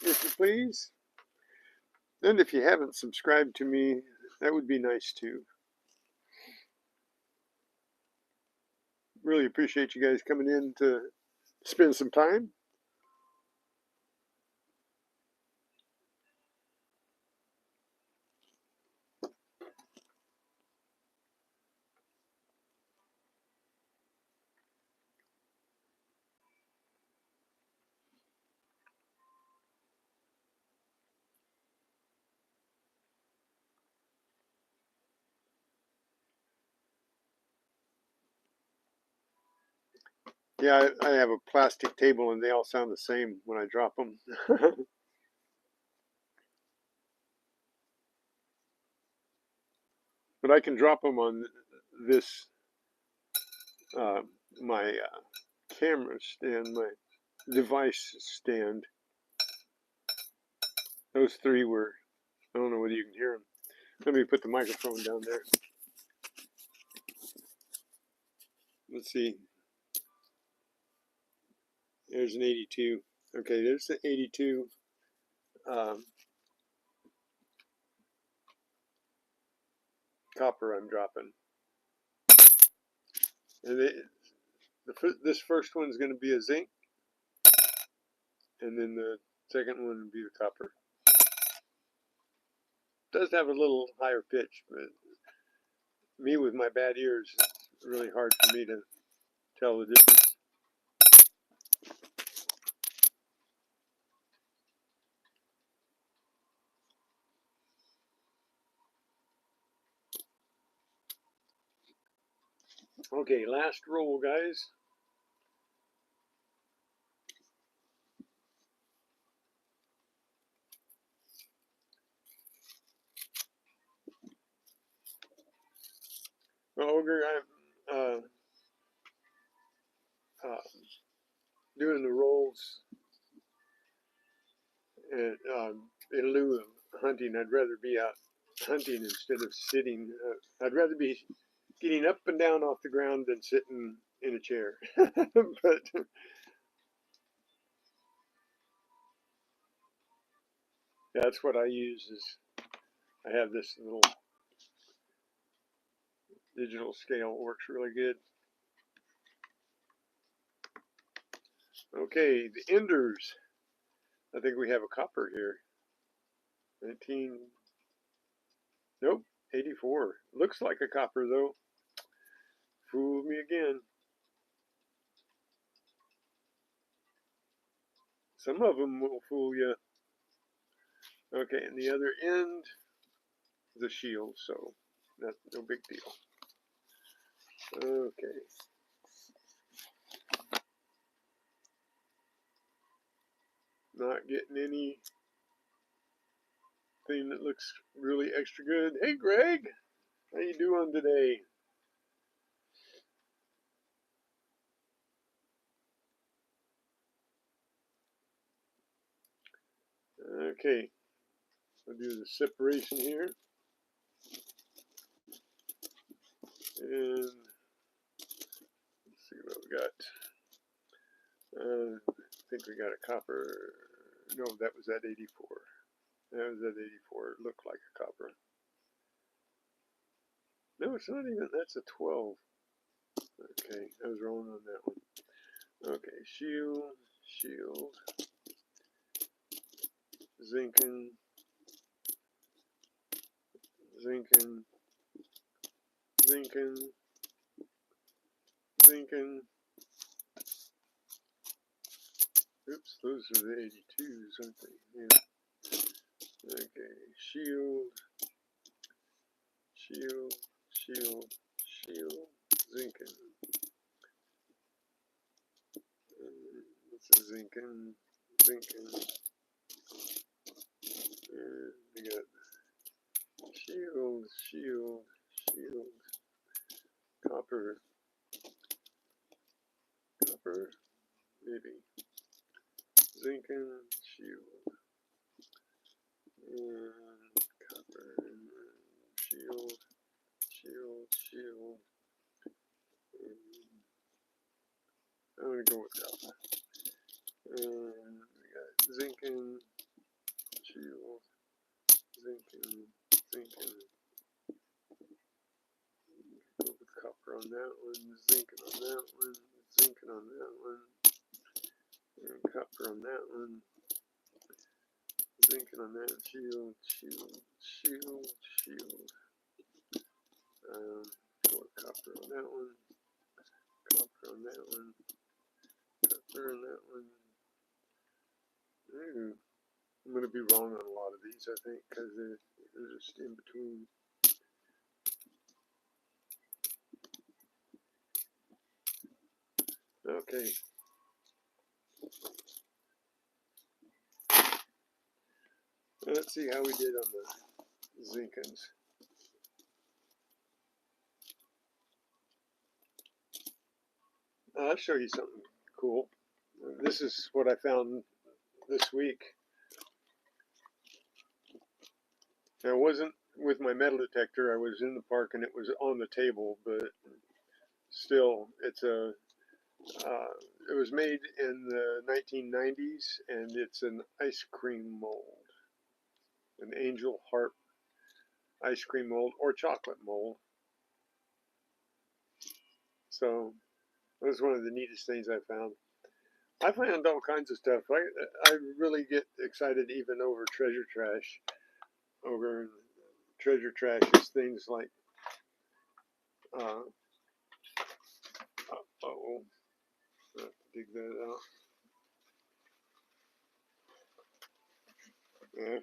if you please. And if you haven't subscribed to me, that would be nice too. Really appreciate you guys coming in to spend some time. Yeah, I have a plastic table and they all sound the same when I drop them. But I can drop them on this, uh, my camera stand, my device stand. Those three were, I don't know whether you can hear them. Let me put the microphone down there. Let's see. There's an 82. Okay, there's the 82. Copper I'm dropping. And this first one's going to be a zinc. And then the second one will be the copper. It does have a little higher pitch, but me with my bad ears, it's really hard for me to tell the difference. Okay, last roll, guys. Well, Ogre, I'm doing the rolls and, in lieu of hunting. I'd rather be out hunting instead of sitting. I'd rather be getting up and down off the ground than sitting in a chair. But that's what I use. Is I have this little digital scale, works really good. Okay, the enders. I think we have a copper here. 19. Nope, 84. Looks like a copper though. Fooled me again. Some of them will fool you. Okay, and the other end is a shield, so that's no big deal. Okay. Not getting anything that looks really extra good. Hey, Greg, how you doing today? Okay, I'll do the separation here. And let's see what we got. I think we got a copper. No, that was at 84. That was at 84. It looked like a copper. No, it's not even. That's a 12. Okay, I was wrong on that one. Okay, shield, zinken, oops, those are the 82s, aren't they? Yeah. Okay, shield, zinken. This is zinken. And we got shield, copper, maybe, zinken, shield, and copper, and shield, and I'm going to go with copper. on that one, zinc on that one, zinc on that one, and copper on that one, zinc on that, shield, shield, shield, shield. Copper on that one, copper on that one, copper on that one. Ooh, I'm going to be wrong on a lot of these, I think, because they're just in between. Okay. Let's see how we did on the Zinkins. I'll show you something cool. This is what I found this week. Now, it wasn't with my metal detector. I was in the park and it was on the table, but still, it's a. It was made in the 1990s, and it's an ice cream mold, an angel heart ice cream mold or chocolate mold. So that was one of the neatest things I found. I found all kinds of stuff. I really get excited even over treasure trash. Over treasure trash is things like dig that out. Yeah.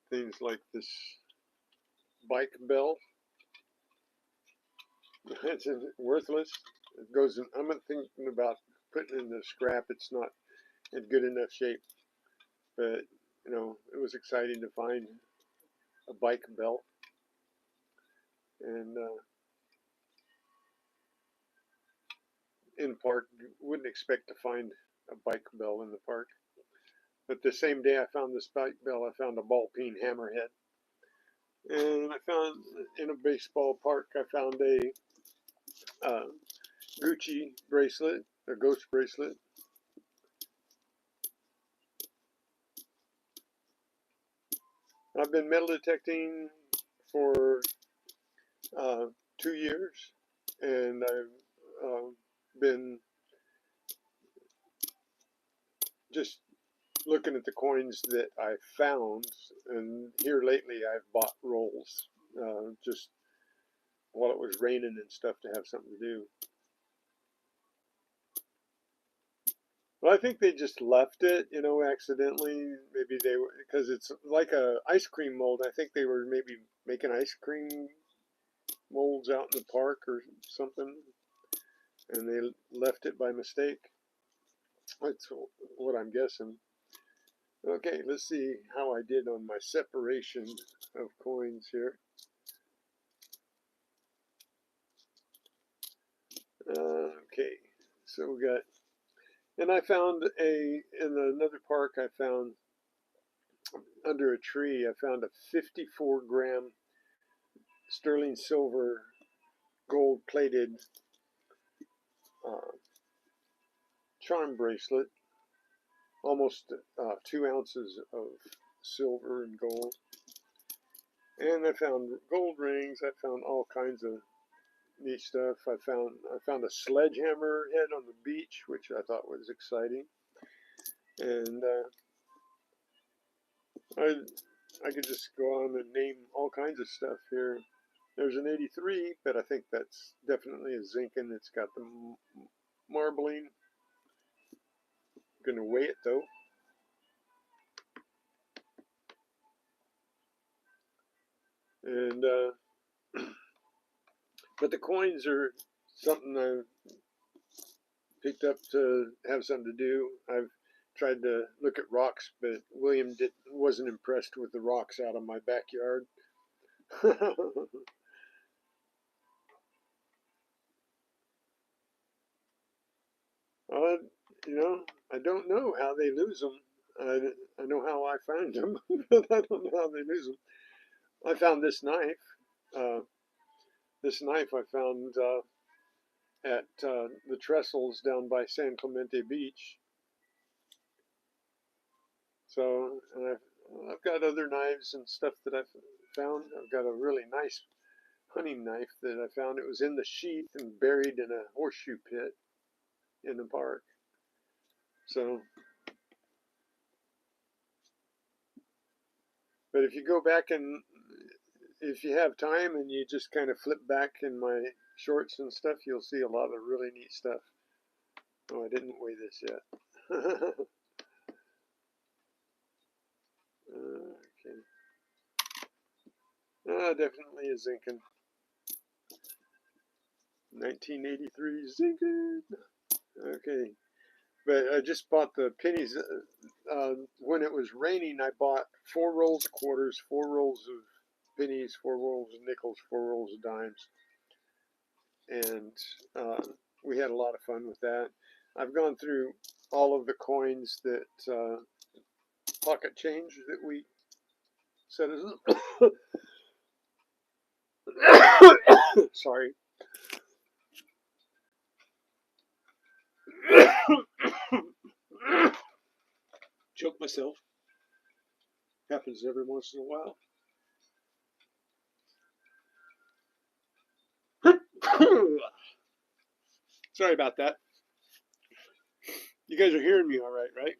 Things like this bike bell. It's worthless. It goes in, I'm thinking about putting it in the scrap. It's not in good enough shape, but you know, it was exciting to find a bike bell. And in park, you wouldn't expect to find a bike bell in the park. But the same day I found this bike bell, I found a ball peen hammerhead. And I found in a baseball park, I found a Gucci bracelet, a ghost bracelet. I've been metal detecting for 2 years, and I've been just looking at the coins that I found, and here lately I've bought rolls just while it was raining and stuff to have something to do. Well, I think they just left it, you know, accidentally. Maybe they were, because it's like a ice cream mold. I think they were maybe making ice cream molds out in the park or something, and they left it by mistake. That's what I'm guessing. Okay, let's see how I did on my separation of coins here. Okay, so we got, and I found in another park, I found under a tree, I found a 54 gram sterling silver gold plated charm bracelet, almost 2 ounces of silver and gold. And I found gold rings. I found all kinds of neat stuff. I found a sledgehammer head on the beach, which I thought was exciting. And I could just go on and name all kinds of stuff here. There's an 83, but I think that's definitely a Zinkin. It's got the marbling. I'm gonna weigh it though. And but the coins are something I picked up to have something to do. I've tried to look at rocks, but William wasn't impressed with the rocks out of my backyard. You know, I don't know how they lose them. I know how I find them, but I don't know how they lose them. I found this knife. This knife I found at the trestles down by San Clemente Beach. So, and I've got other knives and stuff that I've found. I've got a really nice hunting knife that I found. It was in the sheath and buried in a horseshoe pit in the park. So, but if you go back and if you have time and you just kind of flip back in my shorts and stuff, you'll see a lot of really neat stuff. Oh, I didn't weigh this yet. Okay. Definitely a Zinken. 1983 Zinken. Okay. But I just bought the pennies. When it was raining, I bought 4 rolls of quarters, 4 rolls of pennies, 4 rolls of nickels, 4 rolls of dimes. And we had a lot of fun with that. I've gone through all of the coins that pocket change that we set as sorry. Choke myself. Happens every once in a while. Sorry about that. You guys are hearing me all right, right?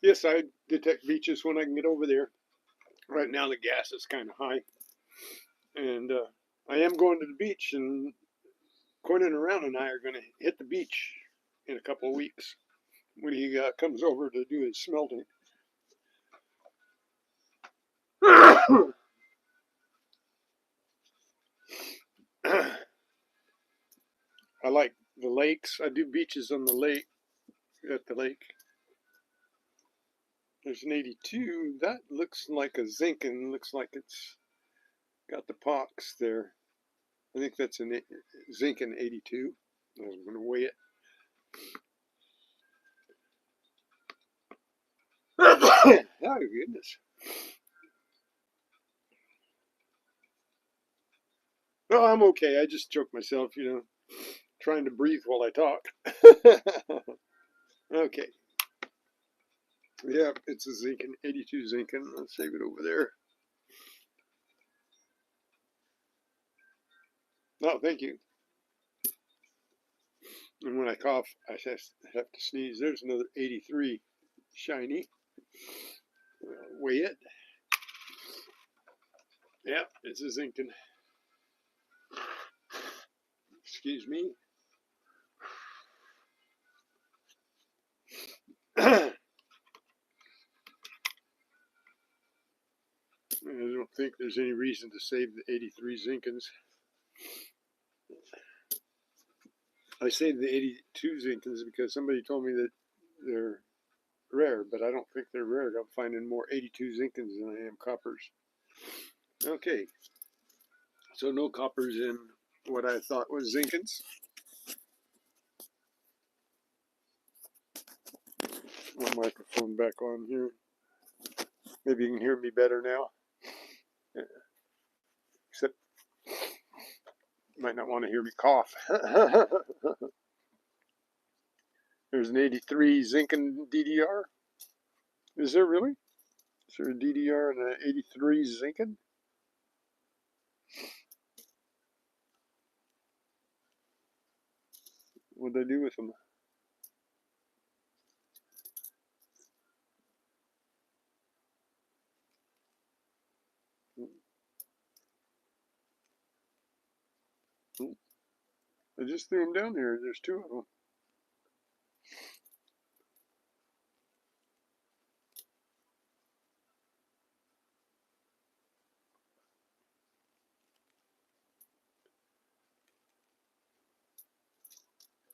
Yes, I detect beaches when I can get over there. Right now the gas is kind of high. And I am going to the beach, and Conan around and I are going to hit the beach in a couple of weeks when he comes over to do his smelting. I like the lakes. I do beaches on the lake, at the lake. There's an 82. That looks like a Zinken. Looks like it's got the pox there. I think that's a Zinken 82. I'm going to weigh it. Oh, goodness. No, I'm okay. I just choked myself, trying to breathe while I talk. Okay. Yeah, it's a Zinken, 82 Zinken. Let's save it over there. Oh, thank you. And when I cough, I have to sneeze. There's another 83 shiny. Weigh it. Yeah, it's a Zinken. Excuse me. I don't think there's any reason to save the 83 Zinkens. I saved the 82 Zinkens because somebody told me that they're rare, but I don't think they're rare. I'm finding more 82 Zinkens than I am coppers. Okay, so no coppers in what I thought was Zinkens. My microphone back on here. Maybe you can hear me better now. Except you might not want to hear me cough. There's an 83 Zinken DDR. Is there really? Is there a DDR and an 83 Zinken? What'd they do with them? I just threw them down there. There's 2 of them.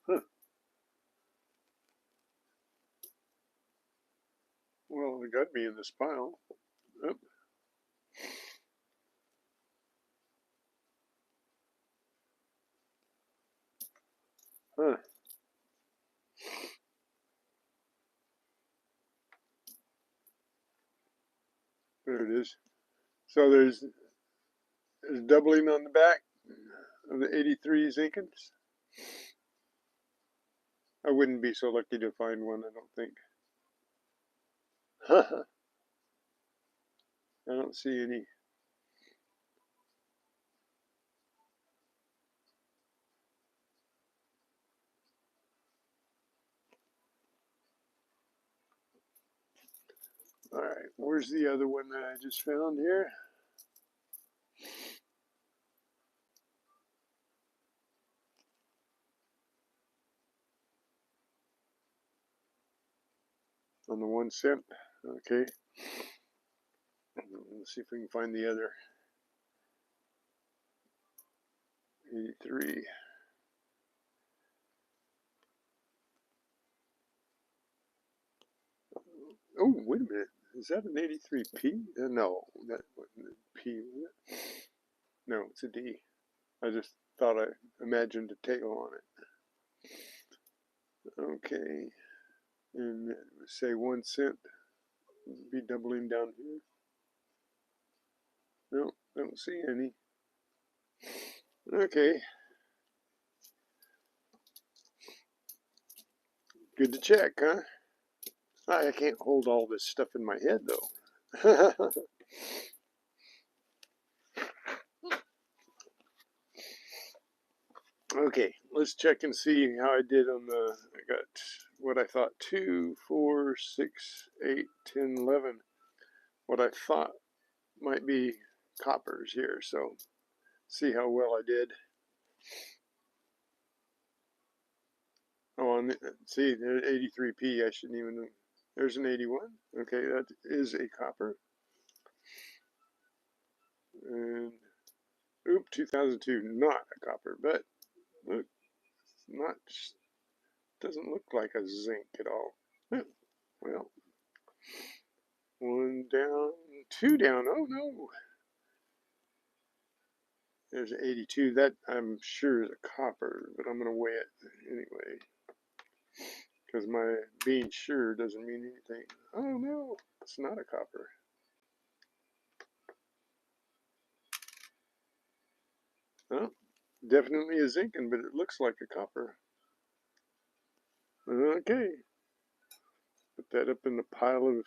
Huh. Well, they got to be in this pile. Oh. Huh. There it is. So there's doubling on the back of the 83 Zinkens. I wouldn't be so lucky to find one, I don't think. I don't see any. All right, where's the other one that I just found here? On the 1 cent. Okay. Let's see if we can find the other. 83. Oh, wait a minute. Is that an 83P? No, that wasn't a P, was it? No, it's a D. I just thought I imagined a tail on it. Okay. And say 1 cent. Be doubling down here. No, don't see any. Okay. Good to check, huh? I can't hold all this stuff in my head, though. Okay, let's check and see how I did on the, I got what I thought 2, 4, 6, 8, 10, 11. What I thought might be coppers here, so see how well I did. Oh, on the, see, there's 83P, I shouldn't even, there's an 81. Okay, that is a copper. And, oop, 2002, not a copper, but look, not, doesn't look like a zinc at all. Well, 1 down, 2 down, oh no. There's 82, that I'm sure is a copper, but I'm going to weigh it anyway. Because my being sure doesn't mean anything. Oh no, it's not a copper. Oh, definitely a zinc, but it looks like a copper. Okay. Put that up in the pile of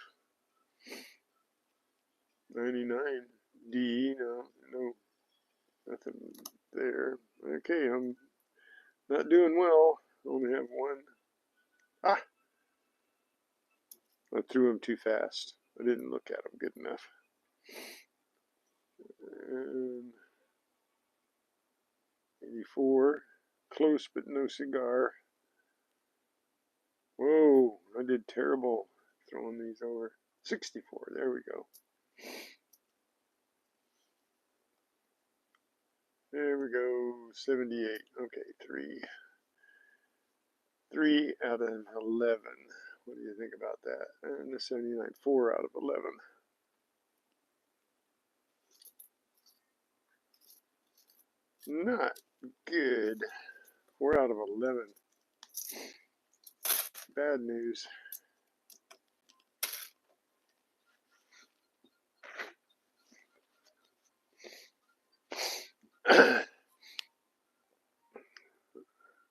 99D. No, nothing there. Okay, I'm not doing well. Only have 1. Ah, I threw them too fast. I didn't look at them good enough. And 84, close but no cigar. Whoa, I did terrible throwing these over. 64, there we go. There we go, 78. Okay, 3 out of 11. What do you think about that? And the 79, 4 out of 11. Not good. 4 out of 11. Bad news.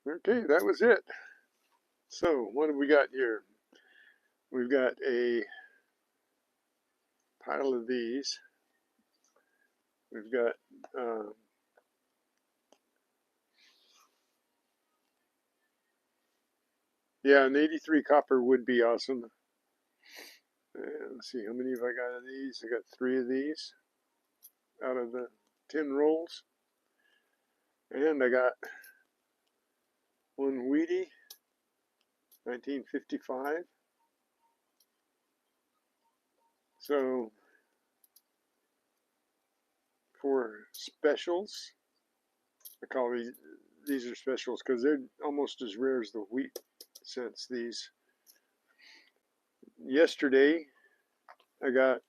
Okay, that was it. So, what have we got here? We've got a pile of these. We've got yeah, an 83 copper would be awesome. And let's see, how many have I got of these? I got 3 of these out of the 10 rolls. And I got 1 Wheatie, 1955. So for specials, I call these are specials because they're almost as rare as the wheat cents. These yesterday I got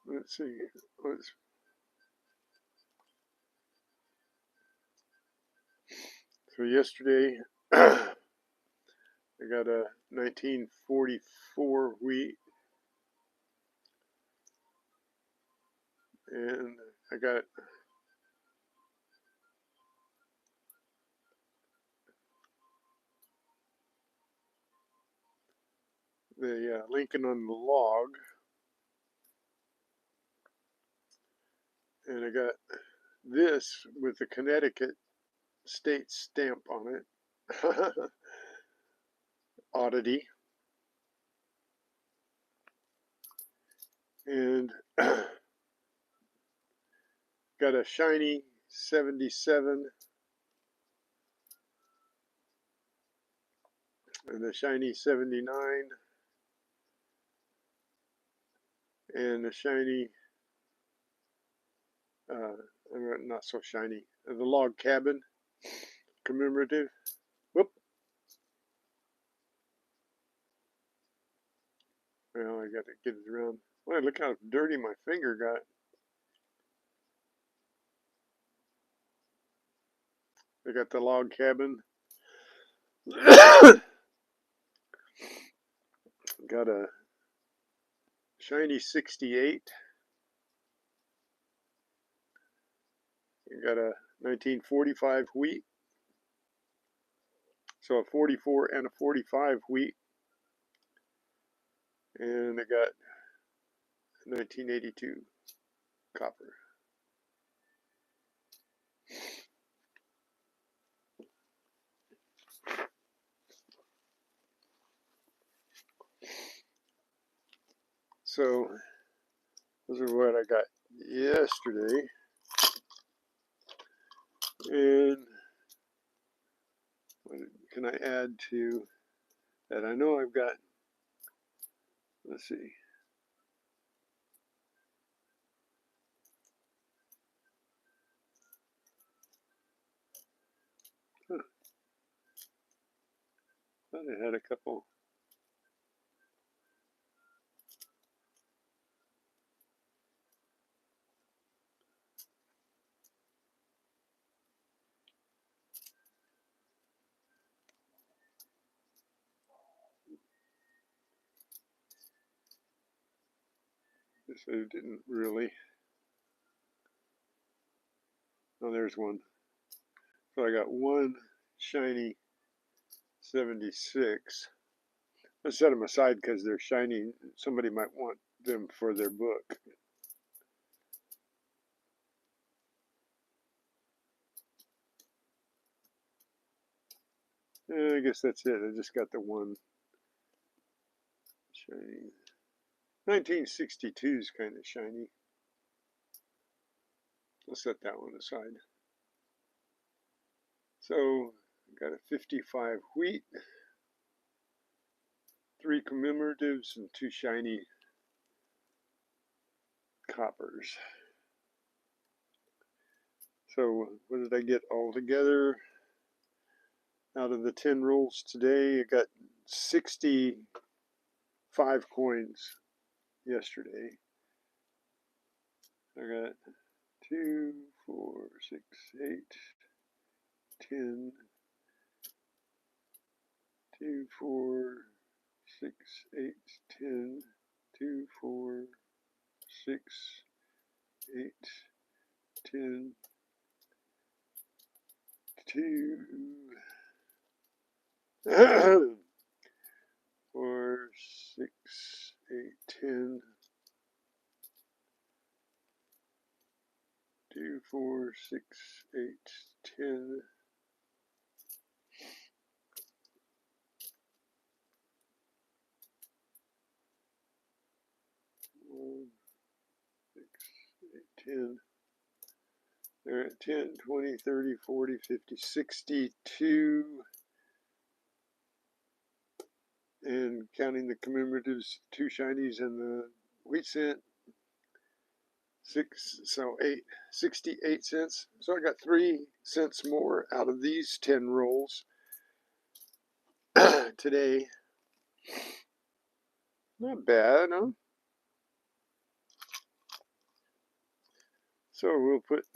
let's see, so yesterday I got a 1944 wheat, and I got the Lincoln on the log, and I got this with the Connecticut state stamp on it. Oddity. And got a shiny 77 and a shiny 79 and a shiny not so shiny, the log cabin commemorative. Whoop. Well, I got to get it around. Well, look how dirty my finger got. I got the log cabin. Got a shiny 68. Got a 1945 wheat. So a 44 and a 45 wheat. And I got 1982 copper. So those are what I got yesterday. And what can I add to that? I know I've got, let's see. Huh. Thought I had a couple. Guess I didn't really. Oh, there's one. So I got one shiny 76. I set them aside because they're shiny. Somebody might want them for their book. I guess that's it. I just got the one shiny. 1962 is kind of shiny. I'll set that one aside. So got a 55 wheat, 3 commemoratives, and 2 shiny coppers. So what did I get all together? Out of the 10 rolls today, I got 65 coins yesterday. I got 2, 4, 6, 8, 10, 2, 4, 6, 8, 10, 2, 4, 6, 8, 10, 2, 4, 6, 8, 10, 2, 4, 6, 8, 10. 10. They're at 10, 20, 30, 40, 50, 62. And counting the commemoratives, 2 shinies and the wheat cent, 68 cents. So I got 3 cents more out of these 10 rolls today. Not bad, huh? So we'll put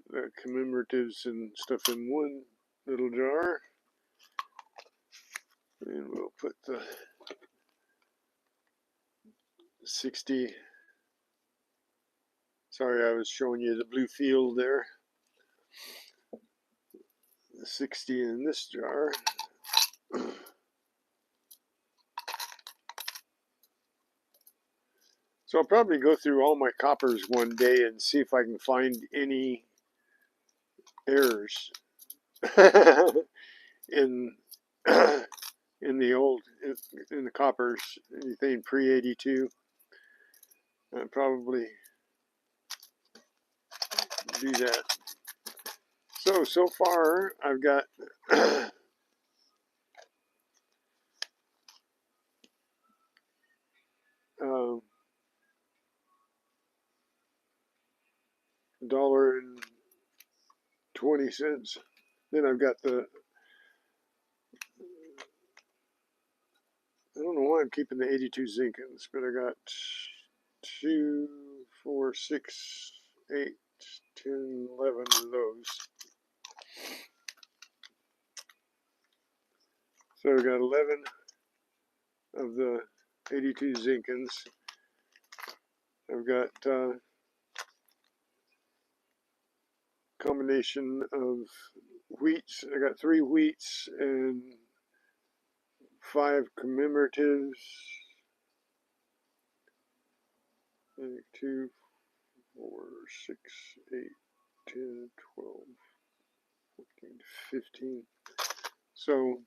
the commemoratives and stuff in one little jar. And we'll put the 60. Sorry, I was showing you the blue field there. The 60 in this jar. So I'll probably go through all my coppers one day and see if I can find any errors in in the old in the coppers, anything pre-82. I'd probably do that. So far I've got $1.20. Then I've got the, I don't know why I'm keeping the 82 Zinkins, but I got 2, 4, 6, 8, 10, 11 of those. So I've got 11 of the 82 Zinkins. I've got combination of wheats. I got 3 wheats and 5 commemoratives. 2, 4, 6, 8, 10, 12, 14, 15. So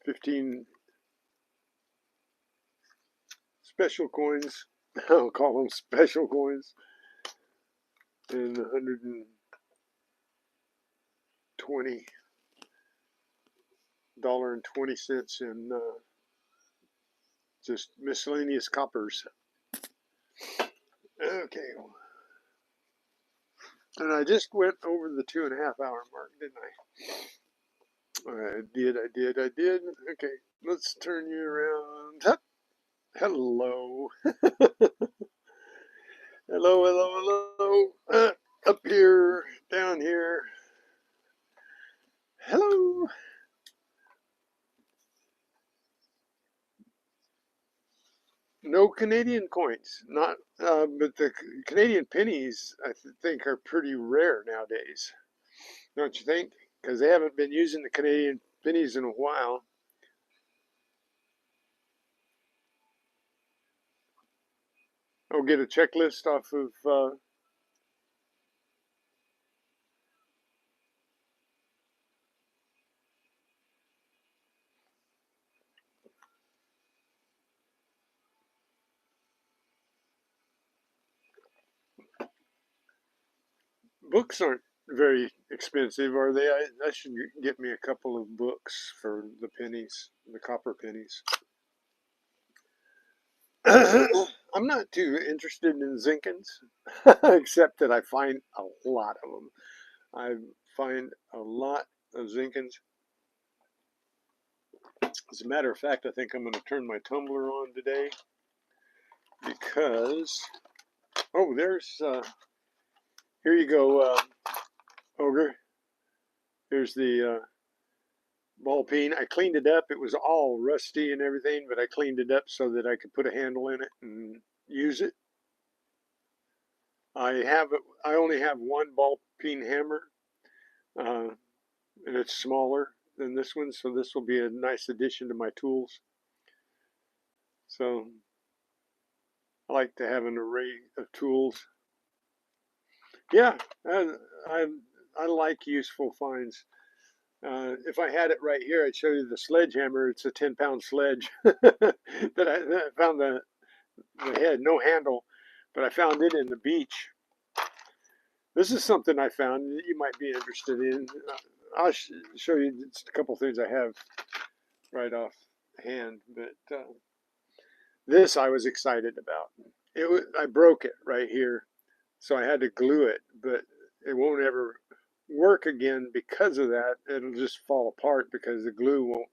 15 special coins. I'll call them special coins. And $120.20 in just miscellaneous coppers. Okay. And I just went over the 2.5 hour mark, didn't I? I did. Okay, let's turn you around. Hup. Hello. Hello. Up here, down here. Hello. No Canadian coins, not, but the Canadian pennies I think are pretty rare nowadays, don't you think? Because they haven't been using the Canadian pennies in a while. I'll get a checklist off of books aren't very expensive, are they? I should get me a couple of books for the pennies, the copper pennies. I'm not too interested in Zinkins, except that I find a lot of them. I find a lot of Zinkins. As a matter of fact, I think I'm going to turn my tumbler on today because, oh, there's, here you go, Ogre. Here's the ball peen. I cleaned it up. It was all rusty and everything, but I cleaned it up so that I could put a handle in it and use it. I only have one ball peen hammer, and it's smaller than this one, so this will be a nice addition to my tools. So I like to have an array of tools. Yeah, I like useful finds. If I had it right here, I'd show you the sledgehammer. It's a 10-pound sledge that I found the head, no handle, but I found it in the beach. This is something I found that you might be interested in. I'll show you just a couple things I have right off hand, but this I was excited about. I broke it right here, so I had to glue it, but it won't ever work again because of that. It'll just fall apart because the glue won't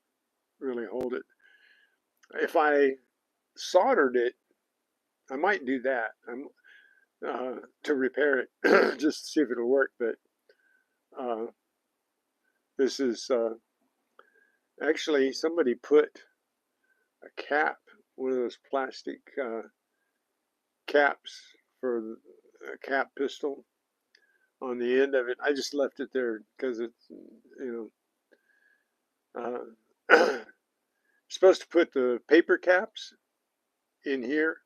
really hold it. If I soldered it, I might do that to repair it, just to see if it'll work. But this is actually somebody put a cap, one of those plastic caps for a cap pistol on the end of it. I just left it there because it's, supposed to put the paper caps in here,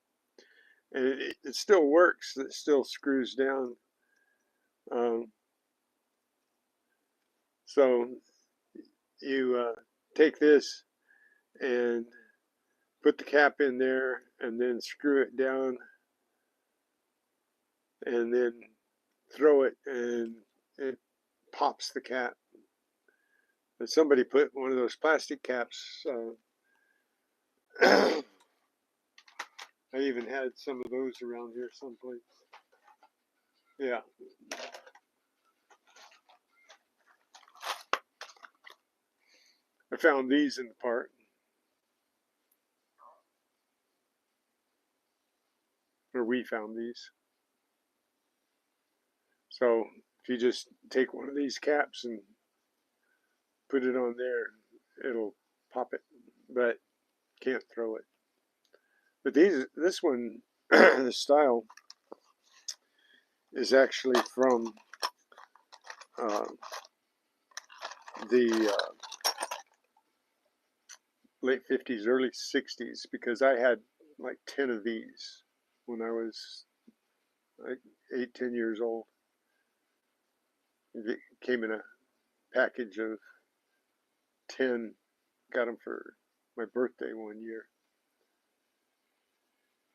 and it still works. It still screws down. Um, so you take this and put the cap in there, and then screw it down, and then throw it, and it pops the cap. And somebody put one of those plastic caps. I even had some of those around here someplace. Yeah. I found these in the park. Or we found these. So if you just take one of these caps and put it on there, it'll pop it, but can't throw it. But this one, the style is actually from the late 50s, early 60s, because I had like 10 of these when I was like 8, 10 years old. It came in a package of 10, got them for my birthday one year.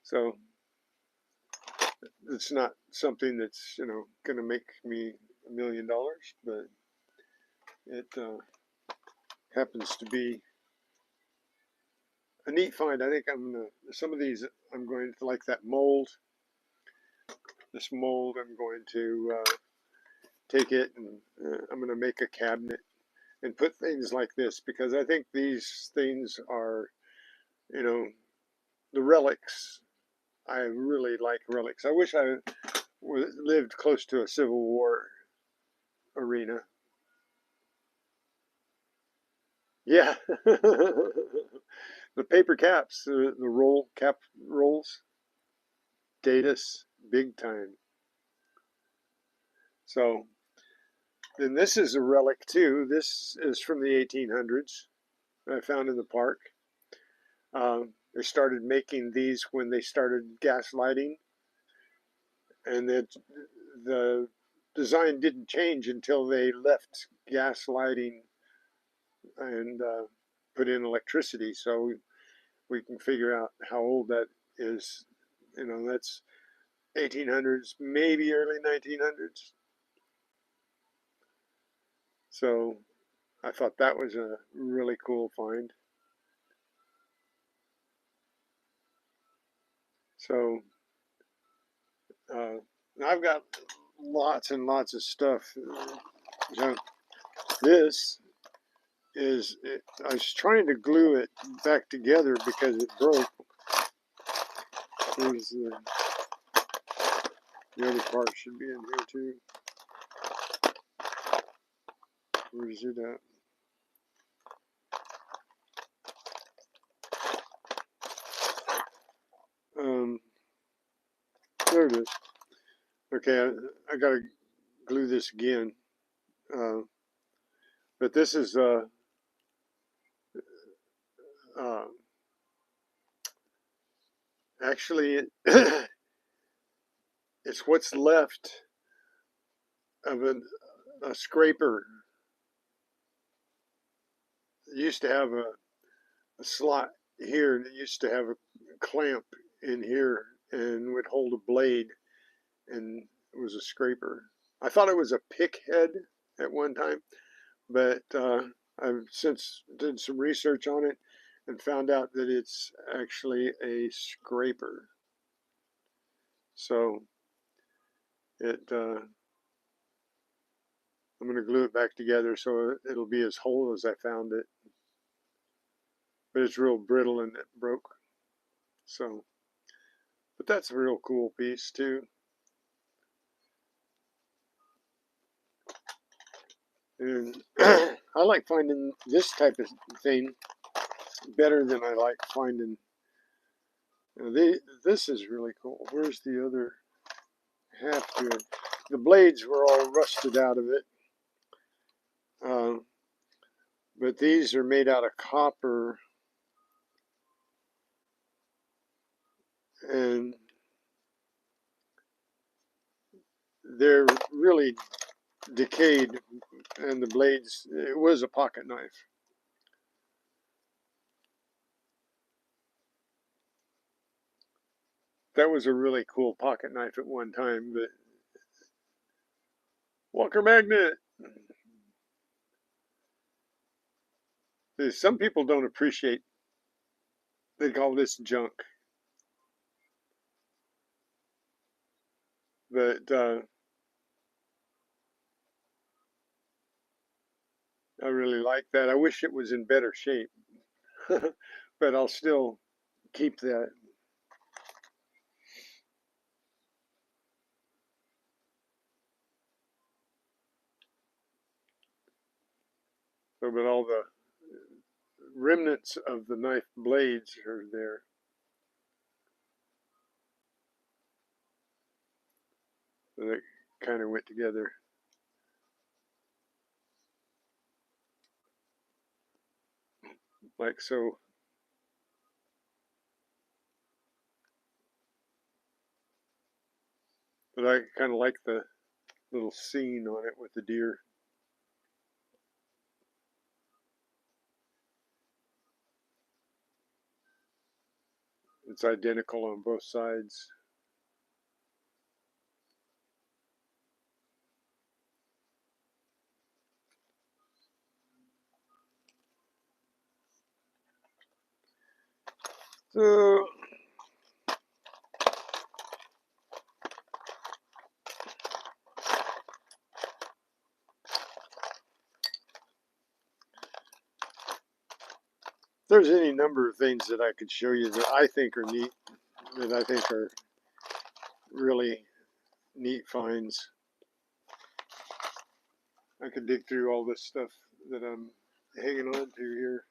So it's not something that's, going to make me $1 million, but it happens to be a neat find. I think some of these, I'm going to like that mold. This mold, I'm going to take it and I'm going to make a cabinet and put things like this, because I think these things are, the relics. I really like relics. I wish I lived close to a Civil War arena. Yeah. The paper caps, the cap rolls, Datus, big time. So then this is a relic too. This is from the 1800s. I found in the park. They started making these when they started gas lighting, and the design didn't change until they left gas lighting and put in electricity. So we can figure out how old that is. That's 1800s, maybe early 1900s. So I thought that was a really cool find. So I've got lots and lots of stuff. So this I was trying to glue it back together because it broke. Here's the other part should be in here too. Where's it at? There it is. Okay, I gotta glue this again. But this is actually it's what's left of a scraper. It used to have a slot here, and it used to have a clamp in here and would hold a blade, and it was a scraper. I thought it was a pick head at one time, but I've since did some research on it and found out that it's actually a scraper. So I'm going to glue it back together so it'll be as whole as I found it. But it's real brittle and it broke. So, but that's a real cool piece too. And I like finding this type of thing better than I like finding. This is really cool. Where's the other half to it? The blades were all rusted out of it. But these are made out of copper. And they're really decayed, and the blades, it was a pocket knife. That was a really cool pocket knife at one time, but Walker Magnet. Some people don't appreciate, they call this junk, but I really like that. I wish it was in better shape, but I'll still keep that. So, but all the remnants of the knife blades are there. So they kind of went together. Like so. But I kind of like the little scene on it with the deer. It's identical on both sides. So there's any number of things that I could show you that I think are neat, that I think are really neat finds. I could dig through all this stuff that I'm hanging on to here.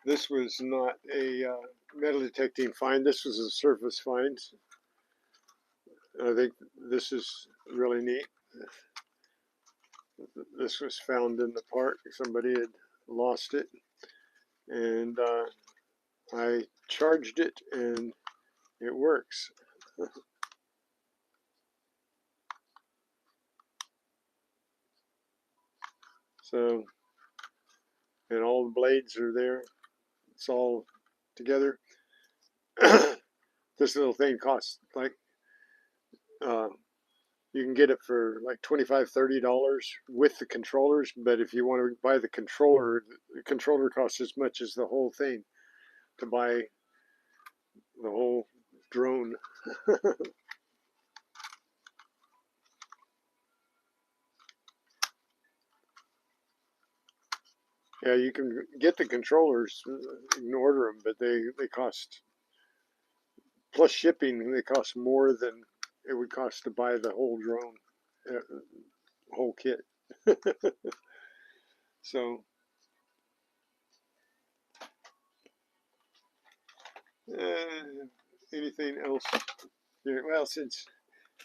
This was not a metal detecting find. This was a surface find. I think this is really neat. This was found in the park. Somebody had lost it, and I charged it, and it works. So, and all the blades are there. It's all together. This little thing costs like uh, you can get it for like $25–$30 with the controllers, but if you want to buy the controller costs as much as the whole thing to buy the whole drone. Yeah, you can get the controllers, you can order them, but they cost, plus shipping, they cost more than it would cost to buy the whole drone, whole kit. So, anything else here? Well, since,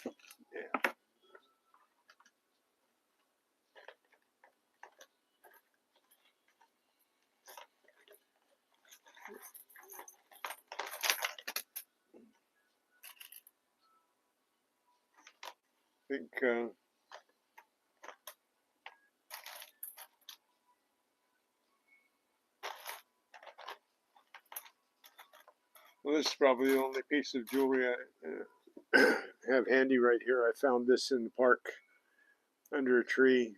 yeah, I think well, this is probably the only piece of jewelry I have handy right here. I found this in the park under a tree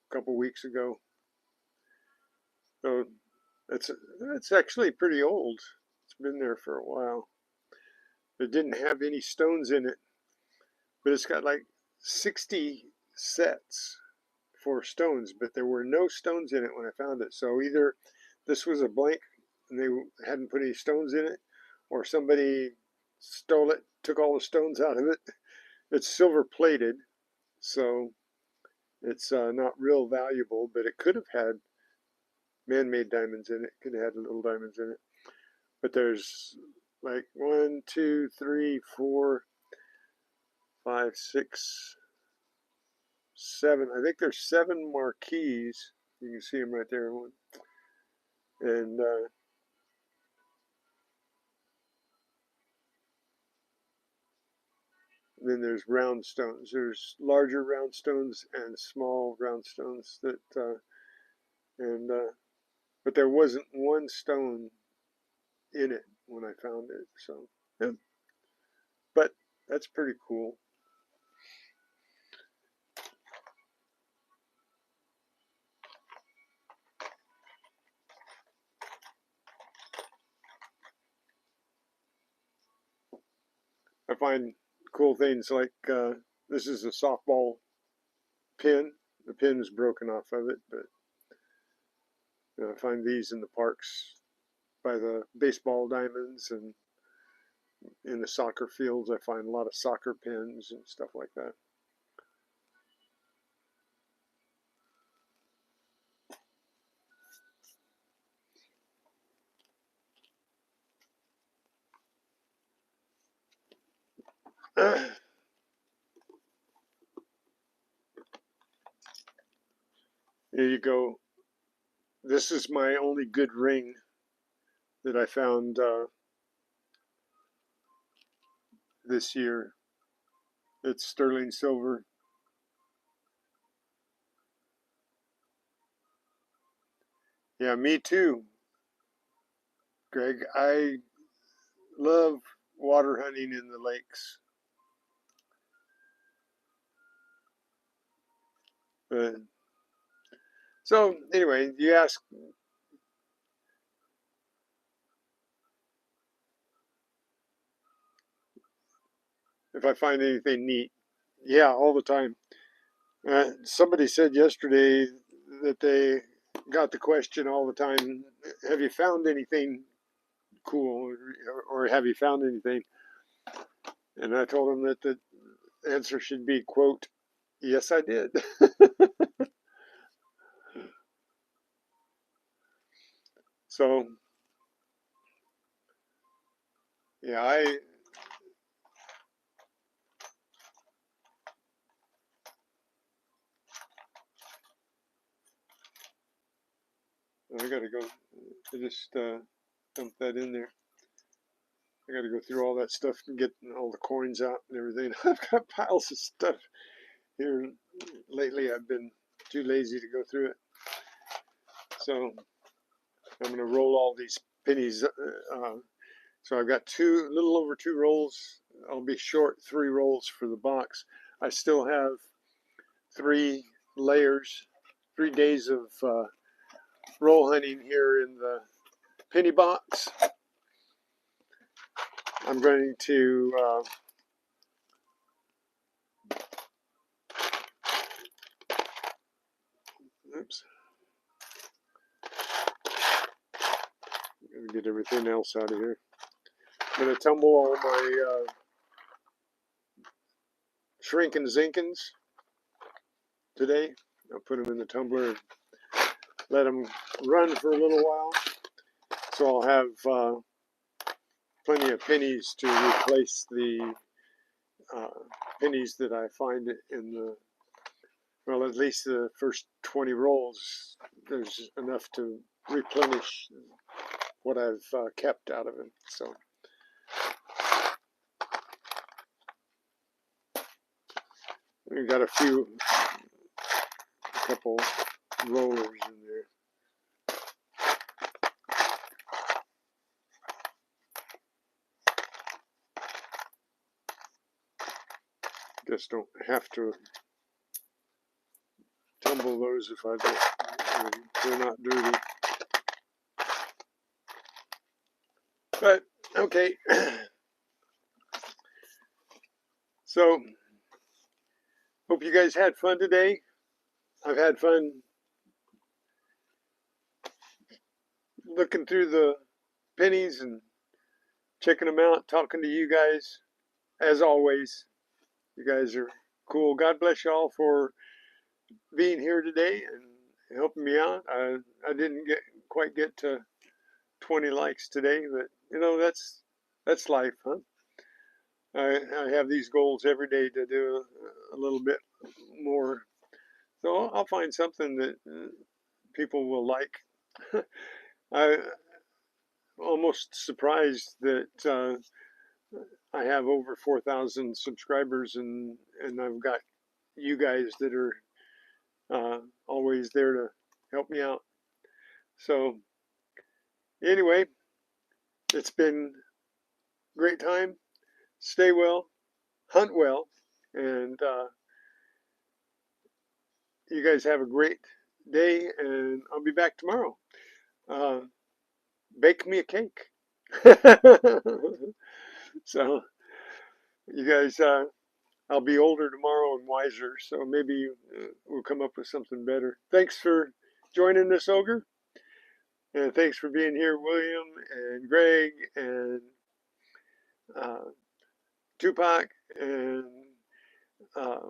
a couple weeks ago. So it's actually pretty old. It's been there for a while. It didn't have any stones in it, but it's got like 60 sets for stones, but there were no stones in it when I found it. So either this was a blank and they hadn't put any stones in it, or somebody stole it, took all the stones out of it. It's silver plated, so it's not real valuable, but it could have had man-made diamonds in it. Could have had little diamonds in it. But there's like 1, 2, 3, 4, 5, 6, 7. I think there's 7 marquees. You can see them right there. And then there's round stones. There's larger round stones and small round stones that, but there wasn't one stone in it when I found it. So, yeah. But that's pretty cool. I find cool things like this is a softball pin. The pin is broken off of it, but I find these in the parks by the baseball diamonds, and in the soccer fields I find a lot of soccer pins and stuff like that. Here you go. This is my only good ring that I found this year. It's sterling silver. Yeah, me too, Greg. I love water hunting in the lakes. So anyway, you ask if I find anything neat. Yeah, all the time. Somebody said yesterday that they got the question all the time, have you found anything cool, or have you found anything? And I told them that the answer should be, quote, yes, I did. So, yeah, I got to go. I just dump that in there. I got to go through all that stuff and get all the coins out and everything. I've got piles of stuff here. Lately, I've been too lazy to go through it. So I'm going to roll all these pennies. So I've got a little over 2 rolls. I'll be short 3 rolls for the box. I still have 3 layers, 3 days of roll hunting here in the penny box. I'm going to oops. I'm gonna get everything else out of here. I'm gonna tumble all my shrinking zinkins today. I'll put them in the tumbler and let them run for a little while. So I'll have plenty of pennies to replace the pennies that I find in the, well, at least the first 20 rolls. There's enough to replenish what I've kept out of it. So we've got a couple rollers in there. Just don't have to tumble those if I don't, they're not dirty. But okay, so hope you guys had fun today. I've had fun looking through the pennies and checking them out, talking to you guys. As always, you guys are cool. God bless y'all for being here today and helping me out. I didn't quite get to 20 likes today, but that's life, huh? I have these goals every day to do a little bit more, so I'll find something that people will like. I almost surprised that I have over 4,000 subscribers, and I've got you guys that are always there to help me out. So anyway, it's been a great time. Stay well, hunt well, and you guys have a great day. And I'll be back tomorrow. Uh, Bake me a cake. So you guys, I'll be older tomorrow and wiser, so maybe we'll come up with something better. Thanks for joining us, Ogre, and thanks for being here, William and Greg and uh, Tupac, and uh,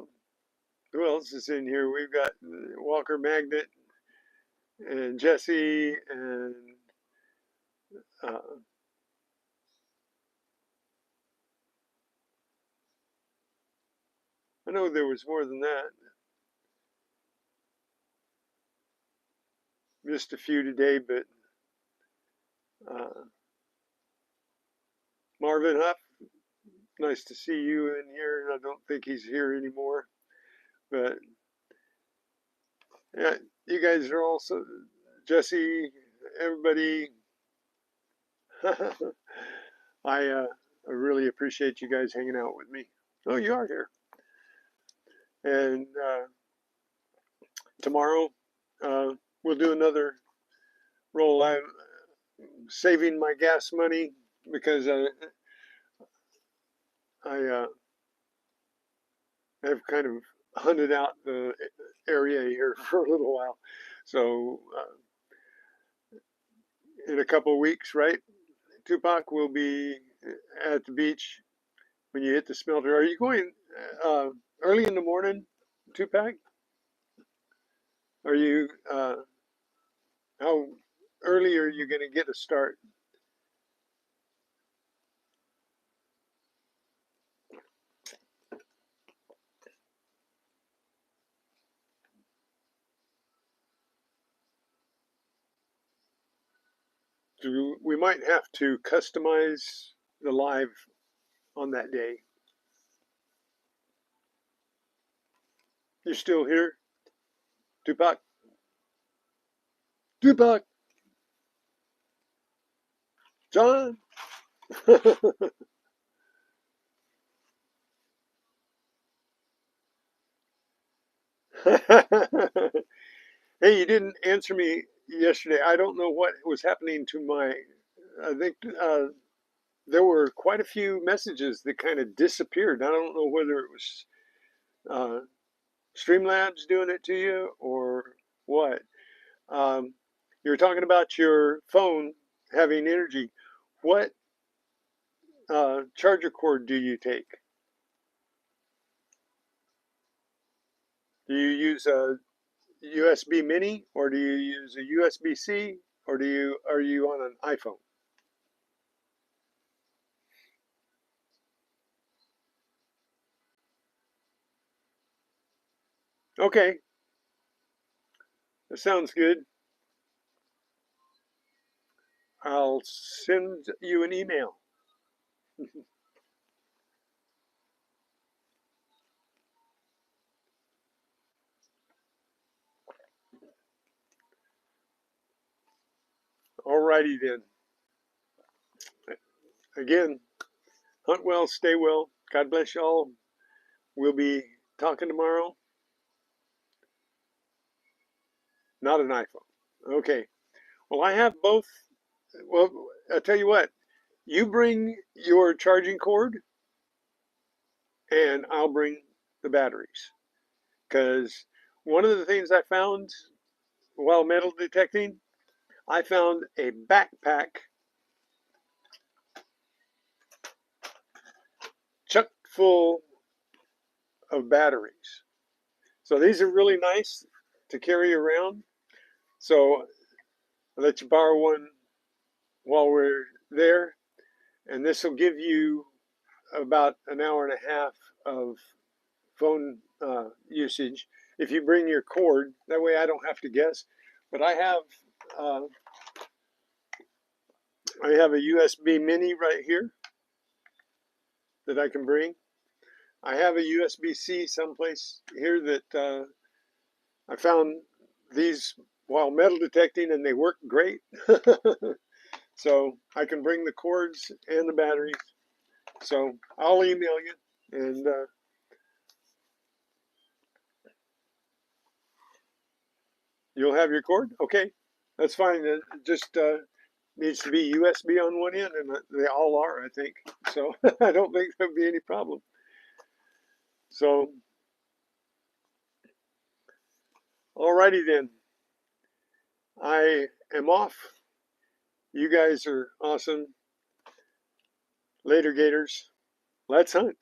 who else is in here? We've got Walker Magnet and Jesse and uh, I know there was more than that. Missed a few today, but uh, Marvin Huff, nice to see you in here. I don't think he's here anymore, but yeah, you guys are also Jesse, everybody. I really appreciate you guys hanging out with me. Oh, you are here, and tomorrow we'll do another roll. I'm saving my gas money because I have kind of hunted out the area here for a little while. So in a couple of weeks, right? Tupac will be at the beach when you hit the smelter. Are you going uh, early in the morning, Tupac? Are you how early are you going to get a start? We might have to customize the live on that day. You still here, Tupac? Tupac, John. Hey, you didn't answer me yesterday. I don't know what was happening to my. I think there were quite a few messages that kind of disappeared. I don't know whether it was uh, Streamlabs doing it to you or what. Um, you were talking about your phone having energy. What charger cord do you take? Do you use a USB Mini, or do you use a USB-C, or are you on an iPhone? Okay, that sounds good. I'll send you an email. Alrighty then. Again, hunt well, stay well. God bless y'all. We'll be talking tomorrow. Not an iPhone. Okay. Well, I have both. Well, I'll tell you what. You bring your charging cord, and I'll bring the batteries. Because one of the things I found while metal detecting, I found a backpack chock full of batteries. So these are really nice to carry around. So I'll let you borrow one while we're there. And this will give you about an hour and a half of phone usage if you bring your cord. That way I don't have to guess. But uh, I have a USB Mini right here, that I can bring. I have a USB-C someplace here that I found these while metal detecting, and they work great. So I can bring the cords and the batteries. So I'll email you, and you'll have your cord. Okay, that's fine. It just needs to be USB on one end, and they all are, I think. So I don't think there'll be any problem. So, alrighty then. I am off. You guys are awesome. Later, Gators. Let's hunt.